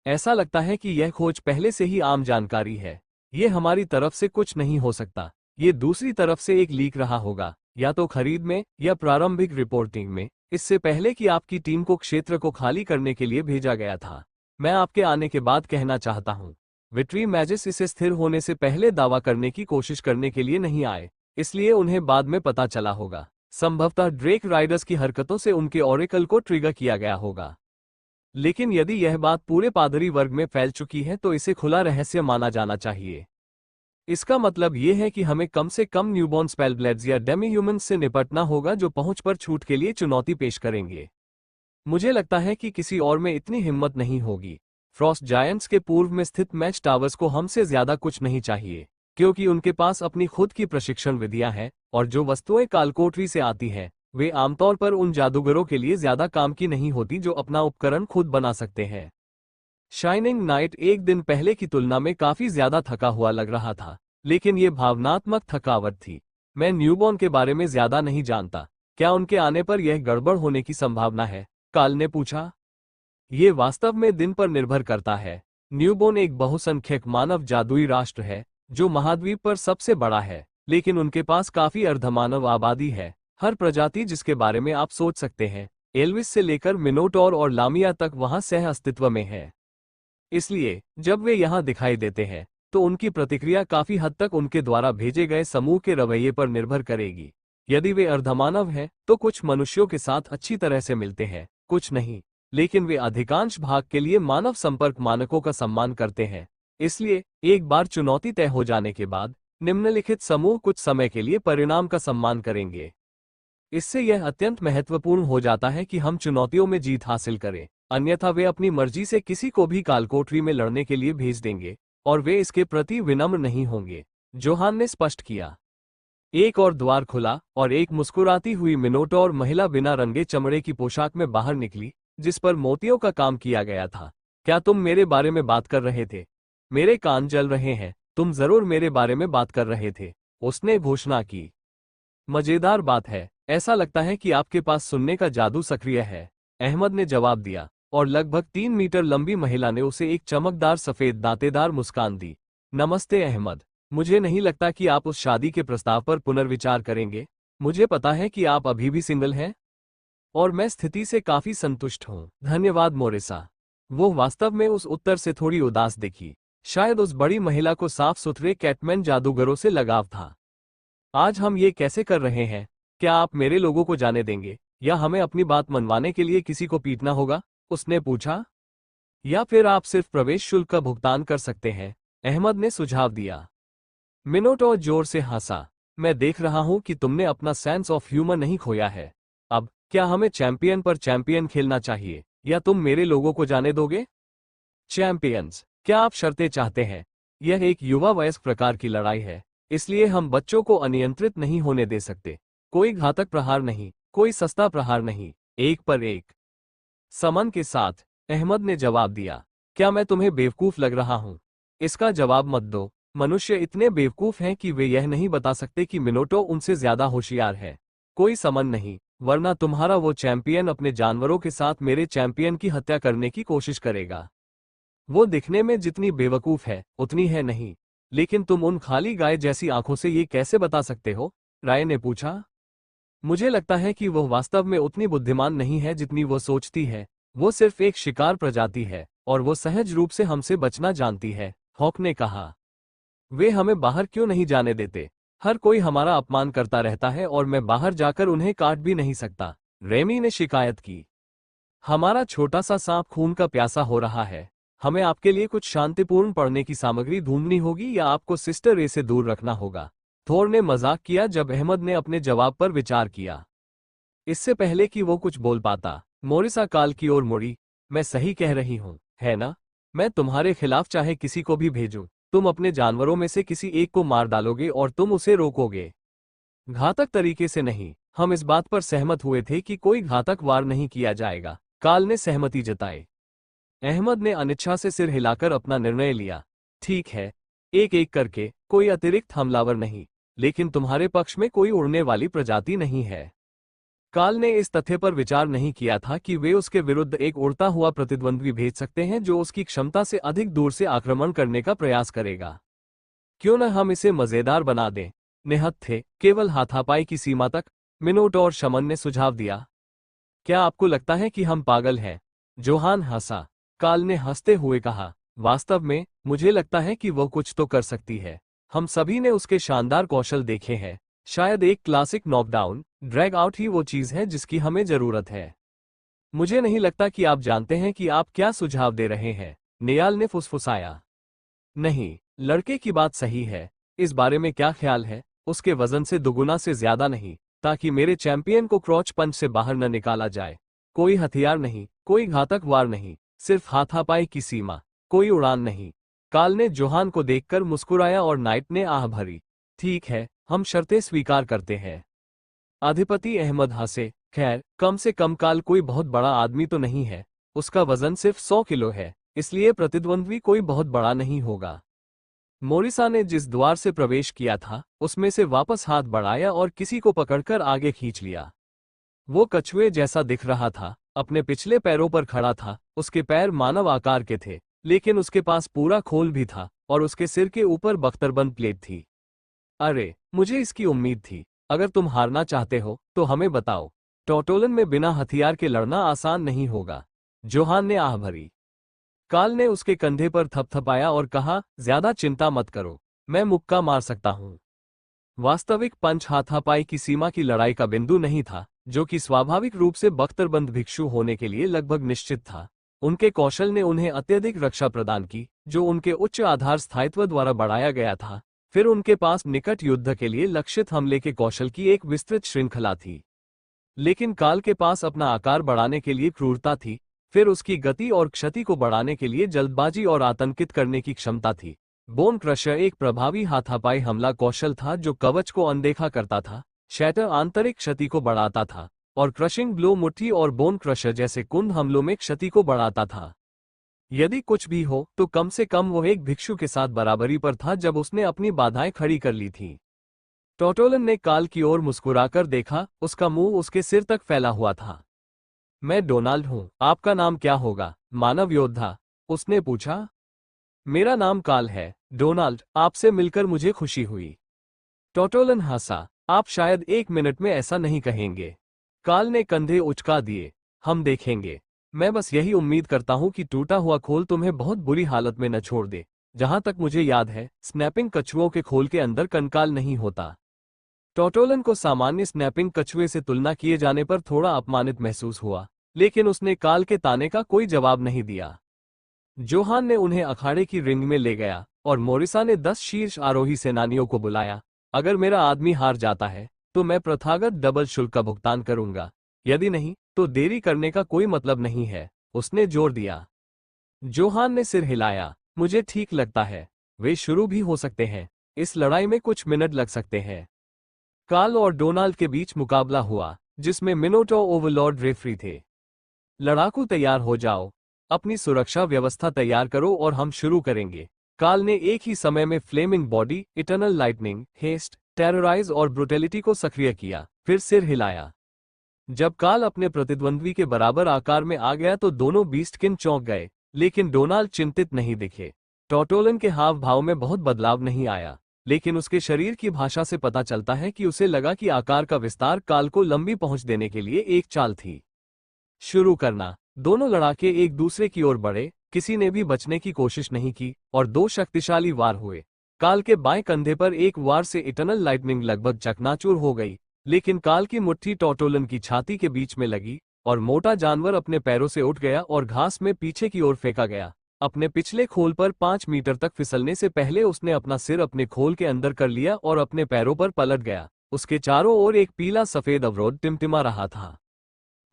ऐसा लगता है कि यह खोज पहले से ही आम जानकारी है। ये हमारी तरफ से कुछ नहीं हो सकता। ये दूसरी तरफ से एक लीक रहा होगा। या तो खरीद में या प्रारंभिक रिपोर्टिंग में, इससे पहले कि आपकी टीम को क्षेत्र को खाली करने के लिए भेजा गया था। मैं आपके आने के बाद कहना चाहता हूं, विट्री मैजिस इसे स्थिर होने से पहले दावा करने की कोशिश करने के लिए नहीं आए, इसलिए उन्हें बाद में पता चला होगा। संभवतः ड्रेक राइडर्स की हरकतों से उनके ऑरेकल को ट्रिगर किया गया होगा। लेकिन यदि यह बात पूरे पादरी वर्ग में फैल चुकी है तो इसे खुला रहस्य माना जाना चाहिए। इसका मतलब यह है कि हमें कम से कम न्यूबॉर्न स्पेलब्लेड्स या डेमी ह्यूमंस से निपटना होगा जो पहुंच पर छूट के लिए चुनौती पेश करेंगे। मुझे लगता है कि किसी और में इतनी हिम्मत नहीं होगी। फ्रॉस्ट जायंट्स के पूर्व में स्थित मैच टावर्स को हमसे ज्यादा कुछ नहीं चाहिए, क्योंकि उनके पास अपनी खुद की प्रशिक्षण विधियां हैं, और जो वस्तुएं कालकोठरी से आती हैं, वे आमतौर पर उन जादूगरों के लिए ज्यादा काम की नहीं होती जो अपना उपकरण खुद बना सकते हैं। शाइनिंग नाइट एक दिन पहले की तुलना में काफी ज्यादा थका हुआ लग रहा था, लेकिन ये भावनात्मक थकावट थी। मैं न्यूबॉर्न के बारे में ज्यादा नहीं जानता। क्या उनके आने पर यह गड़बड़ होने की संभावना है? काल ने पूछा। ये वास्तव में दिन पर निर्भर करता है। न्यूबॉर्न एक बहुसंख्यक मानव जादुई राष्ट्र है जो महाद्वीप पर सबसे बड़ा है, लेकिन उनके पास काफी अर्धमानव आबादी है। हर प्रजाति जिसके बारे में आप सोच सकते हैं, एल्विस से लेकर मिनोटॉर और लामिया तक वहां सह अस्तित्व में है। इसलिए जब वे यहां दिखाई देते हैं तो उनकी प्रतिक्रिया काफी हद तक उनके द्वारा भेजे गए समूह के रवैये पर निर्भर करेगी। यदि वे अर्धमानव हैं तो कुछ मनुष्यों के साथ अच्छी तरह से मिलते हैं, कुछ नहीं, लेकिन वे अधिकांश भाग के लिए मानव संपर्क मानकों का सम्मान करते हैं। इसलिए एक बार चुनौती तय हो जाने के बाद निम्नलिखित समूह कुछ समय के लिए परिणाम का सम्मान करेंगे। इससे यह अत्यंत महत्वपूर्ण हो जाता है कि हम चुनौतियों में जीत हासिल करें, अन्यथा वे अपनी मर्जी से किसी को भी कालकोठरी में लड़ने के लिए भेज देंगे, और वे इसके प्रति विनम्र नहीं होंगे, जोहान ने स्पष्ट किया। एक और द्वार खुला और एक मुस्कुराती हुई मिनोटॉर महिला बिना रंगे चमड़े की पोशाक में बाहर निकली, जिस पर मोतियों का काम किया गया था। क्या तुम मेरे बारे में बात कर रहे थे? मेरे कान जल रहे हैं। तुम जरूर मेरे बारे में बात कर रहे थे, उसने घोषणा की। मजेदार बात है, ऐसा लगता है कि आपके पास सुनने का जादू सक्रिय है, अहमद ने जवाब दिया, और लगभग 3 मीटर लंबी महिला ने उसे एक चमकदार सफेद दांतेदार मुस्कान दी। नमस्ते अहमद, मुझे नहीं लगता कि आप उस शादी के प्रस्ताव पर पुनर्विचार करेंगे। मुझे पता है कि आप अभी भी सिंगल हैं, और मैं स्थिति से काफी संतुष्ट हूं। धन्यवाद मोरिसा। वो वास्तव में उस उत्तर से थोड़ी उदास दिखी। शायद उस बड़ी महिला को साफ सुथरे कैटमैन जादूगरों से लगाव था। आज हम ये कैसे कर रहे हैं? क्या आप मेरे लोगों को जाने देंगे, या हमें अपनी बात मनवाने के लिए किसी को पीटना होगा? उसने पूछा। या फिर आप सिर्फ प्रवेश शुल्क का भुगतान कर सकते हैं, अहमद ने सुझाव दिया। मिनोटॉर जोर से हंसा। मैं देख रहा हूं कि तुमने अपना सेंस ऑफ ह्यूमर नहीं खोया है। अब क्या हमें चैंपियन पर चैंपियन खेलना चाहिए, या तुम मेरे लोगों को जाने दोगे? चैंपियंस, क्या आप शर्तें चाहते हैं? यह एक युवा वयस्क प्रकार की लड़ाई है, इसलिए हम बच्चों को अनियंत्रित नहीं होने दे सकते। कोई घातक प्रहार नहीं, कोई सस्ता प्रहार नहीं, एक पर एक। समन के साथ, अहमद ने जवाब दिया। क्या मैं तुम्हें बेवकूफ लग रहा हूं? इसका जवाब मत दो। मनुष्य इतने बेवकूफ हैं कि वे यह नहीं बता सकते कि मिनोटो उनसे ज्यादा होशियार है। कोई समन नहीं, वरना तुम्हारा वो चैंपियन अपने जानवरों के साथ मेरे चैंपियन की हत्या करने की कोशिश करेगा। वो दिखने में जितनी बेवकूफ है उतनी है नहीं। लेकिन तुम उन खाली गाय जैसी आंखों से ये कैसे बता सकते हो? राय ने पूछा। मुझे लगता है कि वह वास्तव में उतनी बुद्धिमान नहीं है जितनी वो सोचती है। वो सिर्फ एक शिकार प्रजाति है, और वो सहज रूप से हमसे बचना जानती है, हॉक ने कहा। वे हमें बाहर क्यों नहीं जाने देते? हर कोई हमारा अपमान करता रहता है और मैं बाहर जाकर उन्हें काट भी नहीं सकता, रेमी ने शिकायत की। हमारा छोटा सा सांप खून का प्यासा हो रहा है। हमें आपके लिए कुछ शांतिपूर्ण पढ़ने की सामग्री ढूंढनी होगी या आपको सिस्टर रे से दूर रखना होगा। थोर ने मजाक किया जब अहमद ने अपने जवाब पर विचार किया। इससे पहले कि वो कुछ बोल पाता, मोरिसा काल की ओर मुड़ी। मैं सही कह रही हूं, है ना? मैं तुम्हारे खिलाफ चाहे किसी को भी भेजूं, तुम अपने जानवरों में से किसी एक को मार डालोगे और तुम उसे रोकोगे। घातक तरीके से नहीं। हम इस बात पर सहमत हुए थे कि कोई घातक वार नहीं किया जाएगा, काल ने सहमति जताई। अहमद ने अनिच्छा से सिर हिलाकर अपना निर्णय लिया। ठीक है, एक एक करके, कोई अतिरिक्त हमलावर नहीं, लेकिन तुम्हारे पक्ष में कोई उड़ने वाली प्रजाति नहीं है। काल ने इस तथ्य पर विचार नहीं किया था कि वे उसके विरुद्ध एक उड़ता हुआ प्रतिद्वंद्वी भेज सकते हैं जो उसकी क्षमता से अधिक दूर से आक्रमण करने का प्रयास करेगा। क्यों न हम इसे मजेदार बना दें? निहत्थ थे, केवल हाथापाई की सीमा तक। मिनोटॉर शमन ने सुझाव दिया। क्या आपको लगता है कि हम पागल हैं? जोहान हंसा। काल ने हंसते हुए कहा, वास्तव में मुझे लगता है कि वो कुछ तो कर सकती है। हम सभी ने उसके शानदार कौशल देखे हैं। शायद एक क्लासिक नॉकडाउन ड्रैग आउट ही वो चीज है जिसकी हमें जरूरत है। मुझे नहीं लगता कि आप जानते हैं कि आप क्या सुझाव दे रहे हैं, नियाल ने फुसफुसाया। नहीं, लड़के की बात सही है। इस बारे में क्या ख्याल है? उसके वजन से दुगुना से ज्यादा नहीं, ताकि मेरे चैंपियन को क्रॉच पंच से बाहर न निकाला जाए। कोई हथियार नहीं, कोई घातक वार नहीं, सिर्फ हाथापाई की सीमा, कोई उड़ान नहीं। काल ने जोहान को देखकर मुस्कुराया और नाइट ने आह भरी। ठीक है, हम शर्तें स्वीकार करते हैं। अधिपति अहमद हंसे। खैर, कम से कम काल कोई बहुत बड़ा आदमी तो नहीं है। उसका वजन सिर्फ 100 किलो है, इसलिए प्रतिद्वंद्वी कोई बहुत बड़ा नहीं होगा। मोरिसा ने जिस द्वार से प्रवेश किया था, उसमें से वापस हाथ बढ़ाया और किसी को पकड़कर आगे खींच लिया। वो कछुए जैसा दिख रहा था, अपने पिछले पैरों पर खड़ा था। उसके पैर मानव आकार के थे, लेकिन उसके पास पूरा खोल भी था और उसके सिर के ऊपर बख्तरबंद प्लेट थी। अरे, मुझे इसकी उम्मीद थी। अगर तुम हारना चाहते हो तो हमें बताओ। टोटोलन में बिना हथियार के लड़ना आसान नहीं होगा। जोहान ने आह भरी। काल ने उसके कंधे पर थपथपाया और कहा, ज्यादा चिंता मत करो, मैं मुक्का मार सकता हूं। वास्तविक पंच हाथापाई की सीमा की लड़ाई का बिंदु नहीं था, जो कि स्वाभाविक रूप से बख्तरबंद भिक्षु होने के लिए लगभग निश्चित था। उनके कौशल ने उन्हें अत्यधिक रक्षा प्रदान की, जो उनके उच्च आधार स्थायित्व द्वारा बढ़ाया गया था। फिर उनके पास निकट युद्ध के लिए लक्षित हमले के कौशल की एक विस्तृत श्रृंखला थी। लेकिन काल के पास अपना आकार बढ़ाने के लिए क्रूरता थी, फिर उसकी गति और क्षति को बढ़ाने के लिए जल्दबाजी और आतंकित करने की क्षमता थी। बोन क्रशर एक प्रभावी हाथापाई हमला कौशल था जो कवच को अनदेखा करता था, शैटर आंतरिक क्षति को बढ़ाता था, और क्रशिंग ब्लो मुट्ठी और बोन क्रशर जैसे कुंद हमलों में क्षति को बढ़ाता था। यदि कुछ भी हो तो कम से कम वो एक भिक्षु के साथ बराबरी पर था जब उसने अपनी बाधाएं खड़ी कर ली थीं। टोटोलन ने काल की ओर मुस्कुराकर देखा, उसका मुंह उसके सिर तक फैला हुआ था। मैं डोनाल्ड हूं, आपका नाम क्या होगा, मानव योद्धा? उसने पूछा। मेरा नाम काल है, डोनाल्ड, आपसे मिलकर मुझे खुशी हुई। टोटोलन हंसा। आप शायद 1 मिनट में ऐसा नहीं कहेंगे। काल ने कंधे उचका दिए। हम देखेंगे। मैं बस यही उम्मीद करता हूं कि टूटा हुआ खोल तुम्हें बहुत बुरी हालत में न छोड़ दे। जहां तक मुझे याद है, स्नैपिंग कछुओं के खोल के अंदर कंकाल नहीं होता। टोटोलन को सामान्य स्नैपिंग कछुए से तुलना किए जाने पर थोड़ा अपमानित महसूस हुआ, लेकिन उसने काल के ताने का कोई जवाब नहीं दिया। जोहान ने उन्हें अखाड़े की रिंग में ले गया और मोरिसा ने 10 शीर्ष आरोही सेनानियों को बुलाया। अगर मेरा आदमी हार जाता है तो मैं प्रथागत डबल शुल्क का भुगतान करूंगा, यदि नहीं तो देरी करने का कोई मतलब नहीं है, उसने जोर दिया। जोहान ने सिर हिलाया। मुझे ठीक लगता है। वे शुरू भी हो सकते हैं। इस लड़ाई में कुछ मिनट लग सकते हैं। काल और डोनाल्ड के बीच मुकाबला हुआ, जिसमें मिनोटो ओवरलॉर्ड रेफरी थे। लड़ाकू तैयार हो जाओ, अपनी सुरक्षा व्यवस्था तैयार करो और हम शुरू करेंगे। काल ने एक ही समय में flaming body, eternal lightning, haste, terrorize और ब्रुटेलिटी को सक्रिय किया, फिर सिर हिलाया। जब काल अपने प्रतिद्वंद्वी के बराबर आकार में आ गया तो दोनों बीस्टकिन चौंक गए, लेकिन डोनाल्ड चिंतित नहीं दिखे। टोटोलन के हाव भाव में बहुत बदलाव नहीं आया, लेकिन उसके शरीर की भाषा से पता चलता है कि उसे लगा कि आकार का विस्तार काल को लंबी पहुंच देने के लिए एक चाल थी। शुरू करना। दोनों लड़ाके एक दूसरे की ओर बढ़े, किसी ने भी बचने की कोशिश नहीं की, और 2 शक्तिशाली वार हुए। काल के बाएं कंधे पर एक वार से इटर्नल लाइटनिंग लगभग चकनाचूर हो गई, लेकिन काल की मुट्ठी टोटोलन की छाती के बीच में लगी और मोटा जानवर अपने पैरों से उठ गया और घास में पीछे की ओर फेंका गया। अपने पिछले खोल पर 5 मीटर तक फिसलने से पहले उसने अपना सिर अपने खोल के अंदर कर लिया और अपने पैरों पर पलट गया। उसके चारों ओर एक पीला सफेद अवरोध टिमटिमा रहा था।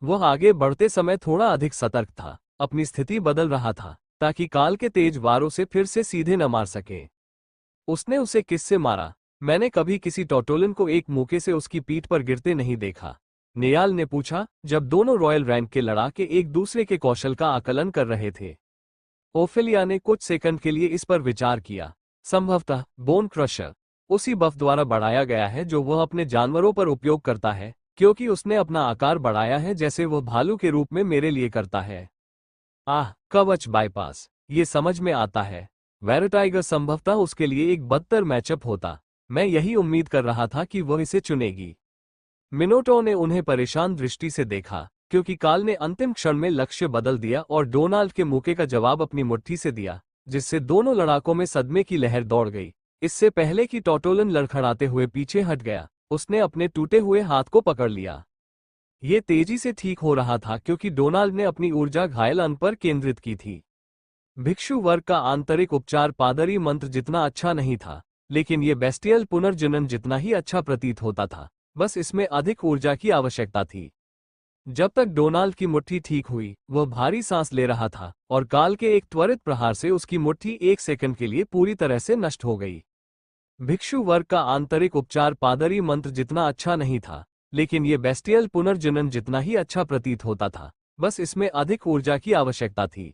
वह आगे बढ़ते समय थोड़ा अधिक सतर्क था, अपनी स्थिति बदल रहा था ताकि काल के तेज वारों से फिर से सीधे न मार सके। उसने उसे किससे मारा? मैंने कभी किसी टोटोलन को एक मौके से उसकी पीठ पर गिरते नहीं देखा, नियाल ने पूछा, जब दोनों रॉयल रैंक के लड़ाके एक दूसरे के कौशल का आकलन कर रहे थे। ओफेलिया ने कुछ सेकंड के लिए इस पर विचार किया। संभवतः बोन क्रशर उसी बफ द्वारा बढ़ाया गया है जो वह अपने जानवरों पर उपयोग करता है, क्योंकि उसने अपना आकार बढ़ाया है जैसे वह भालू के रूप में मेरे लिए करता है। आह, कवच बाईपास, ये समझ में आता है। वेरोटाइगर संभवतः उसके लिए एक बदतर मैचअप होता। मैं यही उम्मीद कर रहा था कि वह इसे चुनेगी। मिनोटोर ने उन्हें परेशान दृष्टि से देखा, क्योंकि काल ने अंतिम क्षण में लक्ष्य बदल दिया और डोनाल्ड के मुक्के का जवाब अपनी मुट्ठी से दिया, जिससे दोनों लड़ाकों में सदमे की लहर दौड़ गई। इससे पहले कि टॉटोलन लड़खड़ाते हुए पीछे हट गया, उसने अपने टूटे हुए हाथ को पकड़ लिया। ये तेजी से ठीक हो रहा था क्योंकि डोनाल्ड ने अपनी ऊर्जा घायल अंग पर केंद्रित की थी। भिक्षु वर्ग का आंतरिक उपचार पादरी मंत्र जितना अच्छा नहीं था, लेकिन ये बेस्टियल पुनर्जनन जितना ही अच्छा प्रतीत होता था। बस इसमें अधिक ऊर्जा की आवश्यकता थी। जब तक डोनाल्ड की मुट्ठी ठीक हुई, वह भारी सांस ले रहा था और काल के एक त्वरित प्रहार से उसकी मुट्ठी 1 सेकंड के लिए पूरी तरह से नष्ट हो गई। भिक्षु वर्ग का आंतरिक उपचार पादरी मंत्र जितना अच्छा नहीं था, लेकिन ये बेस्टियल पुनर्जनन जितना ही अच्छा प्रतीत होता था। बस इसमें अधिक ऊर्जा की आवश्यकता थी।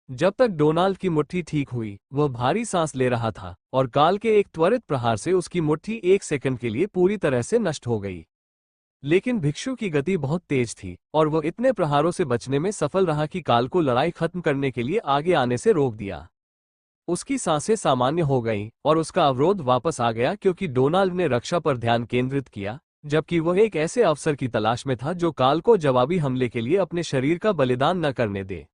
जब तक डोनाल्ड की मुट्ठी ठीक हुई, वह भारी सांस ले रहा था और काल के एक त्वरित प्रहार से उसकी मुट्ठी 1 सेकंड के लिए पूरी तरह से नष्ट हो गई। लेकिन भिक्षु की गति बहुत तेज थी और वह इतने प्रहारों से बचने में सफल रहा कि काल को लड़ाई खत्म करने के लिए आगे आने से रोक दिया। उसकी सांसें सामान्य हो गईं और उसका अवरोध वापस आ गया क्योंकि डोनाल्ड ने रक्षा पर ध्यान केंद्रित किया, जबकि वह एक ऐसे अवसर की तलाश में था जो काल को जवाबी हमले के लिए अपने शरीर का बलिदान न करने दे।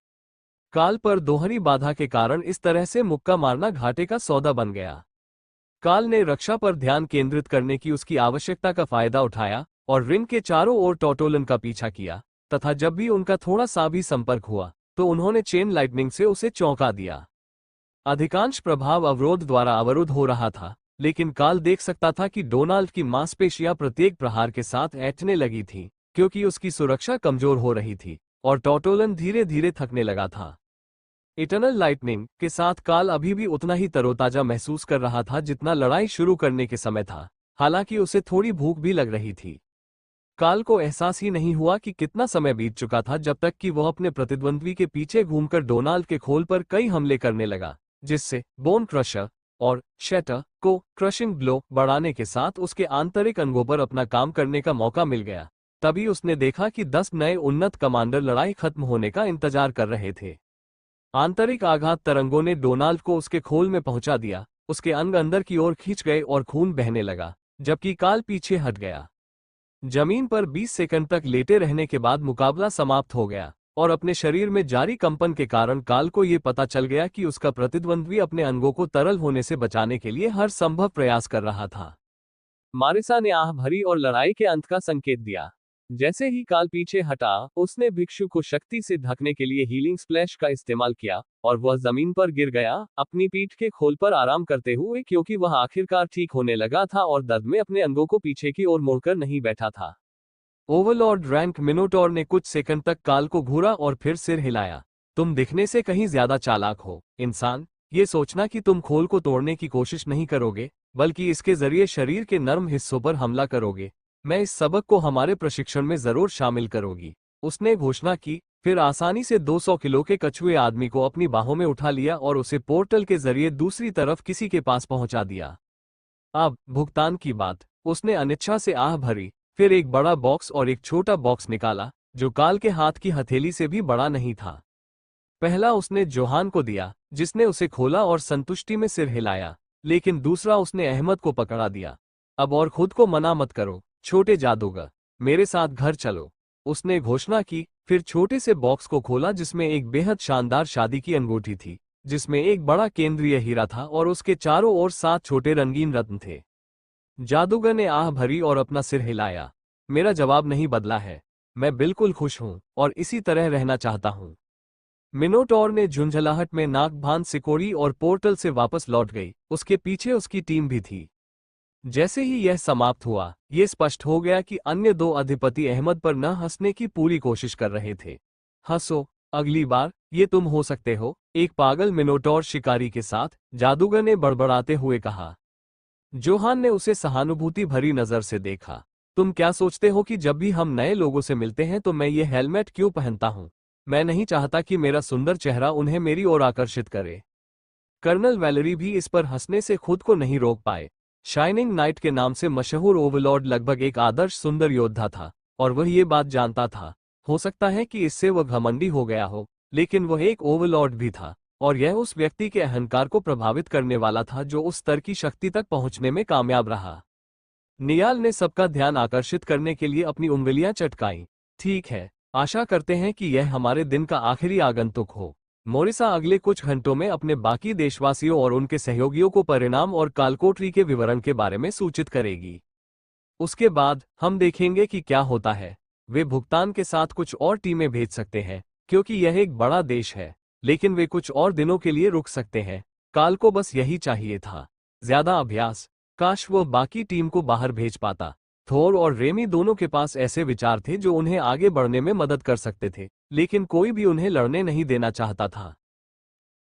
काल पर दोहरी बाधा के कारण इस तरह से मुक्का मारना घाटे का सौदा बन गया। काल ने रक्षा पर ध्यान केंद्रित करने की उसकी आवश्यकता का फायदा उठाया और रिंग के चारों ओर टॉटोलन का पीछा किया, तथा जब भी उनका थोड़ा सा भी संपर्क हुआ तो उन्होंने चेन लाइटनिंग से उसे चौंका दिया। अधिकांश प्रभाव अवरोध द्वारा अवरुद्ध हो रहा था, लेकिन काल देख सकता था कि डोनाल्ड की मांसपेशियां प्रत्येक प्रहार के साथ ऐंठने लगी थीं, क्योंकि उसकी सुरक्षा कमजोर हो रही थी और टॉटोलन धीरे धीरे थकने लगा था। इटर्नल लाइटनिंग के साथ काल अभी भी उतना ही तरोताजा महसूस कर रहा था जितना लड़ाई शुरू करने के समय था, हालांकि उसे थोड़ी भूख भी लग रही थी। काल को एहसास ही नहीं हुआ कि कितना समय बीत चुका था जब तक कि वह अपने प्रतिद्वंद्वी के पीछे घूमकर डोनाल्ड के खोल पर कई हमले करने लगा, जिससे बोन क्रशर और शैटर को क्रशिंग ब्लो बढ़ाने के साथ उसके आंतरिक अंगों पर अपना काम करने का मौका मिल गया। तभी उसने देखा कि 10 नए उन्नत कमांडर लड़ाई खत्म होने का इंतजार कर रहे थे। आंतरिक आघात तरंगों ने डोनाल्ड को उसके खोल में पहुंचा दिया, उसके अंग अंदर की ओर खींच गए और खून बहने लगा, जबकि काल पीछे हट गया। जमीन पर 20 सेकंड तक लेटे रहने के बाद मुकाबला समाप्त हो गया और अपने शरीर में जारी कंपन के कारण काल को ये पता चल गया कि उसका प्रतिद्वंद्वी अपने अंगों को तरल होने से बचाने के लिए हर संभव प्रयास कर रहा था। मारिसा ने आह भरी और लड़ाई के अंत का संकेत दिया। जैसे ही काल पीछे हटा, उसने भिक्षु को शक्ति से ढकने के लिए हीलिंग स्प्लैश का इस्तेमाल किया और वह जमीन पर गिर गया, अपनी पीठ के खोल पर आराम करते हुए, क्योंकि वह आखिरकार ठीक होने लगा था और दर्द में अपने अंगों को पीछे की ओर मोड़कर नहीं बैठा था। ओवरलॉर्ड रैंक मिनोटोर ने कुछ सेकंड तक काल को घूरा और फिर सिर हिलाया। तुम दिखने से कहीं ज्यादा चालाक हो, इंसान। ये सोचना कि तुम खोल को तोड़ने की कोशिश नहीं करोगे, बल्कि इसके जरिए शरीर के नर्म हिस्सों पर हमला करोगे, मैं इस सबक को हमारे प्रशिक्षण में जरूर शामिल करूंगी, उसने घोषणा की। फिर आसानी से 200 किलो के कछुए आदमी को अपनी बाहों में उठा लिया और उसे पोर्टल के जरिए दूसरी तरफ किसी के पास पहुंचा दिया। अब भुगतान की बात, उसने अनिच्छा से आह भरी, फिर एक बड़ा बॉक्स और एक छोटा बॉक्स निकाला, जो काल के हाथ की हथेली से भी बड़ा नहीं था। पहला उसने जोहान को दिया, जिसने उसे खोला और संतुष्टि में सिर हिलाया, लेकिन दूसरा उसने अहमद को पकड़ा दिया। अब और खुद को मना मत करो, छोटे जादूगर, मेरे साथ घर चलो, उसने घोषणा की। फिर छोटे से बॉक्स को खोला जिसमें एक बेहद शानदार शादी की अंगूठी थी, जिसमें एक बड़ा केंद्रीय हीरा था और उसके चारों ओर 7 छोटे रंगीन रत्न थे। जादूगर ने आह भरी और अपना सिर हिलाया। मेरा जवाब नहीं बदला है, मैं बिल्कुल खुश हूं और इसी तरह रहना चाहता हूं। मिनोटोर ने झुंझलाहट में नाक बांध सिकोड़ी और पोर्टल से वापस लौट गई। उसके पीछे उसकी टीम भी थी। जैसे ही यह समाप्त हुआ, ये स्पष्ट हो गया कि अन्य 2 अधिपति अहमद पर न हंसने की पूरी कोशिश कर रहे थे। हंसो, अगली बार ये तुम हो सकते हो, एक पागल मिनोटोर शिकारी के साथ, जादूगर ने बड़बड़ाते हुए कहा। जोहान ने उसे सहानुभूति भरी नजर से देखा। तुम क्या सोचते हो कि जब भी हम नए लोगों से मिलते हैं तो मैं ये हेलमेट क्यों पहनता हूं? मैं नहीं चाहता कि मेरा सुंदर चेहरा उन्हें मेरी ओर आकर्षित करे। कर्नल वैलेरी भी इस पर हंसने से खुद को नहीं रोक पाए। शाइनिंग नाइट के नाम से मशहूर ओवरलॉर्ड लगभग एक आदर्श सुंदर योद्धा था, और वह ये बात जानता था। हो सकता है कि इससे वह घमंडी हो गया हो, लेकिन वह एक ओवरलॉर्ड भी था, और यह उस व्यक्ति के अहंकार को प्रभावित करने वाला था जो उस स्तर की शक्ति तक पहुंचने में कामयाब रहा। नियाल ने सबका ध्यान आकर्षित करने के लिए अपनी उंगलियां चटकाईं। ठीक है, आशा करते हैं कि यह हमारे दिन का आखिरी आगंतुक हो। मोरिसा अगले कुछ घंटों में अपने बाकी देशवासियों और उनके सहयोगियों को परिणाम और कालकोठरी के विवरण के बारे में सूचित करेगी। उसके बाद हम देखेंगे कि क्या होता है। वे भुगतान के साथ कुछ और टीमें भेज सकते हैं, क्योंकि यह एक बड़ा देश है, लेकिन वे कुछ और दिनों के लिए रुक सकते हैं। काल को बस यही चाहिए था, ज्यादा अभ्यास। काश वह बाकी टीम को बाहर भेज पाता। थोर और रेमी दोनों के पास ऐसे विचार थे जो उन्हें आगे बढ़ने में मदद कर सकते थे, लेकिन कोई भी उन्हें लड़ने नहीं देना चाहता था।